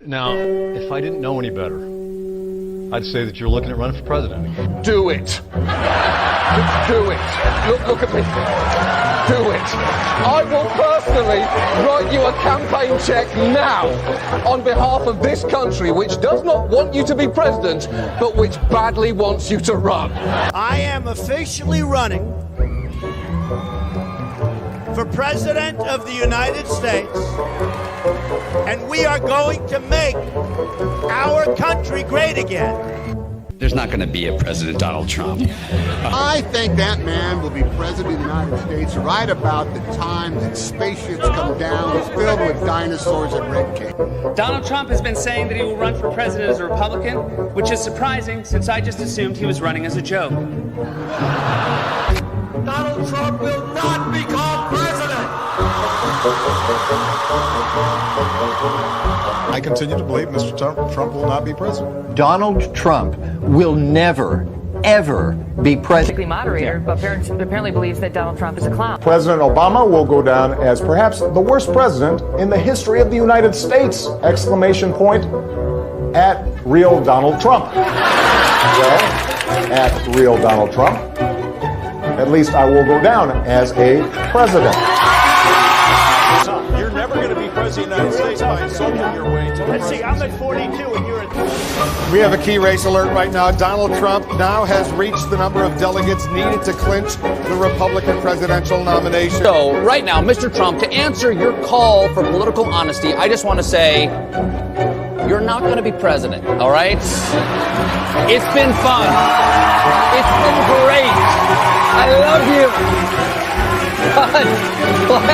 Now, if I didn't know any better, I'd say that you're looking at running for president again. Do it. Just do it. Look at me. Do it. I will personally write you a campaign check now on behalf of this country, which does not want you to be president, but which badly wants you to run. I am officially running for President of the United States, and we are going to make our country great again. There's not going to be a President Donald Trump. I think that man will be President of the United States right about the time that spaceships come down filled with dinosaurs and red cake. Donald Trump has been saying that he will run for president as a Republican, which is surprising since I just assumed he was running as a joke. Donald Trump will not become president. I continue to believe Mr. Trump will not be president. Donald Trump will never, ever be president. Moderator, but apparently believes that Donald Trump is a clown. President Obama will go down as perhaps the worst president in the history of the United States! Exclamation point at real Donald Trump. Well, at real Donald Trump, at least I will go down as a president. You're never going to be president of the United States by insulting your way to. Let's see, I'm at 42 and you're at 3. We have a key race alert right now. Donald Trump now has reached the number of delegates needed to clinch the Republican presidential nomination. So right now, Mr. Trump, to answer your call for political honesty, I just want to say you're not going to be president, all right? It's been fun. It's been great. I love you. But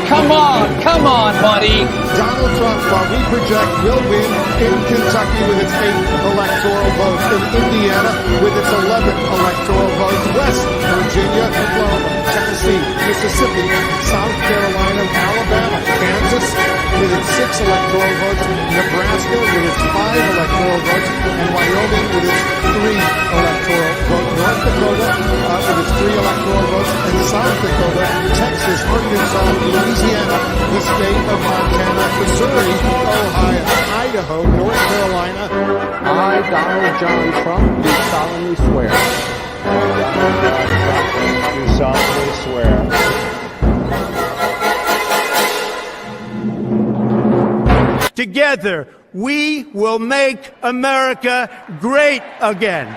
come on, buddy. Donald Trump, while we project, will win in Kentucky with its 8th electoral votes, in Indiana with its 11th electoral votes, West Virginia, Oklahoma, Tennessee, Mississippi, South Carolina, Alabama, Kansas with its 6 electoral votes, Nebraska with its 5 electoral votes, and Wyoming with its 3 electoral votes, North Dakota with its 3 electoral votes, and South Dakota, Texas, Arkansas, Louisiana, the state of Montana, Missouri, Ohio, Idaho, North Carolina. I, Donald John Trump, do solemnly swear. Do solemnly swear. Together, we will make America great again.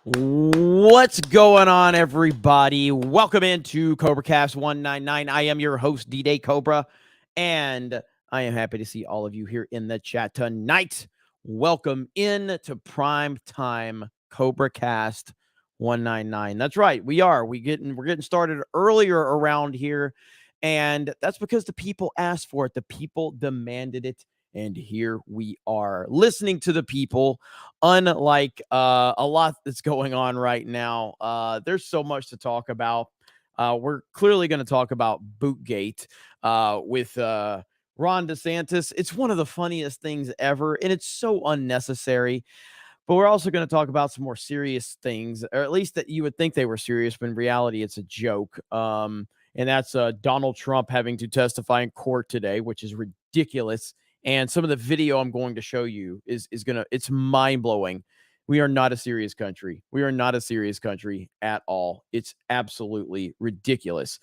What's going on, everybody? Welcome into CobraCast 199. I am your host, D-Day Cobra, and I am happy to see all of you here in the chat tonight. Welcome in to Prime Time CobraCast 199. That's right, we're getting started earlier around here, and that's because the people asked for it. The people demanded it. And here we are, listening to the people. Unlike a lot that's going on right now, there's so much to talk about. We're clearly going to talk about BootGate with Ron DeSantis. It's one of the funniest things ever, and it's so unnecessary. But we're also going to talk about some more serious things, or at least that you would think they were serious, but in reality, it's a joke. And that's Donald Trump having to testify in court today, which is ridiculous. And some of the video I'm going to show you it's mind-blowing. We are not a serious country. We are not a serious country at all. It's absolutely ridiculous.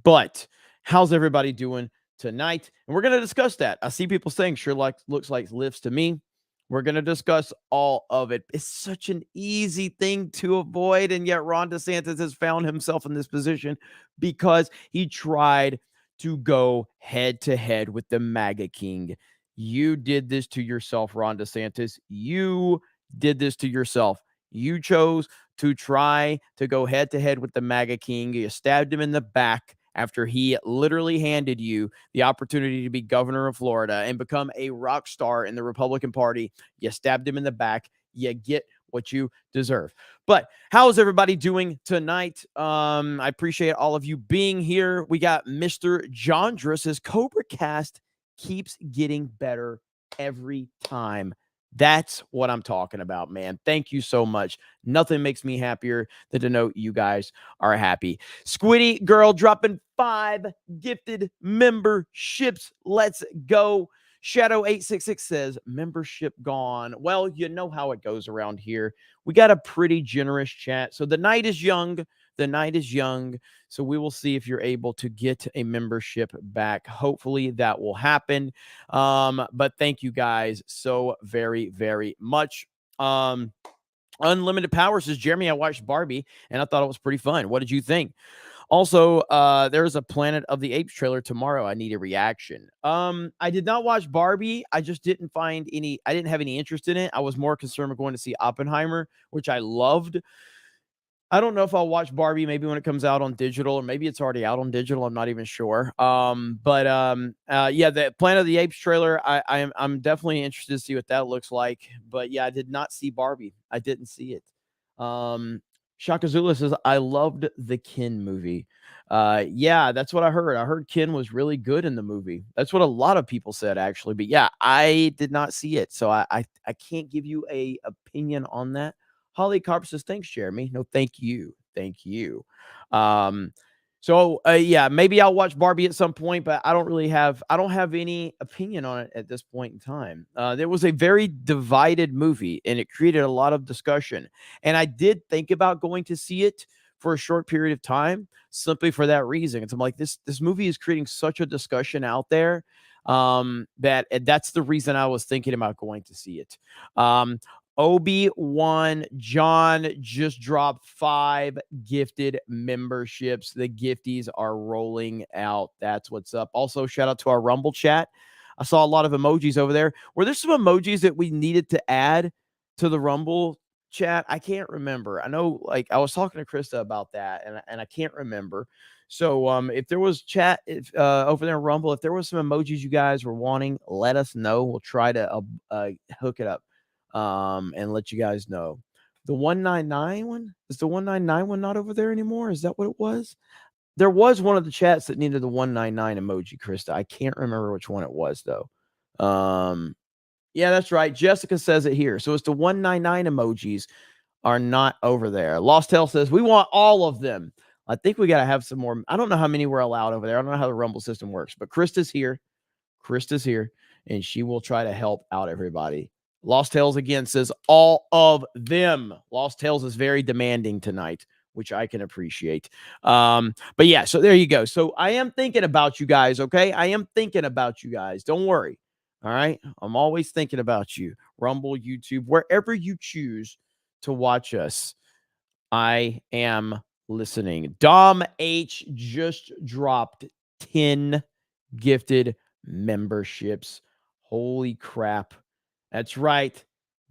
But how's everybody doing tonight? And we're going to discuss that. I see people saying looks like lifts to me. We're going to discuss all of it. It's such an easy thing to avoid, and yet Ron DeSantis has found himself in this position because he tried to go head-to-head with the MAGA king. You did this to yourself, Ron DeSantis. You did this to yourself. You chose to try to go head-to-head with the MAGA king. You stabbed him in the back after he literally handed you the opportunity to be governor of Florida and become a rock star in the Republican Party. You stabbed him in the back. You get what you deserve. But how is everybody doing tonight? I appreciate all of you being here. We got Mr. Jondra says CobraCast keeps getting better every time. That's what I'm talking about, man. Thank you so much. Nothing makes me happier than to know you guys are happy. Squiddy Girl dropping 5 gifted memberships. Let's go. Shadow866 says, membership gone. Well, you know how it goes around here. We got a pretty generous chat. So the night is young. The night is young. So we will see if you're able to get a membership back. Hopefully that will happen. But thank you guys so very, very much. Unlimited Power says, Jeremy, I watched Barbie and I thought it was pretty fun. What did you think? Also, there's a Planet of the Apes trailer tomorrow. I need a reaction. I did not watch Barbie. I just didn't have any interest in it. I was more concerned with going to see Oppenheimer, which I loved. I don't know if I'll watch Barbie maybe when it comes out on digital, or maybe it's already out on digital. I'm not even sure. Yeah, the Planet of the Apes trailer, I'm definitely interested to see what that looks like. But yeah, I did not see Barbie. I didn't see it. Shaka Zula says, I loved the Ken movie. Yeah, that's what I heard. I heard Ken was really good in the movie. That's what a lot of people said, actually. But yeah, I did not see it. So I can't give you a opinion on that. Holly Carp says, thanks, Jeremy. No, thank you. Thank you. Yeah, maybe I'll watch Barbie at some point, but I don't have any opinion on it at this point in time. There was a very divided movie and it created a lot of discussion. And I did think about going to see it for a short period of time, simply for that reason. It's I'm like, this movie is creating such a discussion out there. That's the reason I was thinking about going to see it. Obi-Wan John just dropped 5 gifted memberships. The gifties are rolling out. That's what's up. Also, shout out to our Rumble chat. I saw a lot of emojis over there. Were there some emojis that we needed to add to the Rumble chat? I can't remember. I know, like, I was talking to Krista about that, and I can't remember. So if there was chat over there in Rumble, if there was some emojis you guys were wanting, let us know. We'll try to hook it up. And let you guys know. The 199 one? Is the 199 one not over there anymore? Is that what it was? There was one of the chats that needed the 199 emoji, Krista. I can't remember which one it was, though. Yeah, that's right. Jessica says it here. So it's the 199 emojis are not over there. Lost Tail says, we want all of them. I think we got to have some more. I don't know how many we're allowed over there. I don't know how the Rumble system works, but Krista's here. Krista's here, and she will try to help out everybody. Lost Tales again says all of them. Lost Tales is very demanding tonight, which I can appreciate. But yeah, so there you go. So I am thinking about you guys, okay? I am thinking about you guys. Don't worry. All right? I'm always thinking about you. Rumble, YouTube, wherever you choose to watch us, I am listening. Dom H just dropped 10 gifted memberships. Holy crap. That's right.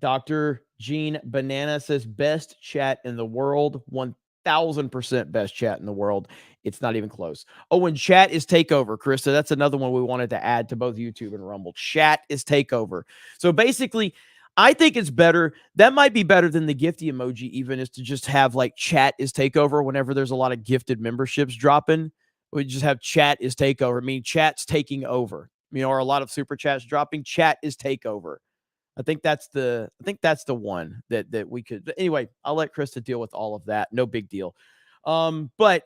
Dr. Gene Banana says best chat in the world. 1000% best chat in the world. It's not even close. Oh, and chat is takeover, Krista. That's another one we wanted to add to both YouTube and Rumble. Chat is takeover. So basically, I think it's better. That might be better than the gifty emoji, even, is to just have like chat is takeover whenever there's a lot of gifted memberships dropping. We just have chat is takeover. I mean, chat's taking over. Or a lot of super chats dropping. Chat is takeover. I think that's the one that we could. Anyway, I'll let Krista deal with all of that. No big deal. But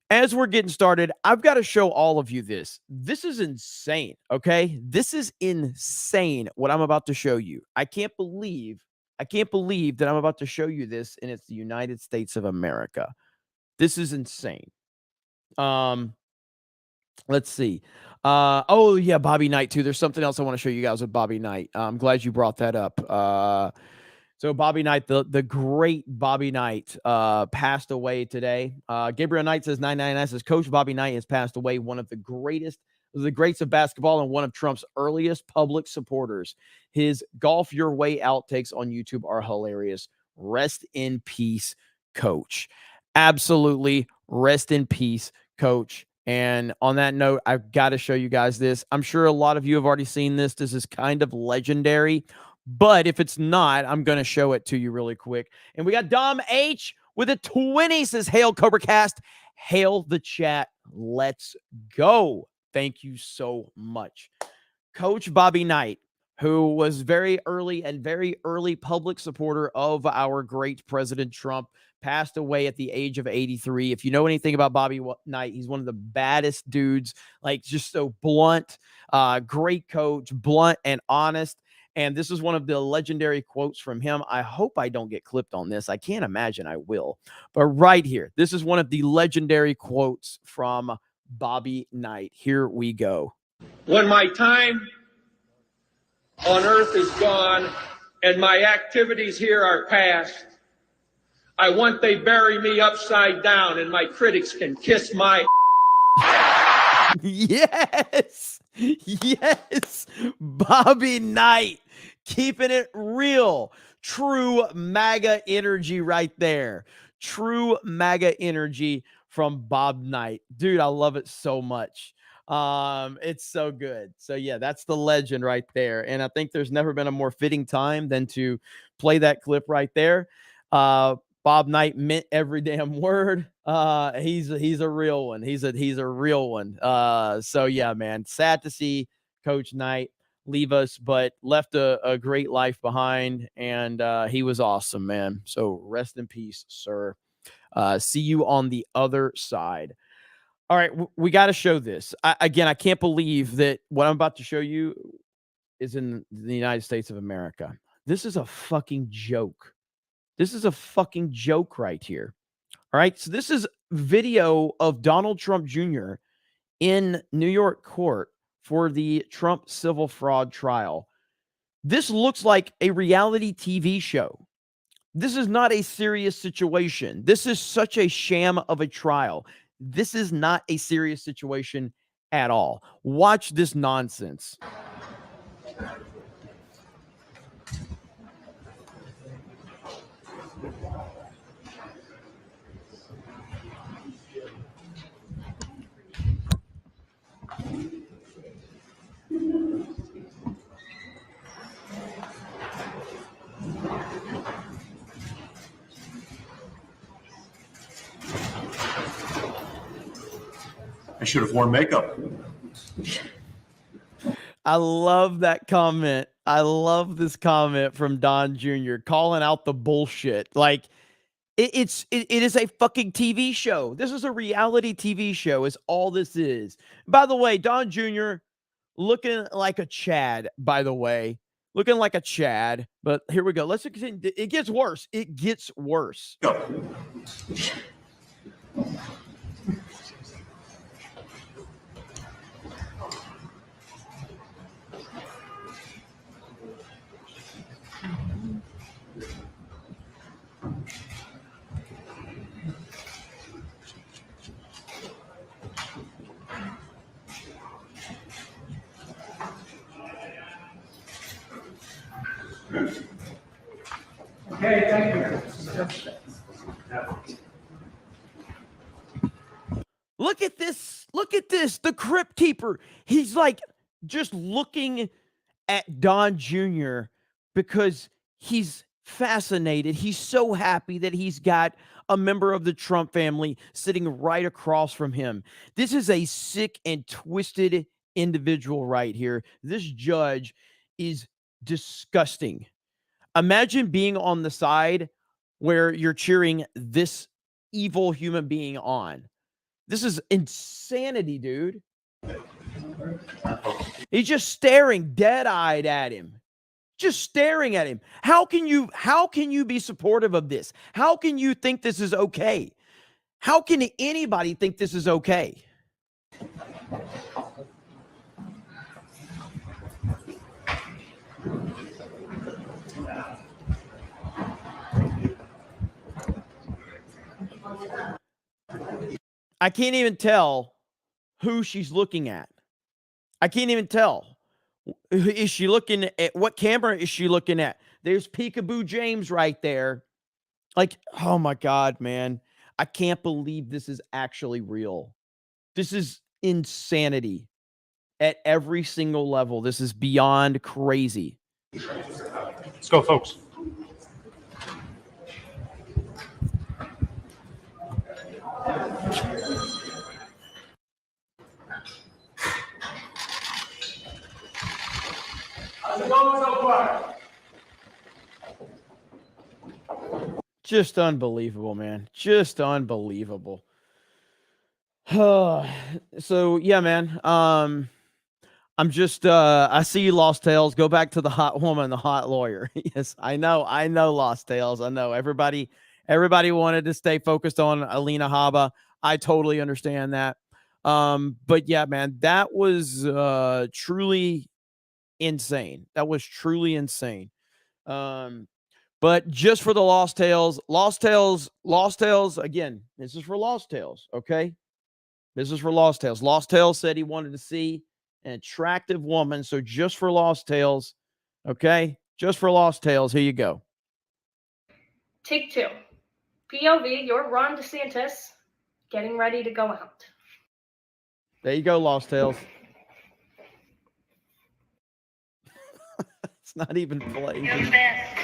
as we're getting started, I've got to show all of you this. This is insane, okay? This is insane what I'm about to show you. I can't believe that I'm about to show you this, and it's the United States of America. This is insane. Let's see. Oh yeah, Bobby Knight too. There's something else I want to show you guys with Bobby Knight. I'm glad you brought that up. So Bobby Knight, the great Bobby Knight, passed away today. Gabriel Knight says 999 says Coach Bobby Knight has passed away. One of the greatest of basketball and one of Trump's earliest public supporters. His Golf Your Way outtakes on YouTube are hilarious. Rest in peace, Coach. Absolutely, rest in peace, Coach. And on that note, I've got to show you guys this. I'm sure a lot of you have already seen this. This is kind of legendary. But if it's not, I'm going to show it to you really quick. And we got Dom H with a 20 says, hail CobraCast. Hail the chat. Let's go. Thank you so much. Coach Bobby Knight, who was very early public supporter of our great President Trump, passed away at the age of 83. If you know anything about Bobby Knight, he's one of the baddest dudes, like just so blunt, great coach, blunt and honest. And this is one of the legendary quotes from him. I hope I don't get clipped on this. I can't imagine I will. But right here, this is one of the legendary quotes from Bobby Knight. Here we go. When my time on earth is gone and my activities here are past, I want they bury me upside down and my critics can kiss my Yes. Yes. Bobby Knight keeping it real. True MAGA energy right there. True MAGA energy from Bob Knight. Dude, I love it so much. It's so good. So yeah, that's the legend right there. And I think there's never been a more fitting time than to play that clip right there. Bob Knight meant every damn word. He's a real one. He's a real one. So yeah, man, sad to see Coach Knight leave us, but left a great life behind, and he was awesome, man. So rest in peace, sir. See you on the other side. All right, we got to show this. I can't believe that what I'm about to show you is in the United States of America. This is a fucking joke. This is a fucking joke right here. All right, so this is video of Donald Trump Jr. in New York court for the Trump civil fraud trial. This looks like a reality TV show. This is not a serious situation. This is such a sham of a trial. This is not a serious situation at all. Watch this nonsense. I should have worn makeup. I love that comment. I love this comment from Don Jr. calling out the bullshit. Like it is a fucking TV show. This is a reality TV show is all this is. By the way, Don Jr. looking like a Chad, by the way. Looking like a Chad. But here we go. Let's continue. It gets worse. It gets worse. Go. Okay, thank you. Look at this. Look at this. The Crypt Keeper. He's like just looking at Don Jr. because he's fascinated. He's so happy that he's got a member of the Trump family sitting right across from him. This is a sick and twisted individual right here. This judge is disgusting. Imagine being on the side where you're cheering this evil human being on. This is insanity, dude. He's just staring dead-eyed at him. Just staring at him. How can you be supportive of this? How can you think this is okay? How can anybody think this is okay? I can't even tell who she's looking at. I can't even tell. Is she looking at what camera is she looking at? There's Peekaboo James right there. Like, oh my God, man. I can't believe this is actually real. This is insanity at every single level. This is beyond crazy. Let's go, folks. How's it going so far? Just unbelievable, man. Just unbelievable. So yeah, man. I'm just I see you, Lost Tales. Go back to the hot woman, the hot lawyer. Yes, I know, Lost Tales. I know everybody wanted to stay focused on Alina Habba. I totally understand that. But yeah, man, that was truly insane. That was truly insane. But just for the Lost Tales, again, this is for Lost Tales, okay? This is for Lost Tales. Lost Tales said he wanted to see an attractive woman, so just for Lost Tales, okay? Just for Lost Tales, here you go. Take 2. POV, you're Ron DeSantis getting ready to go out. There you go, Lost Tales. It's not even playing. Your best.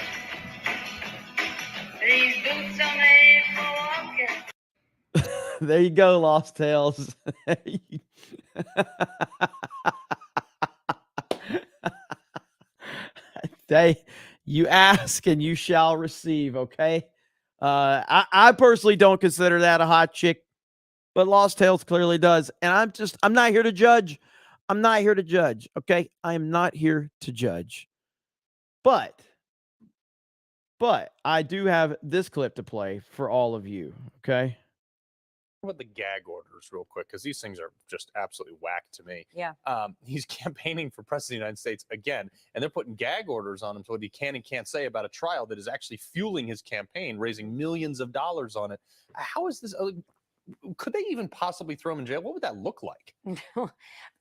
These boots are made for walking. There you go, Lost Tales. You ask and you shall receive, okay? I personally don't consider that a hot chick, but Lost Tales clearly does. And I'm not here to judge. I'm not here to judge, okay? I am not here to judge. But I do have this clip to play for all of you, okay? About the gag orders real quick, because these things are just absolutely whack to me. Yeah. He's campaigning for president of the United States again, and they're putting gag orders on him to what he can and can't say about a trial that is actually fueling his campaign, raising millions of dollars on it. How is this? Could they even possibly throw him in jail? What would that look like?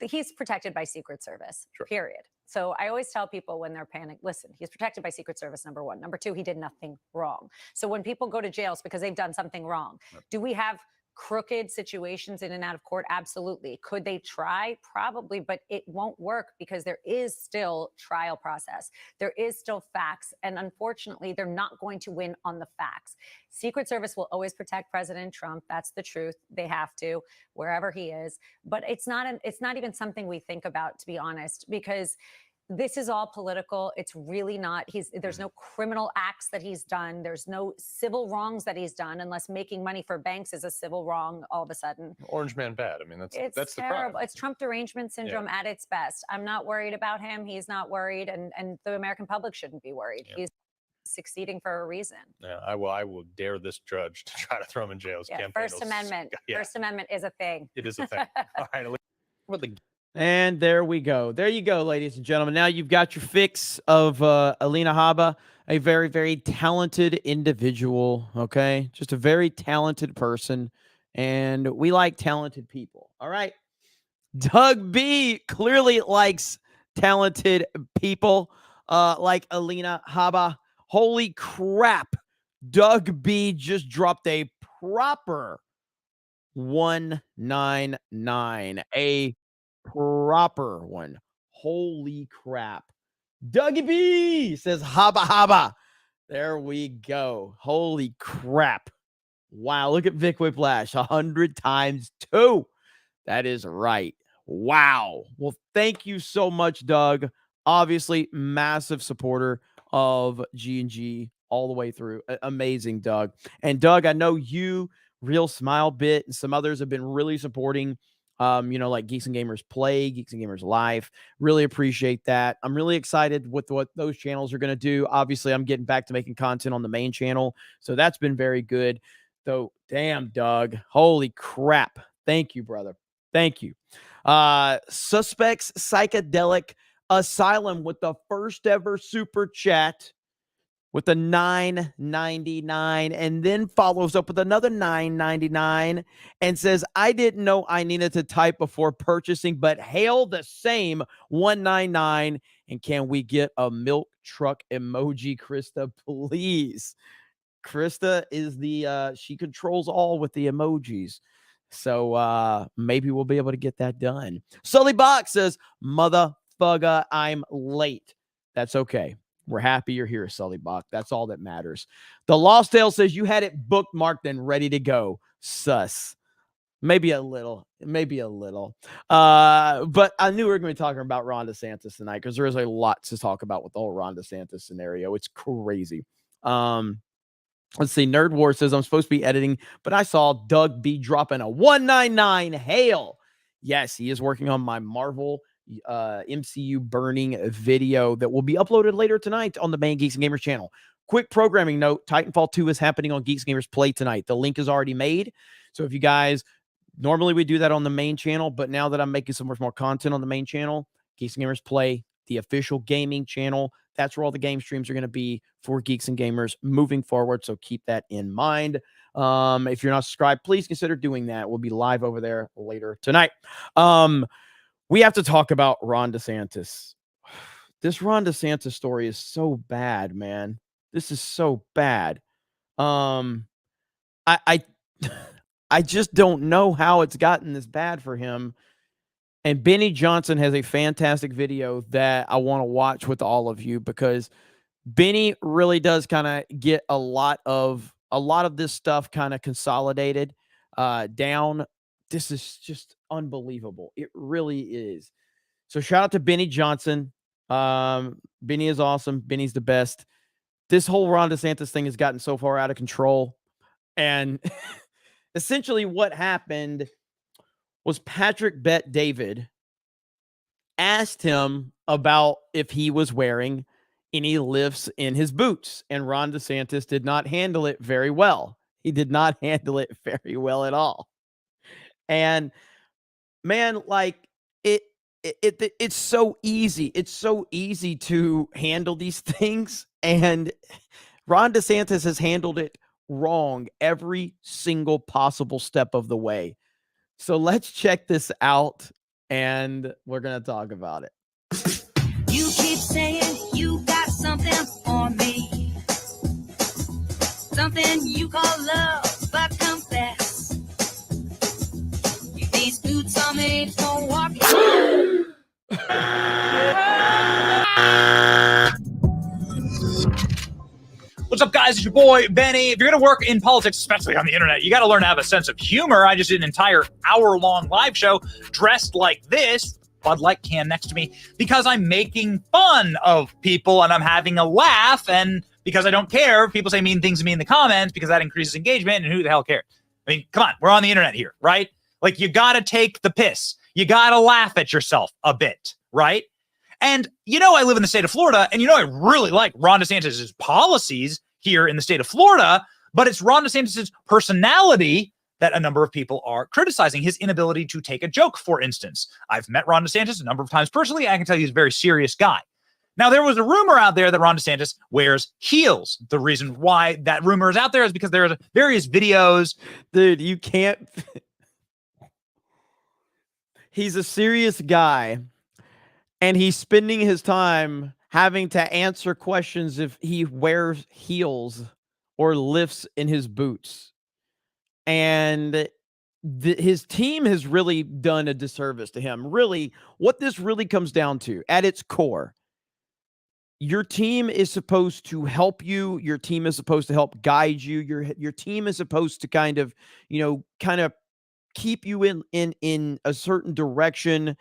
He's protected by Secret Service, Sure. period. So I always tell people when they're panicked, listen, he's protected by Secret Service, number one. Number two, he did nothing wrong. So when people go to jail, it's because they've done something wrong. Right. Do we have crooked situations in and out of court? Absolutely. Could they try? Probably, but it won't work because there is still trial process. There is still facts. And unfortunately, they're not going to win on the facts. Secret Service will always protect President Trump. That's the truth. They have to, wherever he is. But it's not even something we think about, to be honest, because this is all political. It's really not. There's no criminal acts that he's done. There's no civil wrongs that he's done, unless making money for banks is a civil wrong all of a sudden. Orange man bad. I mean, that's It's the terrible. crime. It's Trump derangement syndrome at its best. I'm not worried about him. He's not worried, and the American public shouldn't be worried. Yeah. He's succeeding for a reason. Yeah, I will dare this judge to try to throw him in jail. His Yeah, campaign First will Amendment. Yeah, First Amendment is a thing. it is a thing. All right. What the And there we go. There you go, ladies and gentlemen. Now you've got your fix of Alina Habba, a very, very talented individual, okay? Just a very talented person, and we like talented people, all right? Doug B clearly likes talented people like Alina Habba. Holy crap. Doug B just dropped a proper 199, a proper one. Holy crap. Dougie B says Habba Habba. There we go. Holy crap. Wow. Look at Vic Whiplash. 100 times 2. That is right. Wow. Well, thank you so much, Doug. Obviously, massive supporter of G&G all the way through. Amazing, Doug. And Doug, I know you, Real Smile Bit, and some others have been really supporting like Geeks and Gamers Play, Geeks and Gamers Live. Really appreciate that. I'm really excited with what those channels are going to do. Obviously, I'm getting back to making content on the main channel, so that's been very good. Though, damn, Doug. Holy crap. Thank you, brother. Thank you. Suspects Psychedelic Asylum with the first ever super chat with a $9.99, and then follows up with another $9.99 and says, I didn't know I needed to type before purchasing, but hail the same $1.99. And can we get a milk truck emoji, Krista, please? Krista is she controls all with the emojis. So maybe we'll be able to get that done. Sully Box says, motherfucker, I'm late. That's okay. We're happy you're here, Sully Bach. That's all that matters. The Lost Tale says you had it bookmarked and ready to go. Sus. Maybe a little. But I knew we were going to be talking about Ron DeSantis tonight because there is a lot to talk about with the whole Ron DeSantis scenario. It's crazy. Let's see. Nerd War says, I'm supposed to be editing, but I saw Doug B dropping a 199 hail. Yes, he is working on my Marvel MCU burning video that will be uploaded later tonight on the main Geeks and Gamers channel. Quick programming note, Titanfall 2 is happening on Geeks and Gamers Play tonight. The link is already made. So if you guys, normally we do that on the main channel, but now that I'm making so much more content on the main channel, Geeks and Gamers Play, the official gaming channel, that's where all the game streams are going to be for Geeks and Gamers moving forward. So keep that in mind. If you're not subscribed, please consider doing that. We'll be live over there later tonight. We have to talk about Ron DeSantis. This Ron DeSantis story is so bad, man. This is so bad. I just don't know how it's gotten this bad for him. And Benny Johnson has a fantastic video that I want to watch with all of you because Benny really does kind of get a lot of this stuff kind of consolidated down. This is just unbelievable. It really is. So shout out to Benny Johnson. Benny is awesome. Benny's the best. This whole Ron DeSantis thing has gotten so far out of control. And essentially what happened was Patrick Bet David asked him about if he was wearing any lifts in his boots. And Ron DeSantis did not handle it very well. He did not handle it very well at all. And man, like it's so easy. It's so easy to handle these things. And Ron DeSantis has handled it wrong every single possible step of the way. So let's check this out and we're going to talk about it. You keep saying you got something for me. Something you call love, but confess. These boots are made for walking. What's up, guys? It's your boy, Benny. If you're going to work in politics, especially on the internet, you got to learn to have a sense of humor. I just did an entire hour-long live show dressed like this, Bud Light can next to me, because I'm making fun of people and I'm having a laugh, and because I don't care if people say mean things to me in the comments, because that increases engagement, and who the hell cares? I mean, come on, we're on the internet here, right? Like, you got to take the piss. You got to laugh at yourself a bit, right? And you know I live in the state of Florida, and you know I really like Ron DeSantis' policies here in the state of Florida, but it's Ron DeSantis' personality that a number of people are criticizing. His inability to take a joke, for instance. I've met Ron DeSantis a number of times personally. I can tell you he's a very serious guy. Now, there was a rumor out there that Ron DeSantis wears heels. The reason why that rumor is out there is because there are various videos. Dude, you can't... He's a serious guy. And he's spending his time having to answer questions if he wears heels or lifts in his boots. And his team has really done a disservice to him. Really, what this really comes down to, at its core, your team is supposed to help you. Your team is supposed to help guide you. Your team is supposed to kind of keep you in a certain direction.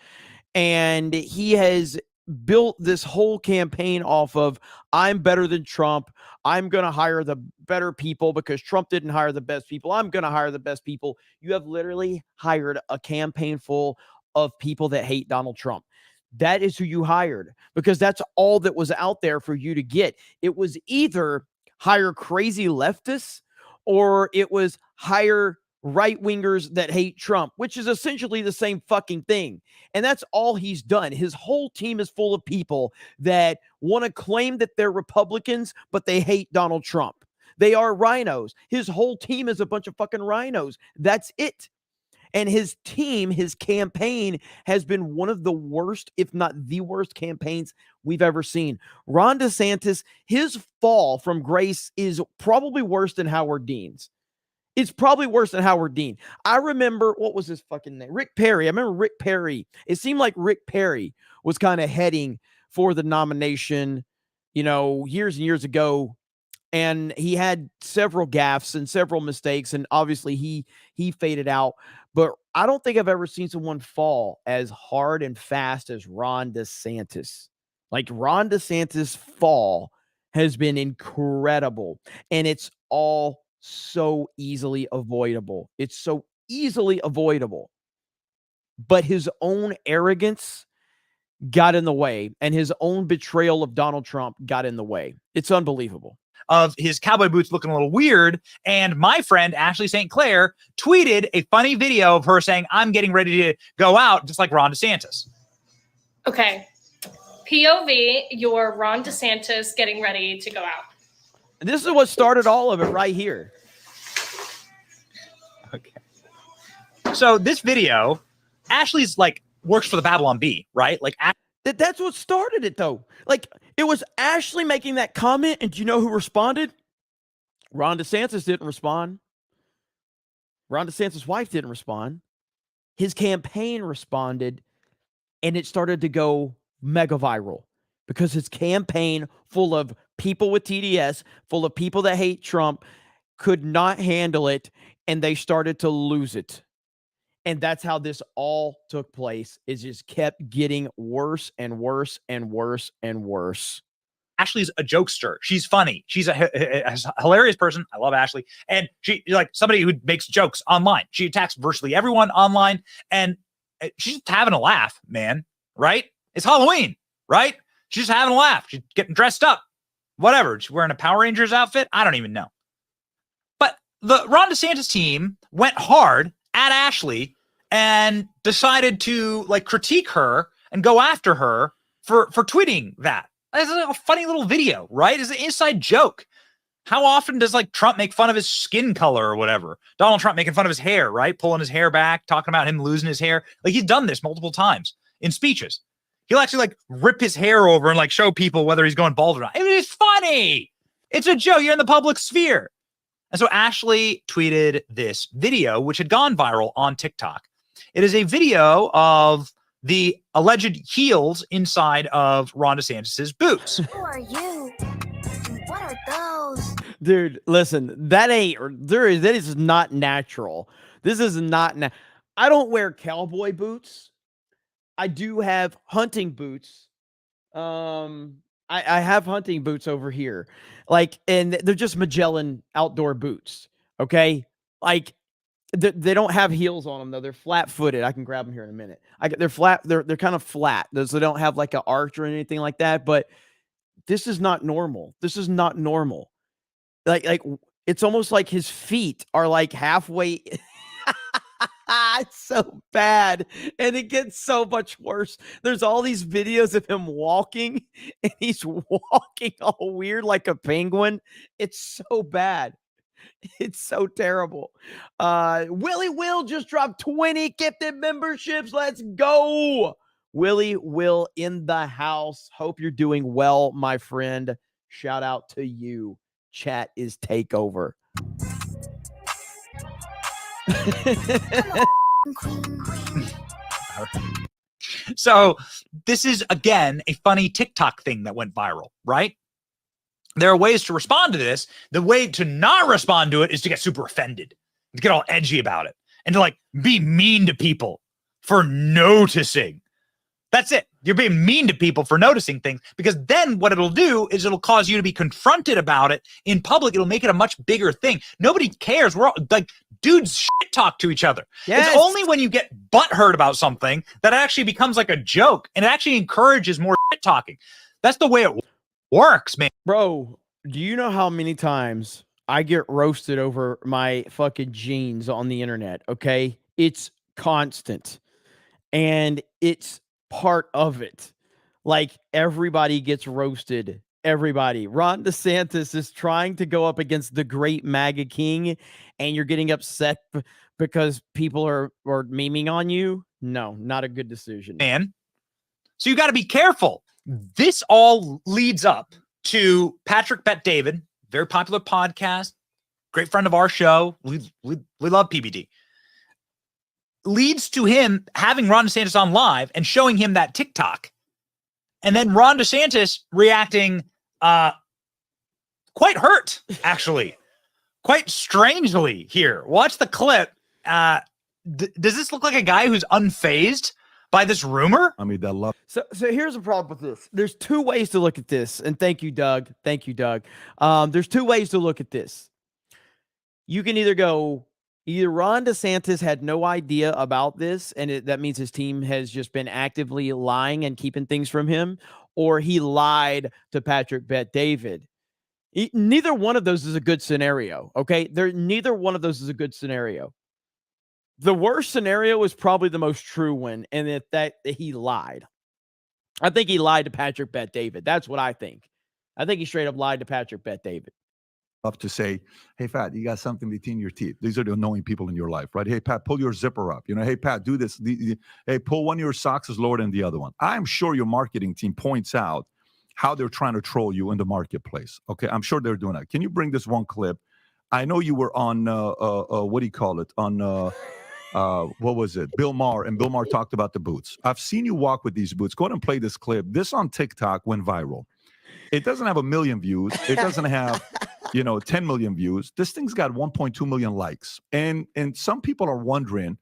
And he has built this whole campaign off of, I'm better than Trump. I'm going to hire the better people because Trump didn't hire the best people. I'm going to hire the best people. You have literally hired a campaign full of people that hate Donald Trump. That is who you hired, because that's all that was out there for you to get. It was either hire crazy leftists or it was hire right-wingers that hate Trump, which is essentially the same fucking thing. And that's all he's done. His whole team is full of people that want to claim that they're Republicans, but they hate Donald Trump. They are rhinos. His whole team is a bunch of fucking rhinos. That's it. And his team, his campaign has been one of the worst, if not the worst campaigns we've ever seen. Ron DeSantis, his fall from grace is probably worse than Howard Dean's. It's probably worse than Howard Dean. I remember, what was his fucking name? Rick Perry. I remember Rick Perry. It seemed like Rick Perry was kind of heading for the nomination, years and years ago and he had several gaffes and several mistakes, and obviously he faded out. But I don't think I've ever seen someone fall as hard and fast as Ron DeSantis. Like, Ron DeSantis' fall has been incredible, and it's all so easily avoidable. It's so easily avoidable. But his own arrogance got in the way, and his own betrayal of Donald Trump got in the way. It's unbelievable. Of his cowboy boots looking a little weird, and my friend Ashley St. Clair tweeted a funny video of her saying, "I'm getting ready to go out," just like Ron DeSantis. Okay. POV, you're Ron DeSantis getting ready to go out. And this is what started all of it right here. Okay. So this video, Ashley's like works for the Babylon Bee, right? Like that's what started it, though. Like, it was Ashley making that comment, and do you know who responded? Ron DeSantis didn't respond. Ron DeSantis' wife didn't respond. His campaign responded, and it started to go mega viral because his campaign, full of people with TDS, full of people that hate Trump, could not handle it, and they started to lose it. And that's how this all took place. It just kept getting worse and worse and worse and worse. Ashley's a jokester. She's funny. She's a hilarious person. I love Ashley. And she, like, somebody who makes jokes online. She attacks virtually everyone online, and she's just having a laugh, man. Right? It's Halloween, right? She's just having a laugh. She's getting dressed up. Whatever. She's wearing a Power Rangers outfit. I don't even know. But the Ron DeSantis team went hard at Ashley and decided to like critique her and go after her for tweeting that. It's a funny little video, right? It's an inside joke. How often does like Trump make fun of his skin color or whatever? Donald Trump making fun of his hair, right? Pulling his hair back, talking about him losing his hair. Like, he's done this multiple times in speeches. He'll actually like rip his hair over and like show people whether he's going bald or not. It's funny. It's a joke. You're in the public sphere. And so Ashley tweeted this video, which had gone viral on TikTok. It is a video of the alleged heels inside of Ron DeSantis' boots. Who are you? What are those? Dude, listen, that is not natural. This is not I don't wear cowboy boots. I do have hunting boots. I have hunting boots over here. Like, and they're just Magellan outdoor boots. Okay. Like, they don't have heels on them though. They're flat footed. I can grab them here in a minute. They're flat. They're kind of flat. So they don't have like an arch or anything like that, but this is not normal. This is not normal. Like it's almost like his feet are like halfway. It's so bad, and it gets so much worse. There's all these videos of him walking, and he's walking all weird like a penguin. It's so bad. It's so terrible. Willie Will just dropped 20 gifted memberships. Let's go. Willie Will in the house. Hope you're doing well, my friend. Shout out to you. Chat is takeover. So this is, again, a funny TikTok thing that went viral, right? There are ways to respond to this. The way to not respond to it is to get super offended, to get all edgy about it, and to like be mean to people for noticing. That's it. You're being mean to people for noticing things, because then what it'll do is it'll cause you to be confronted about it in public. It'll make it a much bigger thing. Nobody cares. We're all like, dudes shit talk to each other. Yes. It's only when you get butthurt about something that it actually becomes like a joke, and it actually encourages more shit talking. That's the way it works, man. Bro, do you know how many times I get roasted over my fucking jeans on the internet? Okay. It's constant, and it's part of it. Like, everybody gets roasted. Everybody. Ron DeSantis is trying to go up against the great MAGA king, and you're getting upset because people are memeing on you. No, not a good decision, man. So you got to be careful. This all leads up to Patrick Bet David, very popular podcast, great friend of our show. We love PBD. Leads to him having Ron DeSantis on live and showing him that TikTok. And then Ron DeSantis reacting quite hurt, actually, quite strangely here. Watch the clip. Does this look like a guy who's unfazed by this rumor? I mean, that love. So here's the problem with this. There's two ways to look at this. And thank you, Doug. Thank you, Doug. There's two ways to look at this. You can either Ron DeSantis had no idea about this, and that means his team has just been actively lying and keeping things from him, or he lied to Patrick Bet-David. Neither one of those is a good scenario, okay? Neither one of those is a good scenario. The worst scenario is probably the most true one, and that he lied. I think he lied to Patrick Bet-David. That's what I think. I think he straight up lied to Patrick Bet-David. Love to say, hey, Pat, you got something between your teeth. These are the annoying people in your life, right? Hey, Pat, pull your zipper up. Hey, Pat, do this. Hey, pull one of your socks is lower than the other one. I'm sure your marketing team points out how they're trying to troll you in the marketplace. Okay, I'm sure they're doing that. Can you bring this one clip? I know you were on, what do you call it? On, what was it? Bill Maher, and Bill Maher talked about the boots. I've seen you walk with these boots. Go ahead and play this clip. This on TikTok went viral. It doesn't have 1 million views. It doesn't have, 10 million views. This thing's got 1.2 million likes. And some people are wondering,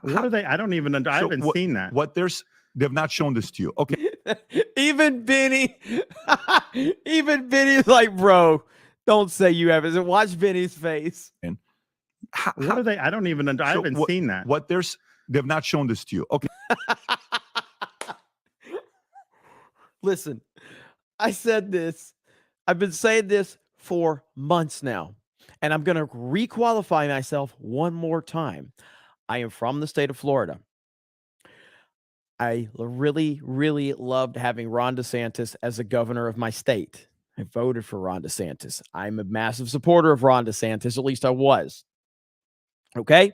what are they? I don't even know. I haven't seen that. They've not shown this to you. Okay. Even Benny's like, bro, don't say you haven't. Watch Benny's face. And what are they? I don't even know. I haven't seen that. They've not shown this to you. Okay. Listen, I said this. I've been saying this for months now, and I'm going to requalify myself one more time. I am from the state of Florida. I really, really loved having Ron DeSantis as a governor of my state. I voted for Ron DeSantis. I'm a massive supporter of Ron DeSantis. At least I was. Okay?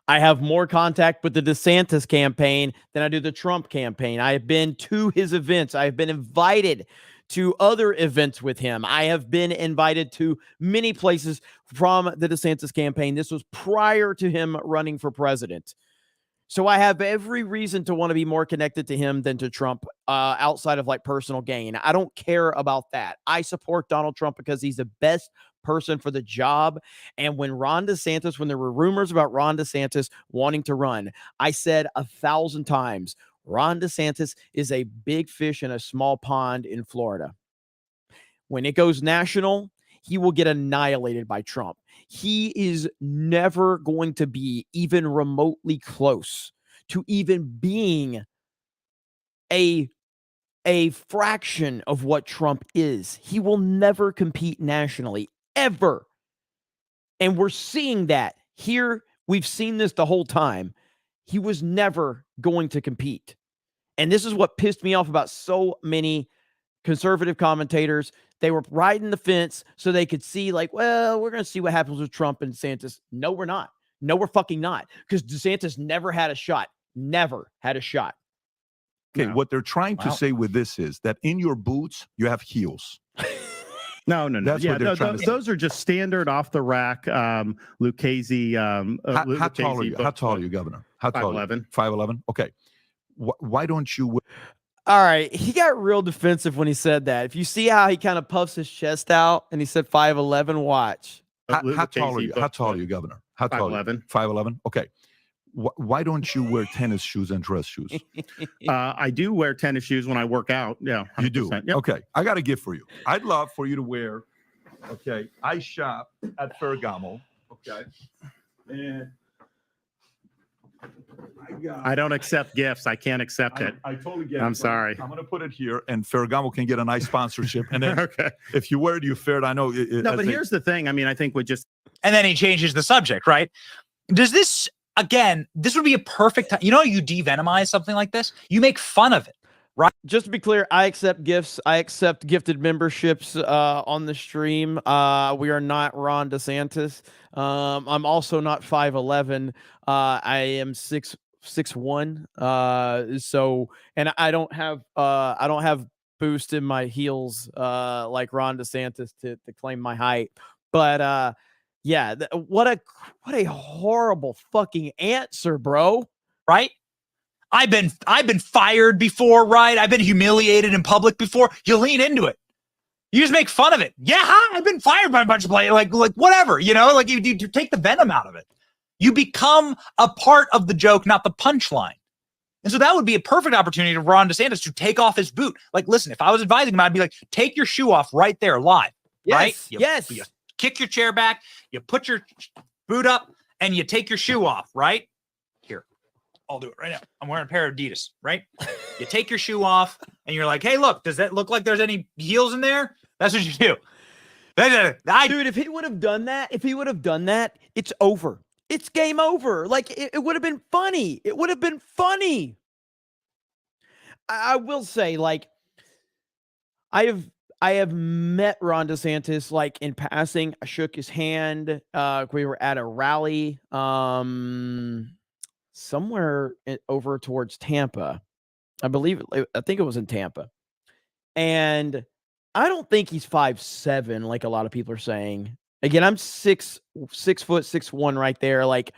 I have more contact with the DeSantis campaign than I do the Trump campaign. I have been to his events. I have been invited to other events with him. I have been invited to many places from the DeSantis campaign. This was prior to him running for president. So I have every reason to want to be more connected to him than to Trump, outside of like personal gain. I don't care about that. I support Donald Trump because he's the best person for the job. And when there were rumors about Ron DeSantis wanting to run, I said 1,000 times, Ron DeSantis is a big fish in a small pond in Florida. When it goes national, he will get annihilated by Trump. He is never going to be even remotely close to even being a fraction of what Trump is. He will never compete nationally, ever. And we're seeing that here. We've seen this the whole time. He was never going to compete. And this is what pissed me off about so many conservative commentators. They were riding the fence so they could see, like, well, we're going to see what happens with Trump and DeSantis. No, we're not. No, we're fucking not. Because DeSantis never had a shot. Never had a shot. Okay, what they're trying to say with this is that in your boots, you have heels. No. That's what they're trying to say. Those are just standard off the rack Lucchese. How tall are you, Governor? How tall? 5'11". 5'11". Okay. Why don't you? All right. He got real defensive when he said that. If you see how he kind of puffs his chest out and he said 5'11", watch. How tall are you? How tall are you, Governor? How tall? 5'11". 5'11". Okay. Why don't you wear tennis shoes and dress shoes? I do wear tennis shoes when I work out. Yeah, 100%. You do? Yep. Okay. I got a gift for you. I'd love for you to wear, okay, I shop at Ferragamo, okay, and I don't accept gifts. I can't accept it. I totally get it. I'm sorry. I'm going to put it here, and Ferragamo can get a nice sponsorship. And then okay. If you wear it, you fair it. I know. But here's the thing. I mean, I think we just... And then he changes the subject, right? Does this, again, this would be a perfect time. You know how you de-venomize something like this? You make fun of it, right? Just to be clear, I accept gifts. I accept gifted memberships on the stream. We are not Ron DeSantis. I'm also not 5'11". I am 6'1". So, and I don't have boost in my heels like Ron DeSantis to claim my height. But yeah, what a horrible fucking answer, bro. Right? I've been fired before, right? I've been humiliated in public before. You lean into it. You just make fun of it. Yeah, I've been fired by a bunch of players. Like whatever, you take the venom out of it. You become a part of the joke, not the punchline. And so that would be a perfect opportunity for Ron DeSantis to take off his boot. Like, listen, if I was advising him, I'd be like, take your shoe off right there live. Yes, right? yes. You kick your chair back, you put your boot up, and you take your shoe off, right? Here, I'll do it right now. I'm wearing a pair of Adidas, right? You take your shoe off, and you're like, hey, look, does that look like there's any heels in there? That's what you do. Dude, if he would have done that, it's over. It's game over. Like, it would have been funny. It would have been funny. I will say, like, I have met Ron DeSantis, like, in passing. I shook his hand. We were at a rally somewhere over towards Tampa. I think it was in Tampa. And I don't think he's 5'7", like a lot of people are saying. Again, I'm 6', 6'1" right there. Like,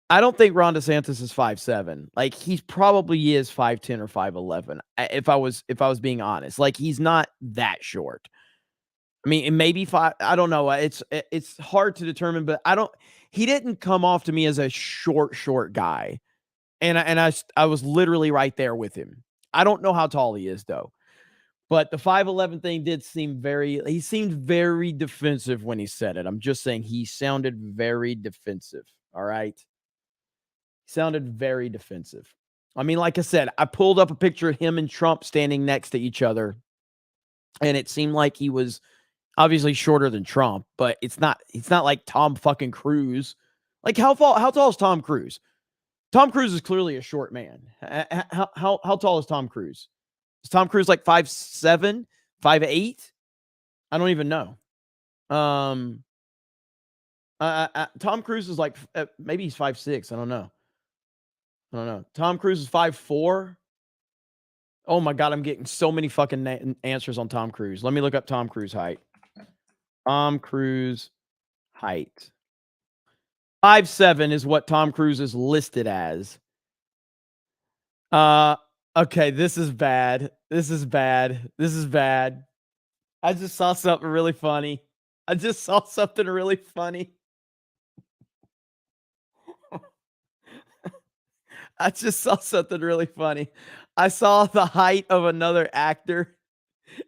I don't think Ron DeSantis is 5'7". Like, he probably is 5'10" or 5'11". If I was being honest, like, he's not that short. I mean, maybe 5. I don't know. It's hard to determine, but he didn't come off to me as a short guy. And I was literally right there with him. I don't know how tall he is though. But the 5'11" thing he seemed very defensive when he said it. I'm just saying he sounded very defensive. All right. Sounded very defensive. I mean, like I said, I pulled up a picture of him and Trump standing next to each other. And it seemed like he was obviously shorter than Trump, but it's not like Tom fucking Cruise. Like, how tall is Tom Cruise? Tom Cruise is clearly a short man. How tall is Tom Cruise? Is Tom Cruise like 5'7", 5'8"? I don't even know. Tom Cruise is like, maybe he's 5'6". I don't know. Tom Cruise is 5'4". Oh my God, I'm getting so many fucking answers on Tom Cruise. Let me look up Tom Cruise height. Tom Cruise height. 5'7" is what Tom Cruise is listed as. Okay, this is bad. I just saw something really funny. I saw I saw the height of another actor,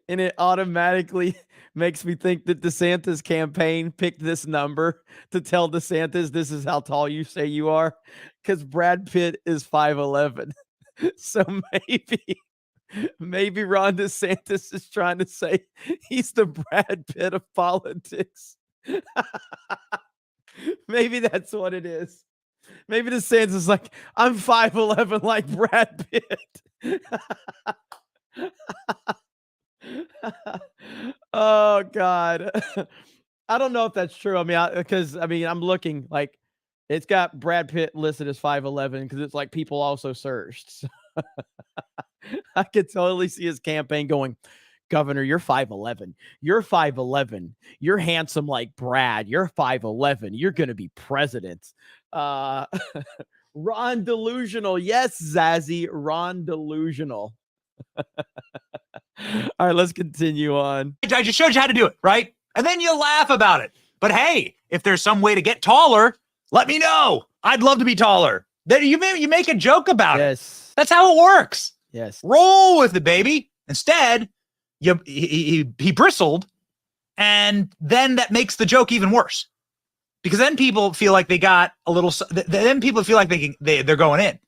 and it automatically makes me think that DeSantis campaign picked this number to tell DeSantis this is how tall you say you are, because Brad Pitt is 5'11". So maybe Ron DeSantis is trying to say he's the Brad Pitt of politics. Maybe that's what it is. Maybe DeSantis is like, I'm 5'11" like Brad Pitt. Oh God. I don't know if that's true. I mean, I'm looking like it's got Brad Pitt listed as 5'11" because it's like people also searched. So I could totally see his campaign going, Governor, you're 5'11". You're 5'11". You're handsome like Brad. You're 5'11". You're going to be president. Ron Delusional. Yes, Zazzy. Ron Delusional. All right, let's continue on. I just showed you how to do it, right? And then you laugh about it. But hey, if there's some way to get taller, let me know. I'd love to be taller. Then you make a joke about it. That's how it works. Yes. Roll with it, baby. Instead, he bristled, and then that makes the joke even worse. Because then people feel like they got a little. Then people feel like they're going in.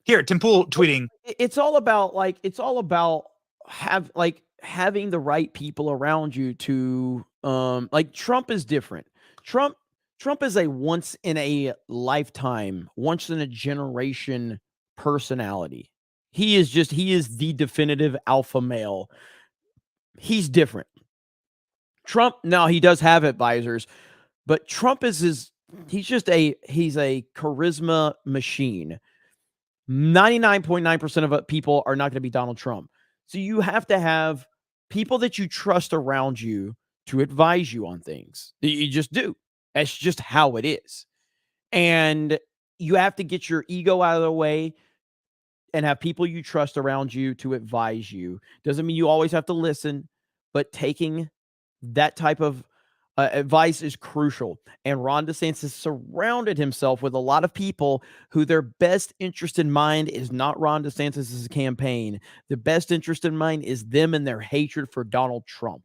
Here, Tim Pool tweeting. It's all about having the right people around you to like Trump is different. Trump is a once in a lifetime, once in a generation personality. He is the definitive alpha male. He's different. Trump, now he does have advisors, but Trump he's a charisma machine. 99.9% of people are not going to be Donald Trump. So you have to have people that you trust around you to advise you on things. You just do. That's just how it is. And you have to get your ego out of the way and have people you trust around you to advise you. Doesn't mean you always have to listen, but taking that type of advice is crucial. And Ron DeSantis surrounded himself with a lot of people who their best interest in mind is not Ron DeSantis' campaign. The best interest in mind is them and their hatred for Donald Trump.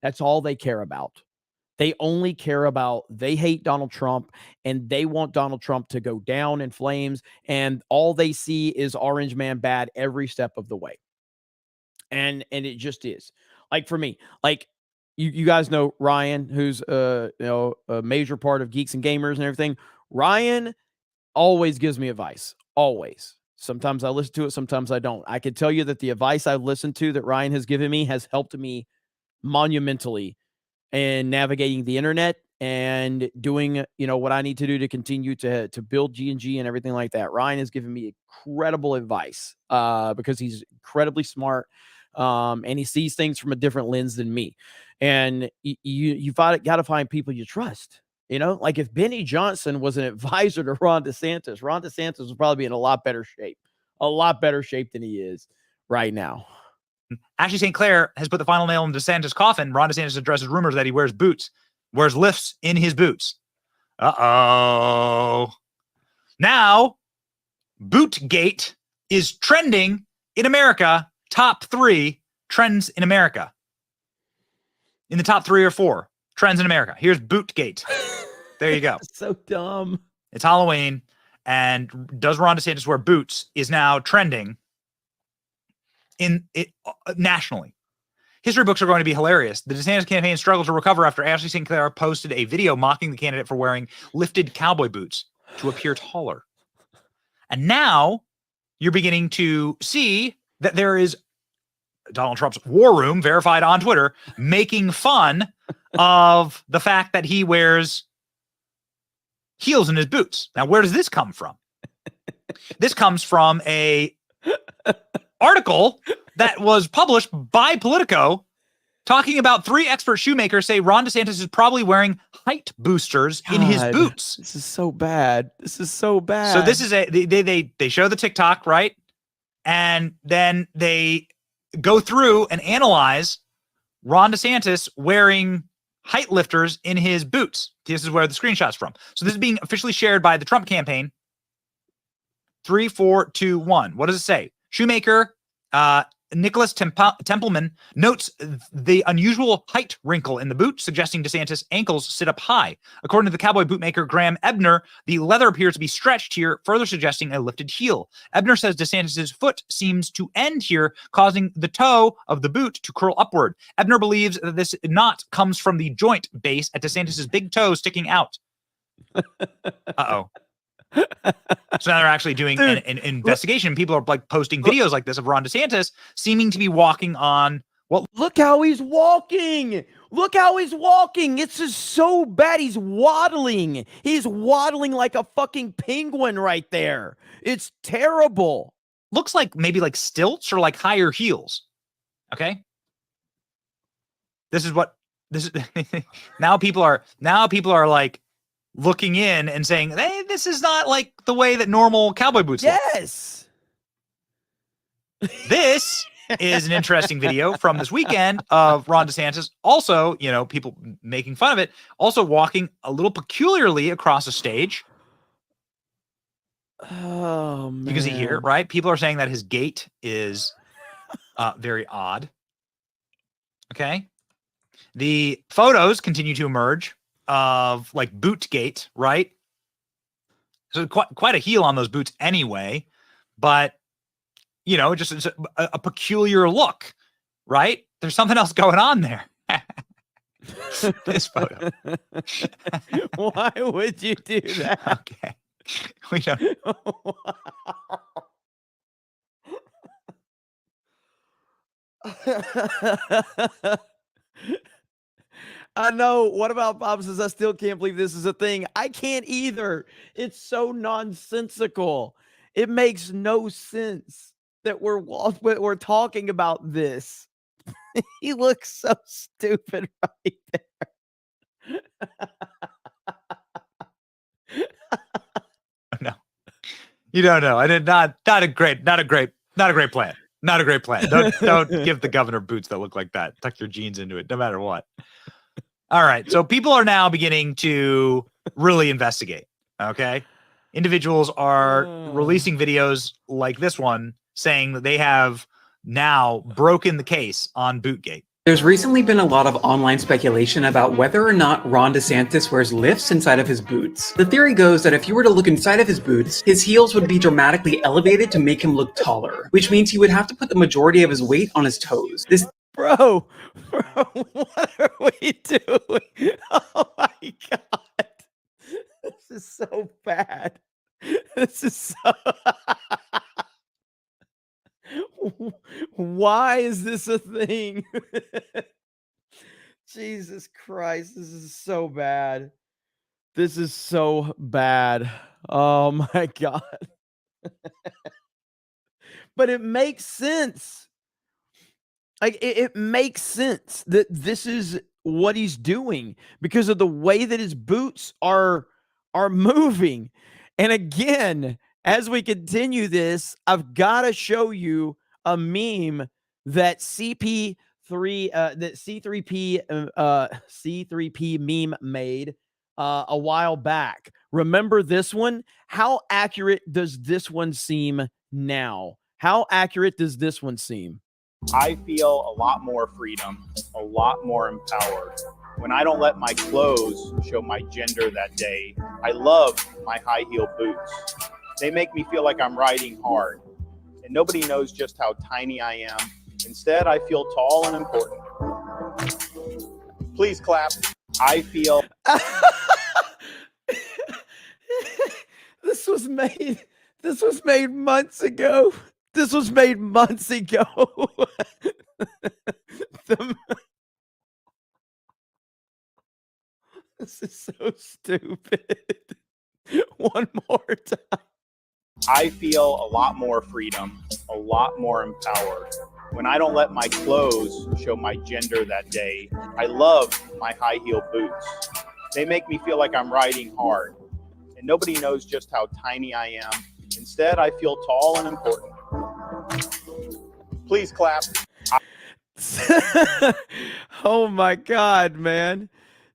That's all they care about. They only care about, they hate Donald Trump and they want Donald Trump to go down in flames. And all they see is Orange Man bad every step of the way. And it just is. Like for me, like you guys know Ryan, who's a major part of Geeks and Gamers and everything. Ryan always gives me advice. Always. Sometimes I listen to it, sometimes I don't. I can tell you that the advice I've listened to that Ryan has given me has helped me monumentally in navigating the internet and doing, what I need to do to continue to build G&G and everything like that. Ryan has given me incredible advice because he's incredibly smart. And he sees things from a different lens than me. And you've got to find people you trust. Like if Benny Johnson was an advisor to Ron DeSantis would probably be in a lot better shape than he is right now. Ashley St. Clair has put the final nail in DeSantis' coffin. Ron DeSantis addresses rumors that he wears lifts in his boots. Uh-oh. Now, BootGate is trending in America. Top 3 trends in America. In the top 3 or 4 trends in America. Here's BootGate. There you go. So dumb. It's Halloween, and does Ron DeSantis wear boots is now trending in it nationally. History books are going to be hilarious. The DeSantis campaign struggled to recover after Ashley St. Clair posted a video mocking the candidate for wearing lifted cowboy boots to appear taller. And now you're beginning to see that there is Donald Trump's war room, verified on Twitter, making fun of the fact that he wears heels in his boots. Now, where does this come from? This comes from a article that was published by Politico talking about 3 expert shoemakers say Ron DeSantis is probably wearing height boosters in his boots. This is so bad. So this is they show the TikTok, right? And then they go through and analyze Ron DeSantis wearing height lifters in his boots. This is where the screenshot's from. So this is being officially shared by the Trump campaign. 3, 4, 2, 1. What does it say? Shoemaker Nicholas Templeman notes the unusual height wrinkle in the boot, suggesting DeSantis' ankles sit up high. According to the cowboy bootmaker Graham Ebner, the leather appears to be stretched here, further suggesting a lifted heel. Ebner says DeSantis' foot seems to end here, causing the toe of the boot to curl upward. Ebner believes that this knot comes from the joint base at DeSantis' big toe sticking out. Uh-oh. So now they're actually doing an investigation. People are like posting videos like this of Ron DeSantis seeming to be walking on. Well, look how he's walking. It's just so bad. He's waddling like a fucking penguin right there. It's terrible. Looks like maybe like stilts or like higher heels. Okay. This is now people are like looking in and saying, hey, this is not like the way that normal cowboy boots look. Yes. This is an interesting video from this weekend of Ron DeSantis. Also, people making fun of it, also walking a little peculiarly across a stage. Oh, man. You can see here, right? People are saying that his gait is very odd. Okay. The photos continue to emerge of like BootGate, right? So quite a heel on those boots anyway, but just it's a peculiar look, right? There's something else going on there. This photo. Why would you do that? Okay. We don't. I know. What about Bob says, I still can't believe this is a thing. I can't either. It's so nonsensical. It makes no sense that we're talking about this. He looks so stupid right there. No, you don't know. I did not a great plan. Not a great plan. Don't give the governor boots that look like that. Tuck your jeans into it, no matter what. All right. So people are now beginning to really investigate. Okay. Individuals are releasing videos like this one saying that they have now broken the case on BootGate. There's recently been a lot of online speculation about whether or not Ron DeSantis wears lifts inside of his boots. The theory goes that if you were to look inside of his boots, his heels would be dramatically elevated to make him look taller, which means he would have to put the majority of his weight on his toes. Bro, what are we doing? Oh my God. This is so bad. This is so... Why is this a thing? Jesus Christ, this is so bad. This is so bad. Oh my God. But it makes sense. Like it makes sense that this is what he's doing because of the way that his boots are moving. And again, as we continue this, I've got to show you a meme that C3P meme made a while back. Remember this one? How accurate does this one seem now? How accurate does this one seem? I feel a lot more freedom, a lot more empowered. When I don't let my clothes show my gender that day, I love my high heel boots. They make me feel like I'm riding hard. And nobody knows just how tiny I am. Instead, I feel tall and important. Please clap. I feel... This was made months ago. This was made months ago. This is so stupid. One more time. I feel a lot more freedom, a lot more empowered. When I don't let my clothes show my gender that day, I love my high heel boots. They make me feel like I'm riding hard. And nobody knows just how tiny I am. Instead, I feel tall and important. Please clap. Oh my God, man.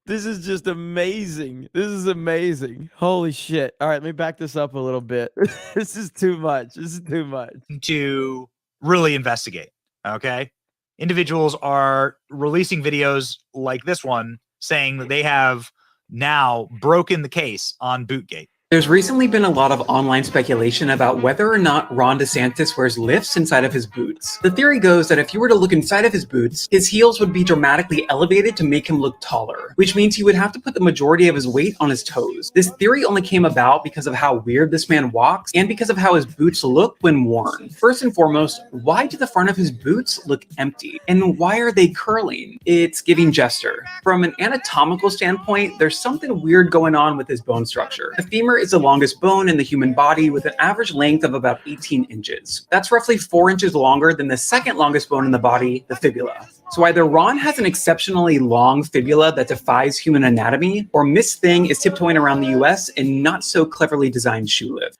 This is just amazing. This is amazing. Holy shit. All right, let me back this up a little bit. This is too much. This is too much. To really investigate. Okay. Individuals are releasing videos like this one saying that they have now broken the case on BootGate. There's recently been a lot of online speculation about whether or not Ron DeSantis wears lifts inside of his boots. The theory goes that if you were to look inside of his boots, his heels would be dramatically elevated to make him look taller, which means he would have to put the majority of his weight on his toes. This theory only came about because of how weird this man walks and because of how his boots look when worn. First and foremost, why do the front of his boots look empty? And why are they curling? It's giving jester. From an anatomical standpoint, there's something weird going on with his bone structure. The femur is the longest bone in the human body with an average length of about 18 inches. That's roughly 4 inches longer than the second longest bone in the body, the fibula. So either Ron has an exceptionally long fibula that defies human anatomy, or Miss Thing is tiptoeing around the US in not so cleverly designed shoe lift.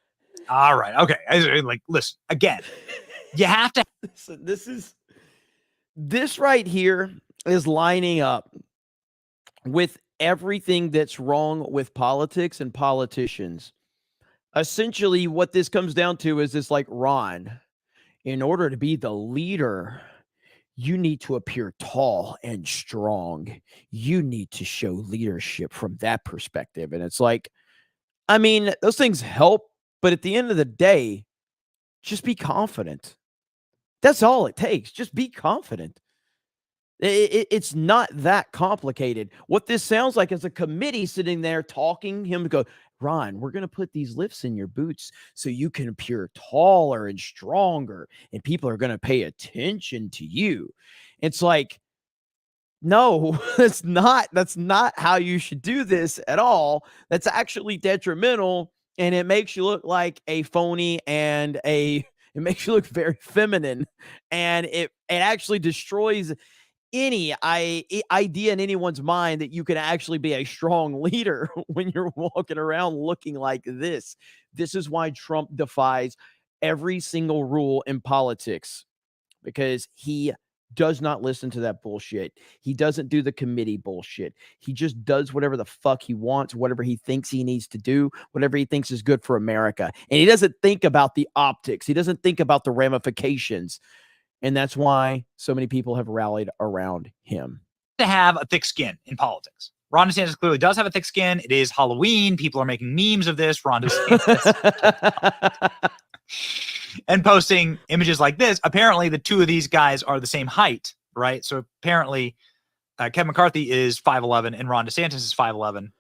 All right. Okay. Like, listen, again, you have to. This right here is lining up with everything that's wrong with politics and politicians. Essentially, what this comes down to is this, like, Ron, in order to be the leader, you need to appear tall and strong. You need to show leadership from that perspective. And it's like, I mean, those things help, but at the end of the day, just be confident. That's all it takes. Just be confident. It's not that complicated. What this sounds like is a committee sitting there talking him to go, Ron, we're going to put these lifts in your boots so you can appear taller and stronger, and people are going to pay attention to you. It's like, no, that's not how you should do this at all. That's actually detrimental, and it makes you look like a phony, and it makes you look very feminine, and it actually destroys any idea in anyone's mind that you can actually be a strong leader when you're walking around looking like this. This is why Trump defies every single rule in politics. because he does not listen to that bullshit. He doesn't do the committee bullshit. He just does whatever the fuck he wants, whatever he thinks he needs to do, whatever he thinks is good for America. And he doesn't think about the optics. He doesn't think about the ramifications. And that's why so many people have rallied around him. To have a thick skin in politics. Ron DeSantis clearly does have a thick skin. It is Halloween. People are making memes of this. Ron DeSantis. And posting images like this. Apparently, the two of these guys are the same height, right? So apparently, Kevin McCarthy is 5'11", and Ron DeSantis is 5'11",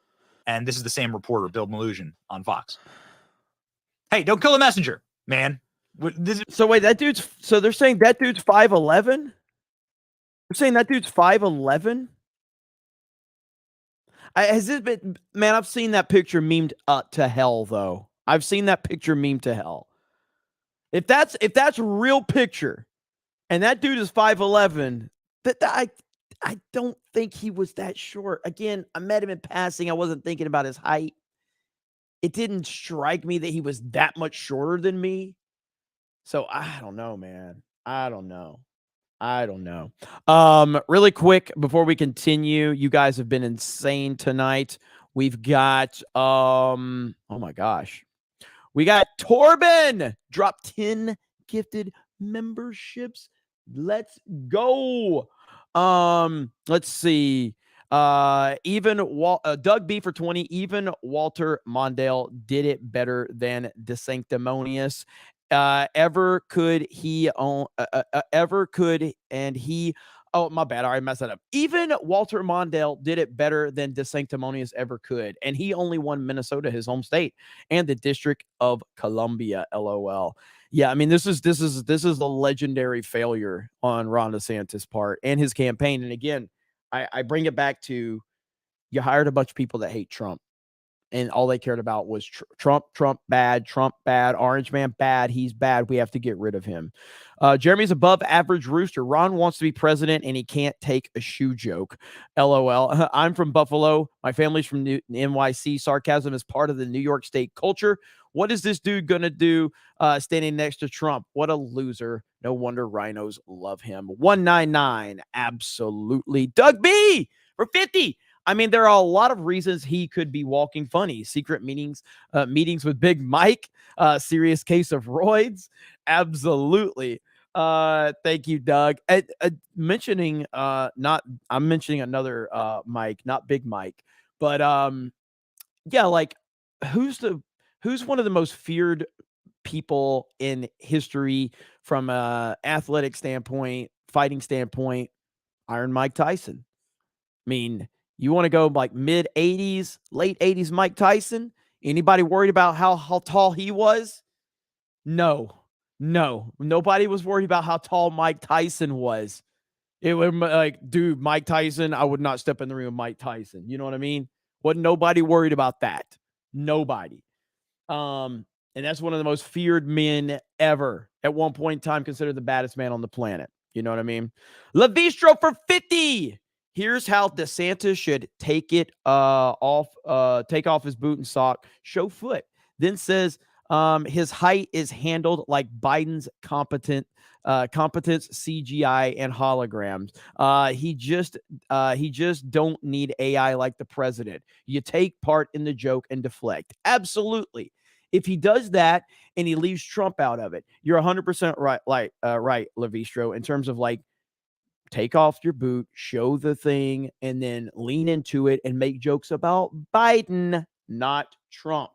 and this is the same reporter, Bill Maloogian, on Fox. Hey, don't kill a messenger, man. So wait, so they're saying that dude's 5'11"? They're saying that dude's 5'11"? Has this been, man? I've seen that picture memed to hell, though. I've seen that picture memed to hell. If that's a real picture, and that dude is 5'11", I don't think he was that short. Again, I met him in passing. I wasn't thinking about his height. It didn't strike me that he was that much shorter than me. So I don't know, man. I don't know. Really quick before we continue, you guys have been insane tonight. We've got oh my gosh. We got Torben drop 10 gifted memberships. Let's go. Let's see. Doug B for 20. Even Walter Mondale did it better than DeSanctimonious. Ever could and he. Oh, my bad. I already messed that up. Even Walter Mondale did it better than DeSanctimonious ever could. And he only won Minnesota, his home state, and the District of Columbia, LOL. Yeah, I mean, this is a legendary failure on Ron DeSantis' part and his campaign. And again, I bring it back to, you hired a bunch of people that hate Trump. And all they cared about was Trump bad, Orange Man bad, he's bad, we have to get rid of him. Jeremy's above average rooster. Ron wants to be president and he can't take a shoe joke. LOL. I'm from Buffalo. My family's from NYC. Sarcasm is part of the New York State culture. What is this dude going to do standing next to Trump? What a loser. No wonder rhinos love him. 199. Absolutely. Doug B for 50. I mean, there are a lot of reasons he could be walking funny. Secret meetings with Big Mike, serious case of roids. Absolutely. Thank you, Doug. I'm mentioning another Mike, not Big Mike, but yeah, like who's one of the most feared people in history from a athletic standpoint, fighting standpoint? Iron Mike Tyson. I mean, you want to go like mid 80s, late 80s Mike Tyson? Anybody worried about how tall he was? No. Nobody was worried about how tall Mike Tyson was. It was like, dude, Mike Tyson, I would not step in the ring with Mike Tyson. You know what I mean? Wasn't nobody worried about that. Nobody. And that's one of the most feared men ever. At one point in time, considered the baddest man on the planet. You know what I mean? Lavistro for 50. Here's how DeSantis should take off his boot and sock, show foot. Then says his height is handled like Biden's competence, CGI, and holograms. He just don't need AI like the president. You take part in the joke and deflect. Absolutely. If he does that and he leaves Trump out of it, you're 100% right. Right, Lavistro, in terms of like, take off your boot, show the thing, and then lean into it and make jokes about Biden, not Trump.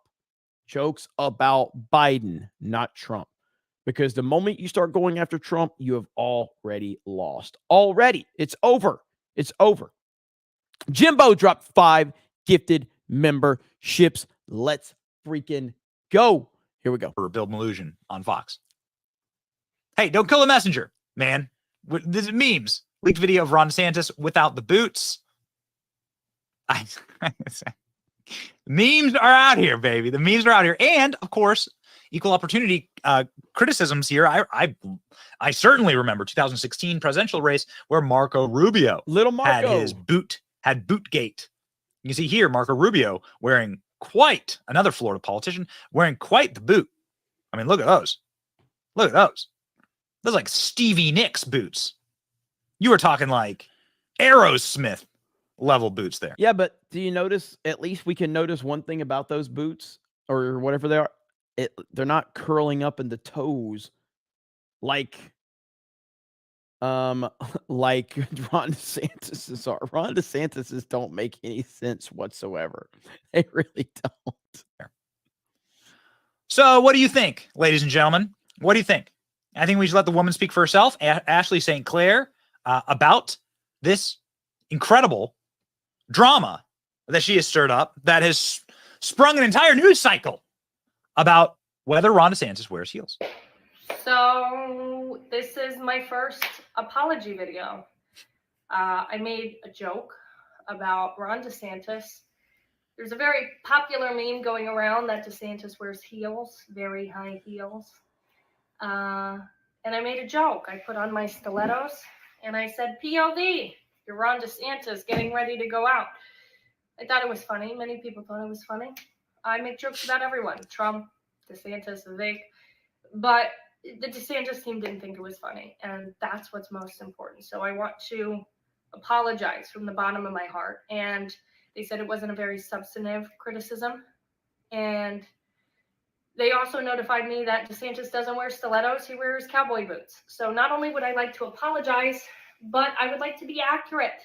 Jokes about Biden, not Trump. Because the moment you start going after Trump, you have already lost. Already. It's over. It's over. Jimbo dropped 5 gifted memberships. Let's freaking go. Here we go. For Bill Maloogian on Fox. Hey, don't kill a messenger, man. This is memes. Leaked video of Ron DeSantis without the boots. Memes are out here, baby. The memes are out here. And, of course, equal opportunity criticisms here. I certainly remember 2016 presidential race where Marco Rubio had BootGate. You can see here Marco Rubio wearing another Florida politician wearing quite the boot. I mean, look at those. Look at those. Those like Stevie Nicks boots. You were talking like Aerosmith level boots there. Yeah, but do you notice, at least we can notice one thing about those boots or whatever they are, they're not curling up in the toes like like Ron DeSantis's are. Ron DeSantis's don't make any sense whatsoever. They really don't. So what do you think, ladies and gentlemen? What do you think? I think we should let the woman speak for herself. Ashley St. Clair, about this incredible drama that she has stirred up that has sprung an entire news cycle about whether Ron DeSantis wears heels. So this is my first apology video. I made a joke about Ron DeSantis. There's a very popular meme going around that DeSantis wears heels, very high heels. And I made a joke. I put on my stilettos and I said, POV, you're Ron DeSantis getting ready to go out. I thought it was funny. Many people thought it was funny. I make jokes about everyone. Trump, DeSantis, Vivek. But the DeSantis team didn't think it was funny. And that's what's most important. So I want to apologize from the bottom of my heart. And they said it wasn't a very substantive criticism. And they also notified me that DeSantis doesn't wear stilettos. He wears cowboy boots. So not only would I like to apologize, but I would like to be accurate.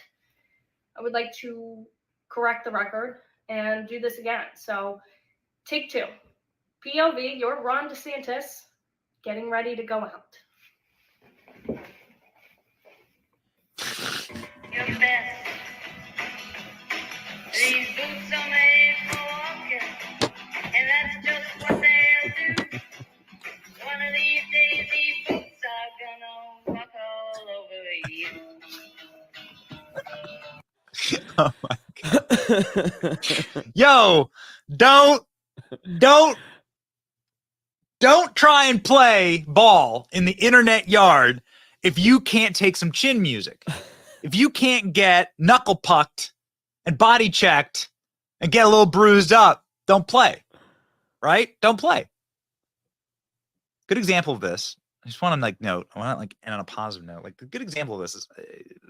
I would like to correct the record and do this again. So take two. POV, you're Ron DeSantis getting ready to go out. You're the best. These boots are made for walking, and that's just what they'll do. One of these days, these boots are gonna walk all over you. Oh my God. Yo, don't try and play ball in the internet yard if you can't take some chin music. If you can't get knuckle pucked and body checked and get a little bruised up, don't play. Right? Don't play. Good example of this. I just want to note, I want to end on a positive note. Like the good example of this is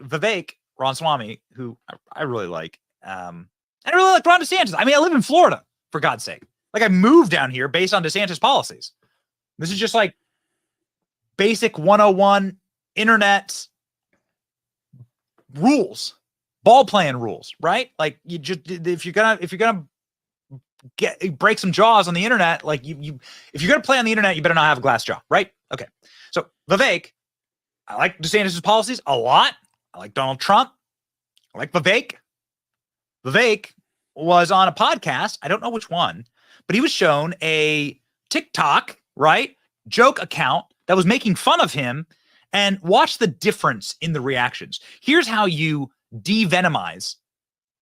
Vivek Ramaswamy, who I really like. And I really like Ron DeSantis. I mean, I live in Florida, for God's sake. Like I moved down here based on DeSantis policies. This is just like basic 101 internet rules, ball playing rules, right? Like you just, if you're gonna break some jaws on the internet, like if you're gonna play on the internet, you better not have a glass jaw, right? Okay. So Vivek, I like DeSantis' policies a lot. I like Donald Trump. I like Vivek. Vivek was on a podcast. I don't know which one, but he was shown a TikTok, right, joke account that was making fun of him, and watch the difference in the reactions. Here's how you de-venomize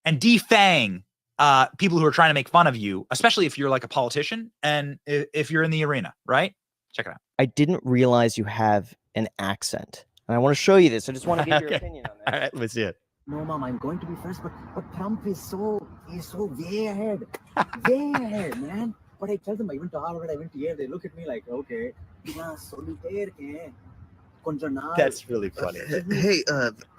and defang people who are trying to make fun of you, especially if you're like a politician and if you're in the arena, right? Check it out. I didn't realize you have an accent. And I want to show you this. I just want to get your opinion on this. All right, let's see it. No, Mom, I'm going to be first, but Trump is so way ahead. Way ahead, man. But I tell them I went to Harvard, I went to Yale, they look at me like, okay. That's really funny. Hey,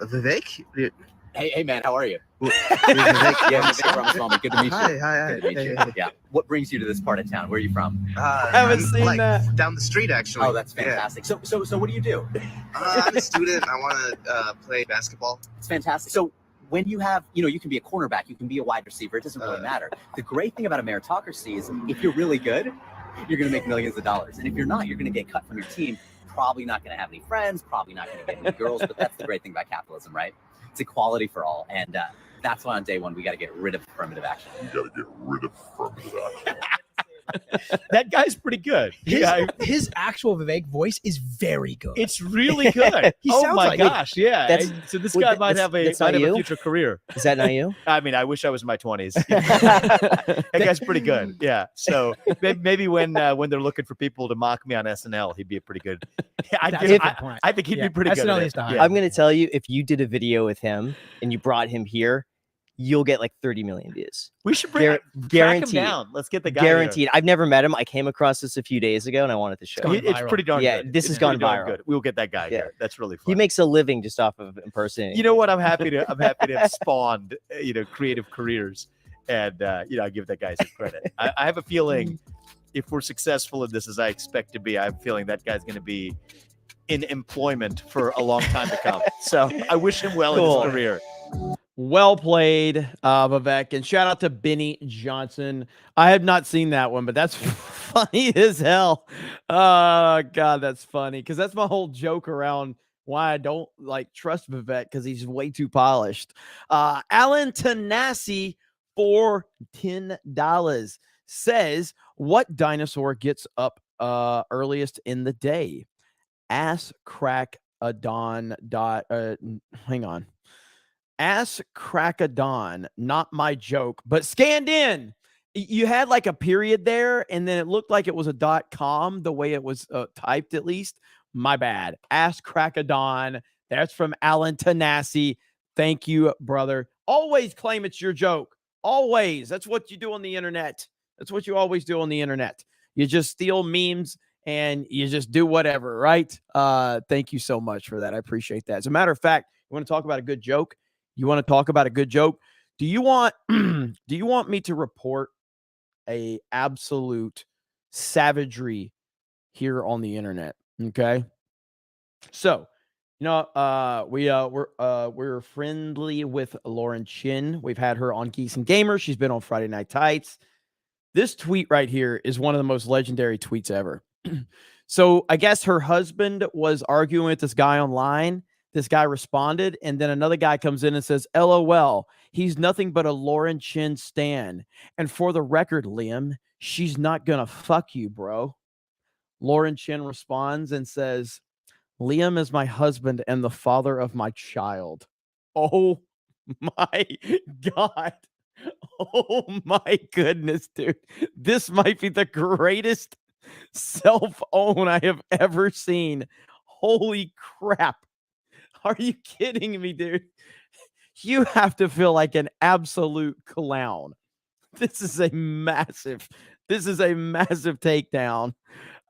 Vivek? Hey, man, how are you? Vivek, yeah, Vivek Ramaswamy. Good to meet you. Hi. Good to meet you. Hey. Yeah. What brings you to this part of town? Where are you from? I haven't seen that. Down the street, actually. Oh, that's fantastic. Yeah. So what do you do? I'm a student. I want to play basketball. It's fantastic. So when you have, you can be a cornerback, you can be a wide receiver. It doesn't really matter. The great thing about a meritocracy is if you're really good, you're going to make millions of dollars. And if you're not, you're going to get cut from your team. Probably not going to have any friends, probably not going to get any girls. But that's the great thing about capitalism, right? It's equality for all. And that's why on day one, we got to get rid of affirmative action. You got to get rid of affirmative action. That guy's pretty good. His actual Vivek voice is very good. It's really good. He oh sounds my like gosh, yeah. So this guy might have a future career. Is that not you? I mean, I wish I was in my 20s. That guy's pretty good. Yeah. So maybe when they're looking for people to mock me on SNL, he'd be a pretty good. I think he'd be pretty good. I'm going to tell you, if you did a video with him and you brought him here, you'll get like 30 million views. We should bring track him guaranteed. down. Let's get the guy there. Guaranteed. I've never met him. I came across this a few days ago, and I wanted to show you. It's pretty darn good. This has gone viral. Good. We'll get that guy here. That's really fun. He makes a living just off of impersonating. You know what? I'm happy to have spawned creative careers, and I give that guy some credit. I have a feeling if we're successful in this as I expect to be, I have a feeling that guy's going to be in employment for a long time to come. So I wish him well in his career. Well played, Vivek, and shout out to Benny Johnson. I have not seen that one, but that's funny as hell. Oh God, that's funny because that's my whole joke around why I don't trust Vivek because he's way too polished. Alan Tanasi for $10 says, "What dinosaur gets up earliest in the day?" Ass crack a dawn. Hang on. Ass crack a dawn. Not my joke, but scanned in. You had like a period there, and then it looked like it was a .com the way it was typed. At least my bad. Ass crack a dawn. That's from Alan Tanasi. Thank you, brother. Always claim it's your joke. Always. That's what you do on the internet. That's what you always do on the internet. You just steal memes and you just do whatever, right? Thank you so much for that. I appreciate that. As a matter of fact, you want to talk about a good joke? You want to talk about a good joke? Do you want me to report a absolute savagery here on the internet? Okay. So, we're friendly with Lauren Chin. We've had her on Geeks and Gamers. She's been on Friday Night Tights. This tweet right here is one of the most legendary tweets ever. So I guess her husband was arguing with this guy online. This guy responded, and then another guy comes in and says, LOL, he's nothing but a Lauren Chin stan. And for the record, Liam, she's not gonna fuck you, bro. Lauren Chin responds and says, Liam is my husband and the father of my child. Oh my God. Oh my goodness, dude. This might be the greatest self-own I have ever seen. Holy crap. Are you kidding me, dude? You have to feel like an absolute clown. This is a massive takedown.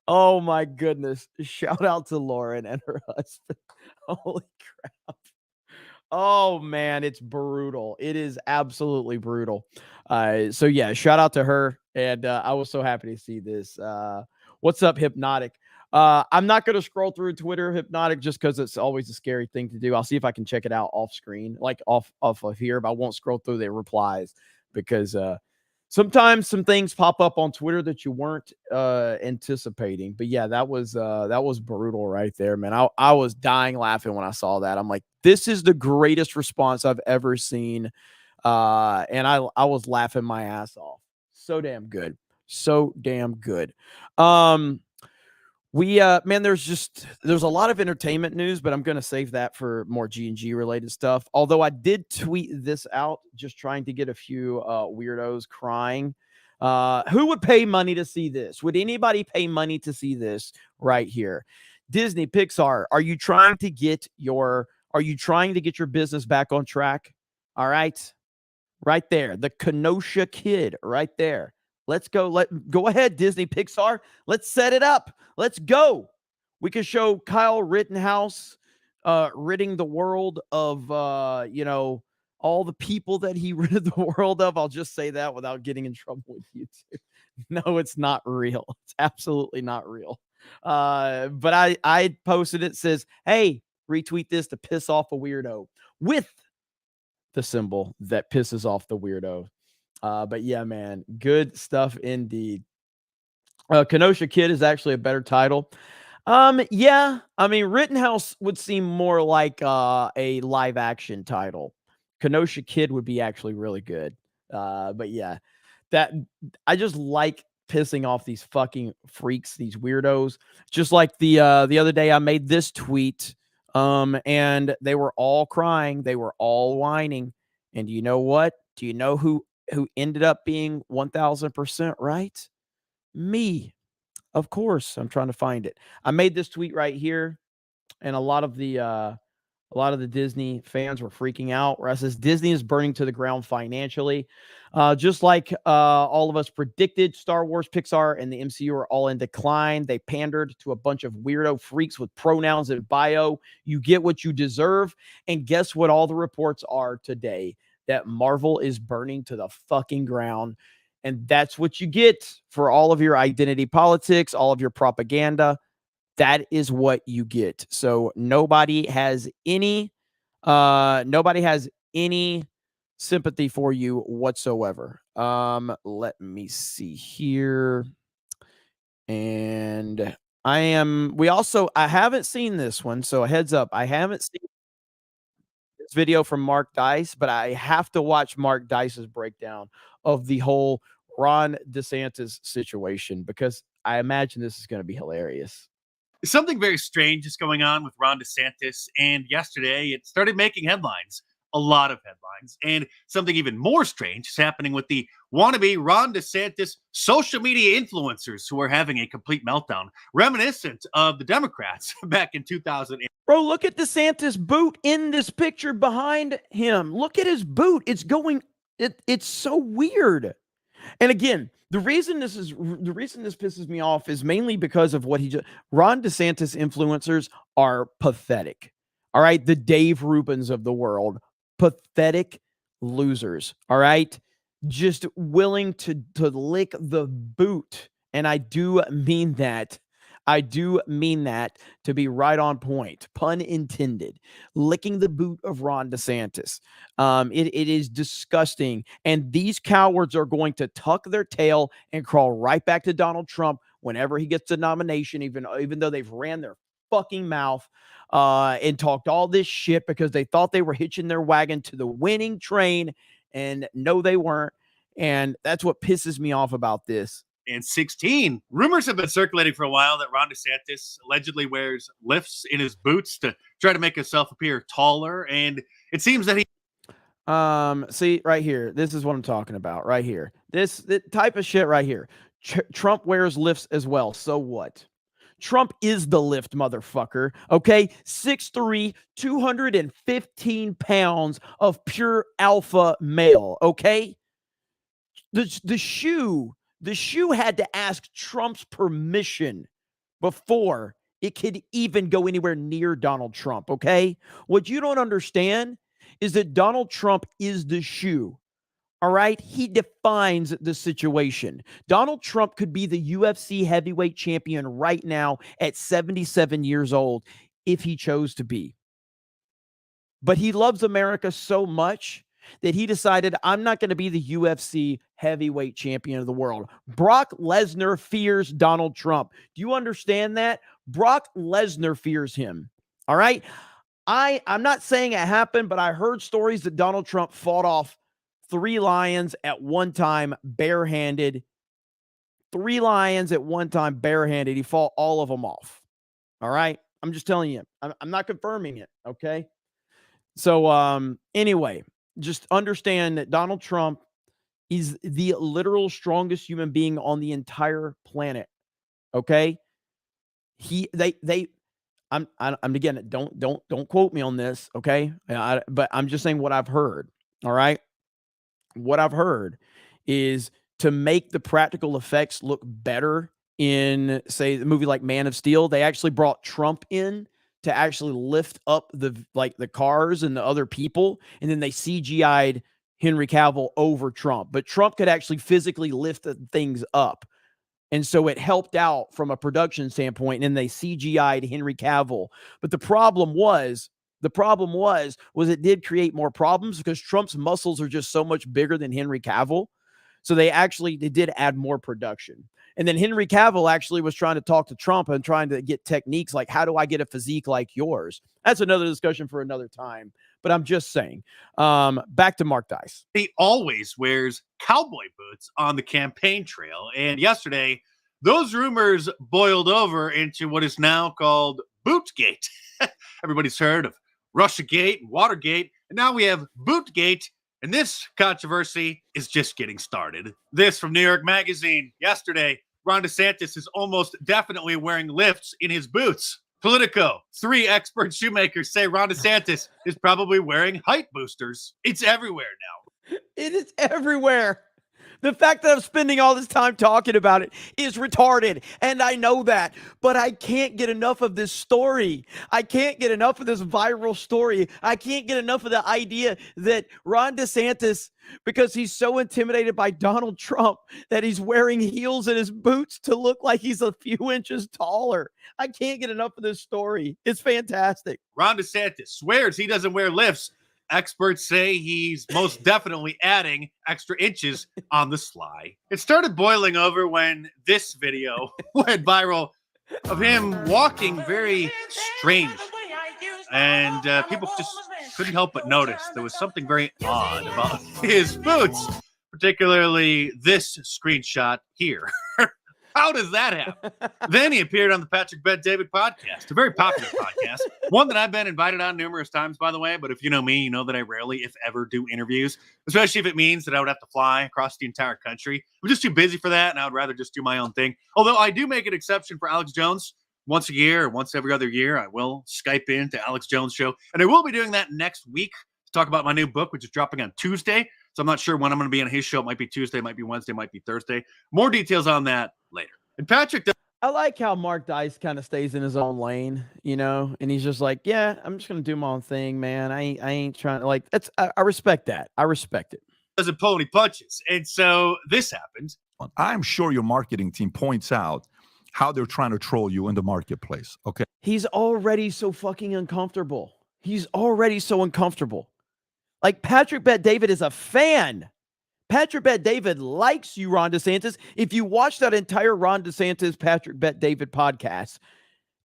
Oh my goodness. Shout out to Lauren and her husband. Holy crap. Oh man, it's brutal. It is absolutely brutal. So yeah, shout out to her. And I was so happy to see this. What's up, Hypnotic? I'm not going to scroll through Twitter, Hypnotic, just because it's always a scary thing to do. I'll see if I can check it out off screen, like off of here, but I won't scroll through the replies because sometimes some things pop up on Twitter that you weren't anticipating. But yeah, that was brutal right there, man. I was dying laughing when I saw that. I'm like, this is the greatest response I've ever seen. And I was laughing my ass off. So damn good. So damn good. Man, there's a lot of entertainment news, but I'm going to save that for more G&G related stuff. Although I did tweet this out, just trying to get a few weirdos crying. Who would pay money to see this? Would anybody pay money to see this right here? Disney, Pixar, are you trying to get your business back on track? All right. Right there. The Kenosha Kid right there. Let's go. Go ahead, Disney, Pixar. Let's set it up. Let's go. We can show Kyle Rittenhouse ridding the world of, all the people that he rid the world of. I'll just say that without getting in trouble with YouTube. No, it's not real. It's absolutely not real. But I posted it. Says, hey, retweet this to piss off a weirdo with the symbol that pisses off the weirdo. But yeah, man, good stuff indeed. Kenosha Kid is actually a better title. Yeah, I mean, Rittenhouse would seem more like a live action title. Kenosha Kid would be actually really good. But yeah, that I just like pissing off these fucking freaks, these weirdos. Just like the other day, I made this tweet, and they were all crying, they were all whining, and you know what? Do you know who ended up being 1000% right? Me. Of course. I'm trying to find it. I made this tweet right here, and a lot of the A lot of the Disney fans were freaking out. Russ says Disney is burning to the ground financially. Just like all of us predicted, Star Wars, Pixar, and the MCU are all in decline. They pandered to a bunch of weirdo freaks with pronouns in bio. You get what you deserve. And guess what all the reports are today? That Marvel is burning to the fucking ground. And that's what you get for all of your identity politics, all of your propaganda. That is what you get. So nobody has any sympathy for you whatsoever. Let me see here. And I haven't seen this one, so a heads up. I haven't seen this video from Mark Dice, but I have to watch Mark Dice's breakdown of the whole Ron DeSantis situation because I imagine this is going to be hilarious. Something very strange is going on with Ron DeSantis, and yesterday it started making headlines, a lot of headlines, and something even more strange is happening with the wannabe Ron DeSantis social media influencers who are having a complete meltdown, reminiscent of the Democrats back in 2008. Bro, look at DeSantis' boot in this picture behind him. Look at his boot. It's so weird. And again, the reason this pisses me off is mainly because of what Ron DeSantis influencers are pathetic. All right. The Dave Rubins of the world, pathetic losers. All right. Just willing to lick the boot. And I do mean that. I do mean that to be right on point. Pun intended. Licking the boot of Ron DeSantis. It is disgusting. And these cowards are going to tuck their tail and crawl right back to Donald Trump whenever he gets the nomination, even though they've ran their fucking mouth and talked all this shit because they thought they were hitching their wagon to the winning train. And no, they weren't. And that's what pisses me off about this. And 16. Rumors have been circulating for a while that Ron DeSantis allegedly wears lifts in his boots to try to make himself appear taller. And it seems that he... See, right here. This is what I'm talking about right here. This type of shit right here. Trump wears lifts as well. So what? Trump is the lift, motherfucker. Okay? 6'3", 215 pounds of pure alpha male. Okay? The shoe had to ask Trump's permission before it could even go anywhere near Donald Trump, okay? What you don't understand is that Donald Trump is the shoe, all right? He defines the situation. Donald Trump could be the UFC heavyweight champion right now at 77 years old if he chose to be. But he loves America so much that he decided, I'm not going to be the UFC heavyweight champion of the world. Brock Lesnar fears Donald Trump. Do you understand that? Brock Lesnar fears him. All right? I'm not saying it happened, but I heard stories that Donald Trump fought off 3 lions at one time barehanded. 3 lions at one time barehanded. He fought all of them off. All right? I'm just telling you. I'm not confirming it, okay? So, anyway, just understand that Donald Trump is the literal strongest human being on the entire planet. Okay? I'm again, don't quote me on this, okay? But I'm just saying what I've heard. All right? What I've heard is to make the practical effects look better in, say, the movie like Man of Steel, they actually brought Trump in to actually lift up the cars and the other people, and then they CGI'd Henry Cavill over Trump. But Trump could actually physically lift the things up. And so it helped out from a production standpoint, and then they CGI'd Henry Cavill. But the problem was it did create more problems because Trump's muscles are just so much bigger than Henry Cavill. So they did add more production. And then Henry Cavill actually was trying to talk to Trump and trying to get techniques like, how do I get a physique like yours? That's another discussion for another time. But I'm just saying, back to Mark Dice. He always wears cowboy boots on the campaign trail. And yesterday, those rumors boiled over into what is now called BootGate. Everybody's heard of Russiagate and Watergate. And now we have BootGate. And this controversy is just getting started. This from New York Magazine. Yesterday, Ron DeSantis is almost definitely wearing lifts in his boots. Politico, 3 expert shoemakers say Ron DeSantis is probably wearing height boosters. It's everywhere now. It is everywhere. The fact that I'm spending all this time talking about it is retarded, and I know that, but I can't get enough of this story. I can't get enough of this viral story. I can't get enough of the idea that Ron DeSantis, because he's so intimidated by Donald Trump, that he's wearing heels in his boots to look like he's a few inches taller. I can't get enough of this story. It's fantastic. Ron DeSantis swears he doesn't wear lifts. Experts say he's most definitely adding extra inches on the sly. It started boiling over when this video went viral of him walking very strange. And people just couldn't help but notice there was something very odd about his boots, particularly this screenshot here. How does that happen? Then he appeared on the Patrick Bet David podcast, a very popular podcast, one that I've been invited on numerous times, by the way. But if you know me, you know that I rarely, if ever, do interviews, especially if it means that I would have to fly across the entire country. I'm just too busy for that, and I would rather just do my own thing. Although I do make an exception for Alex Jones. Once a year or once every other year, I will Skype in to Alex Jones' show. And I will be doing that next week to talk about my new book, which is dropping on Tuesday. So I'm not sure when I'm going to be on his show. It might be Tuesday, it might be Wednesday, it might be Thursday. More details on that later. And Patrick, I like how Mark Dice kind of stays in his own lane, you know, and he's just like, yeah, I'm just going to do my own thing, man. I ain't trying to, like, that's, I respect that. I respect it. Doesn't pull any punches. And so this happened. I'm sure your marketing team points out how they're trying to troll you in the marketplace. Okay. He's already so fucking uncomfortable. He's already so uncomfortable. Like, Patrick Bet David is a fan. Patrick Bet David likes you, Ron DeSantis. If you watch that entire Ron DeSantis Patrick Bet David podcast,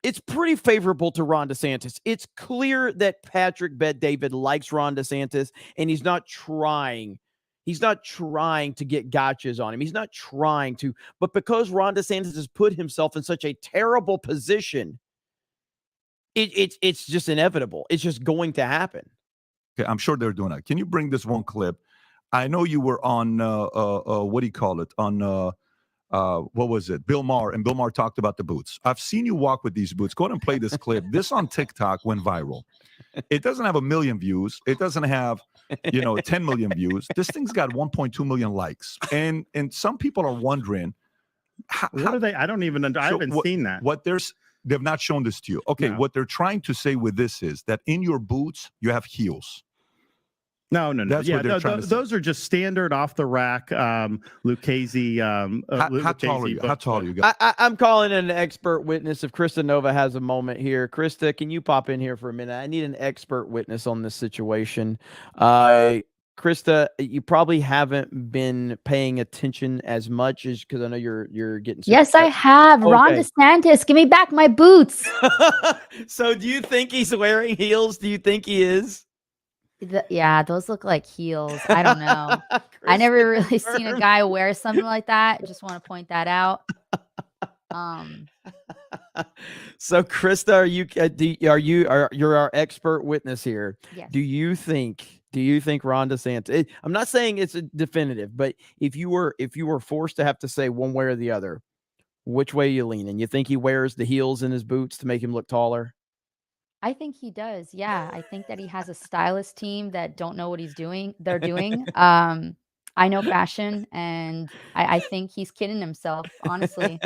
it's pretty favorable to Ron DeSantis. It's clear that Patrick Bet David likes Ron DeSantis, and he's not trying to get gotchas on him. He's not trying to, but because Ron DeSantis has put himself in such a terrible position, it's just inevitable. It's just going to happen. Okay, I'm sure they're doing that. Can you bring this one clip? I know you were on what do you call it? On what was it? Bill Maher, and Bill Maher talked about the boots. I've seen you walk with these boots. Go ahead and play this clip. This on TikTok went viral. It doesn't have 1 million views. It doesn't have 10 million views. This thing's got 1.2 million likes. And some people are wondering, what are they? I don't even I haven't seen that. They've not shown this to you. Okay, No. What they're trying to say with this is that in your boots you have heels. No. That's what they're trying to say. Those are just standard off the rack Lucchese. How tall are you? How tall are you guys? I'm calling in an expert witness. If Krista Nova has a moment here, Krista, can you pop in here for a minute? I need an expert witness on this situation. Krista, you probably haven't been paying attention as much as because I know you're getting. Yes, I have. Okay. Ron DeSantis, give me back my boots. So, do you think he's wearing heels? Do you think he is? Yeah, those look like heels. I don't know. I never really seen a guy wear something like that. Just want to point that out. So, Krista, you're our expert witness here? Yes. Do you think Ron DeSantis? I'm not saying it's a definitive, but if you were forced to have to say one way or the other, which way you leaning? You think he wears the heels in his boots to make him look taller? I think he does. Yeah, I think that he has a stylist team that don't know what they're doing. I know fashion, and I think he's kidding himself, honestly.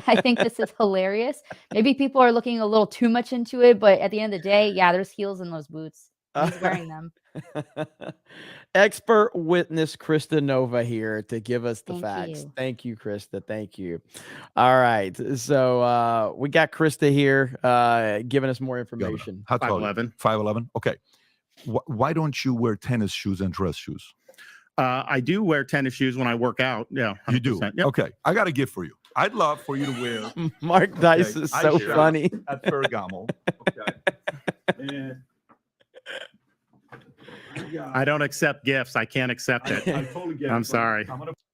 I think this is hilarious. Maybe people are looking a little too much into it, but at the end of the day, yeah, there's heels in those boots. He's wearing them. Expert witness Krista Nova here to give us the Thank facts. you. Thank you, Krista. Thank you. All right. So we got Krista here giving us more information. How tall? 5'11". 5'11". Okay. Why don't you wear tennis shoes and dress shoes? I do wear tennis shoes when I work out. Yeah, 100%. You do. Yep. Okay. I got a gift for you. I'd love for you to wear. Mark Dice is so I shop funny. At Ferragamo. Okay. And I don't accept gifts. I can't accept it. I totally get it. I'm sorry.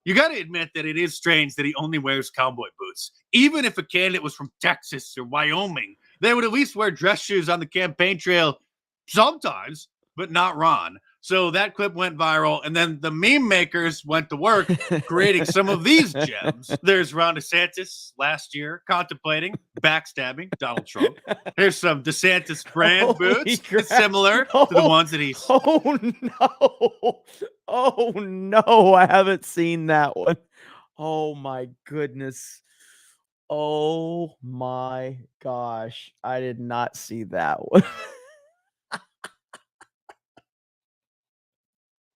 You got to admit that it is strange that he only wears cowboy boots. Even if a candidate was from Texas or Wyoming, they would at least wear dress shoes on the campaign trail sometimes, but not Ron. So that clip went viral, and then the meme makers went to work creating some of these gems. There's Ron DeSantis last year contemplating backstabbing Donald Trump. Here's some DeSantis brand boots, similar to the ones that he's... Oh, no. Oh, no. I haven't seen that one. Oh, my goodness. Oh, my gosh. I did not see that one.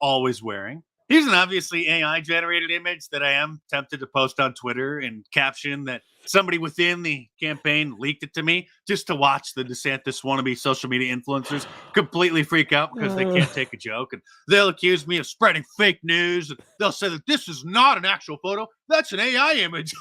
always wearing. Here's an obviously AI-generated image that I am tempted to post on Twitter and caption that somebody within the campaign leaked it to me just to watch the DeSantis wannabe social media influencers completely freak out because they can't take a joke. And they'll accuse me of spreading fake news. And they'll say that this is not an actual photo. That's an AI image.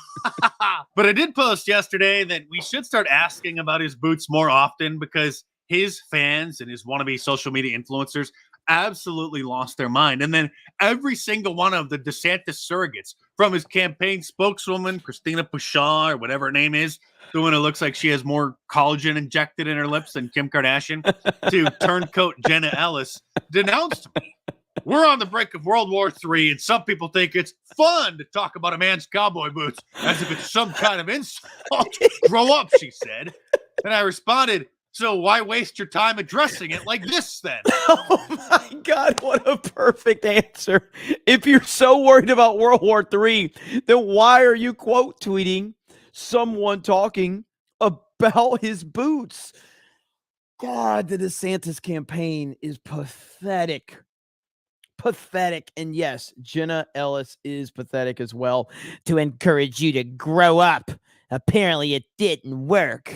But I did post yesterday that we should start asking about his boots more often because his fans and his wannabe social media influencers absolutely lost their mind. And then every single one of the DeSantis surrogates, from his campaign spokeswoman, Christina Pushaw, or whatever her name is, the one who looks like she has more collagen injected in her lips than Kim Kardashian, to turncoat Jenna Ellis, denounced me. We're on the brink of World War III, and some people think it's fun to talk about a man's cowboy boots as if it's some kind of insult. Grow up, she said. And I responded, so why waste your time addressing it like this then? Oh my God, what a perfect answer. If you're so worried about World War III, then why are you quote tweeting someone talking about his boots? God, the DeSantis campaign is pathetic. Pathetic. And yes, Jenna Ellis is pathetic as well. To encourage you to grow up. Apparently it didn't work.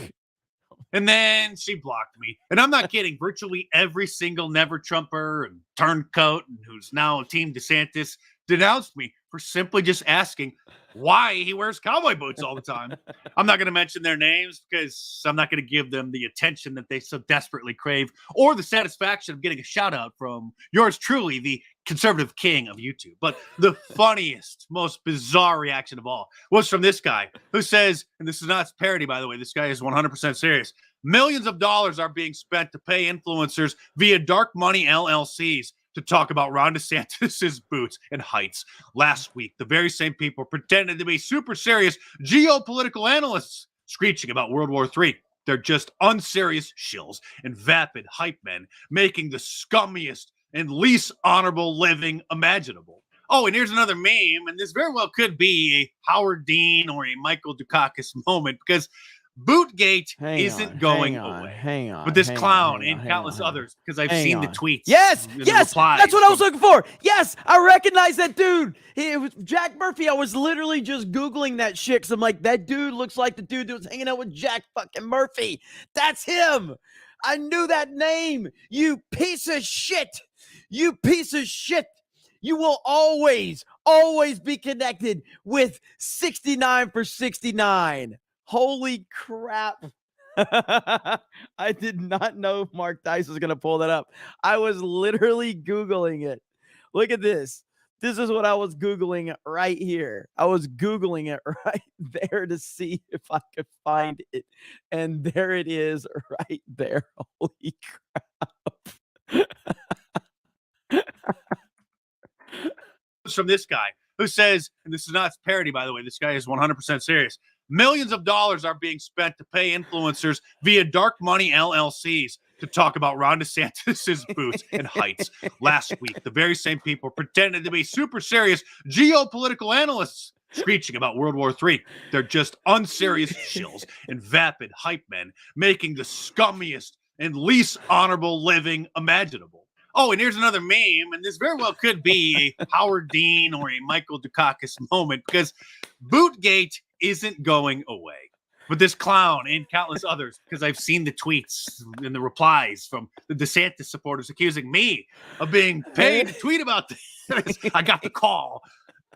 And then she blocked me. And I'm not kidding. Virtually every single Never Trumper and turncoat who's now Team DeSantis denounced me for simply just asking why he wears cowboy boots all the time. I'm not going to mention their names because I'm not going to give them the attention that they so desperately crave or the satisfaction of getting a shout out from yours truly, the conservative king of YouTube. But the funniest, most bizarre reaction of all was from this guy who says, and this is not parody, by the way, this guy is 100% serious, millions of dollars are being spent to pay influencers via dark money LLCs to talk about Ron DeSantis' boots and heights. Last week, the very same people pretended to be super serious geopolitical analysts screeching about World War III. They're just unserious shills and vapid hype men making the scummiest and least honorable living imaginable. Oh, and here's another meme, and this very well could be a Howard Dean or a Michael Dukakis moment because BootGate isn't going away. Hang on. But this clown and countless others, because I've seen the tweets. Yes, and the yes, replies that's what I was from- looking for. Yes, I recognize that dude. It was Jack Murphy. I was literally just Googling that shit because I'm like, that dude looks like the dude that was hanging out with Jack fucking Murphy. That's him. I knew that name. You piece of shit. You piece of shit. You will always, always be connected with 69 for 69. Holy crap. I did not know Mark Dice was going to pull that up. I was literally Googling it. Look at this. This is what I was Googling right here. I was Googling it right there to see if I could find it. And there it is right there. Holy crap. From this guy who says, and this is not parody, by the way, this guy is 100% serious. Millions of dollars are being spent to pay influencers via dark money LLCs to talk about Ron DeSantis' boots and heights. Last week, the very same people pretended to be super serious geopolitical analysts screeching about World War III. They're just unserious shills and vapid hype men making the scummiest and least honorable living imaginable. Oh, and here's another meme, and this very well could be a Howard Dean or a Michael Dukakis moment because BootGate isn't going away. But this clown and countless others, because I've seen the tweets and the replies from the DeSantis supporters accusing me of being paid to tweet about this. I got the call.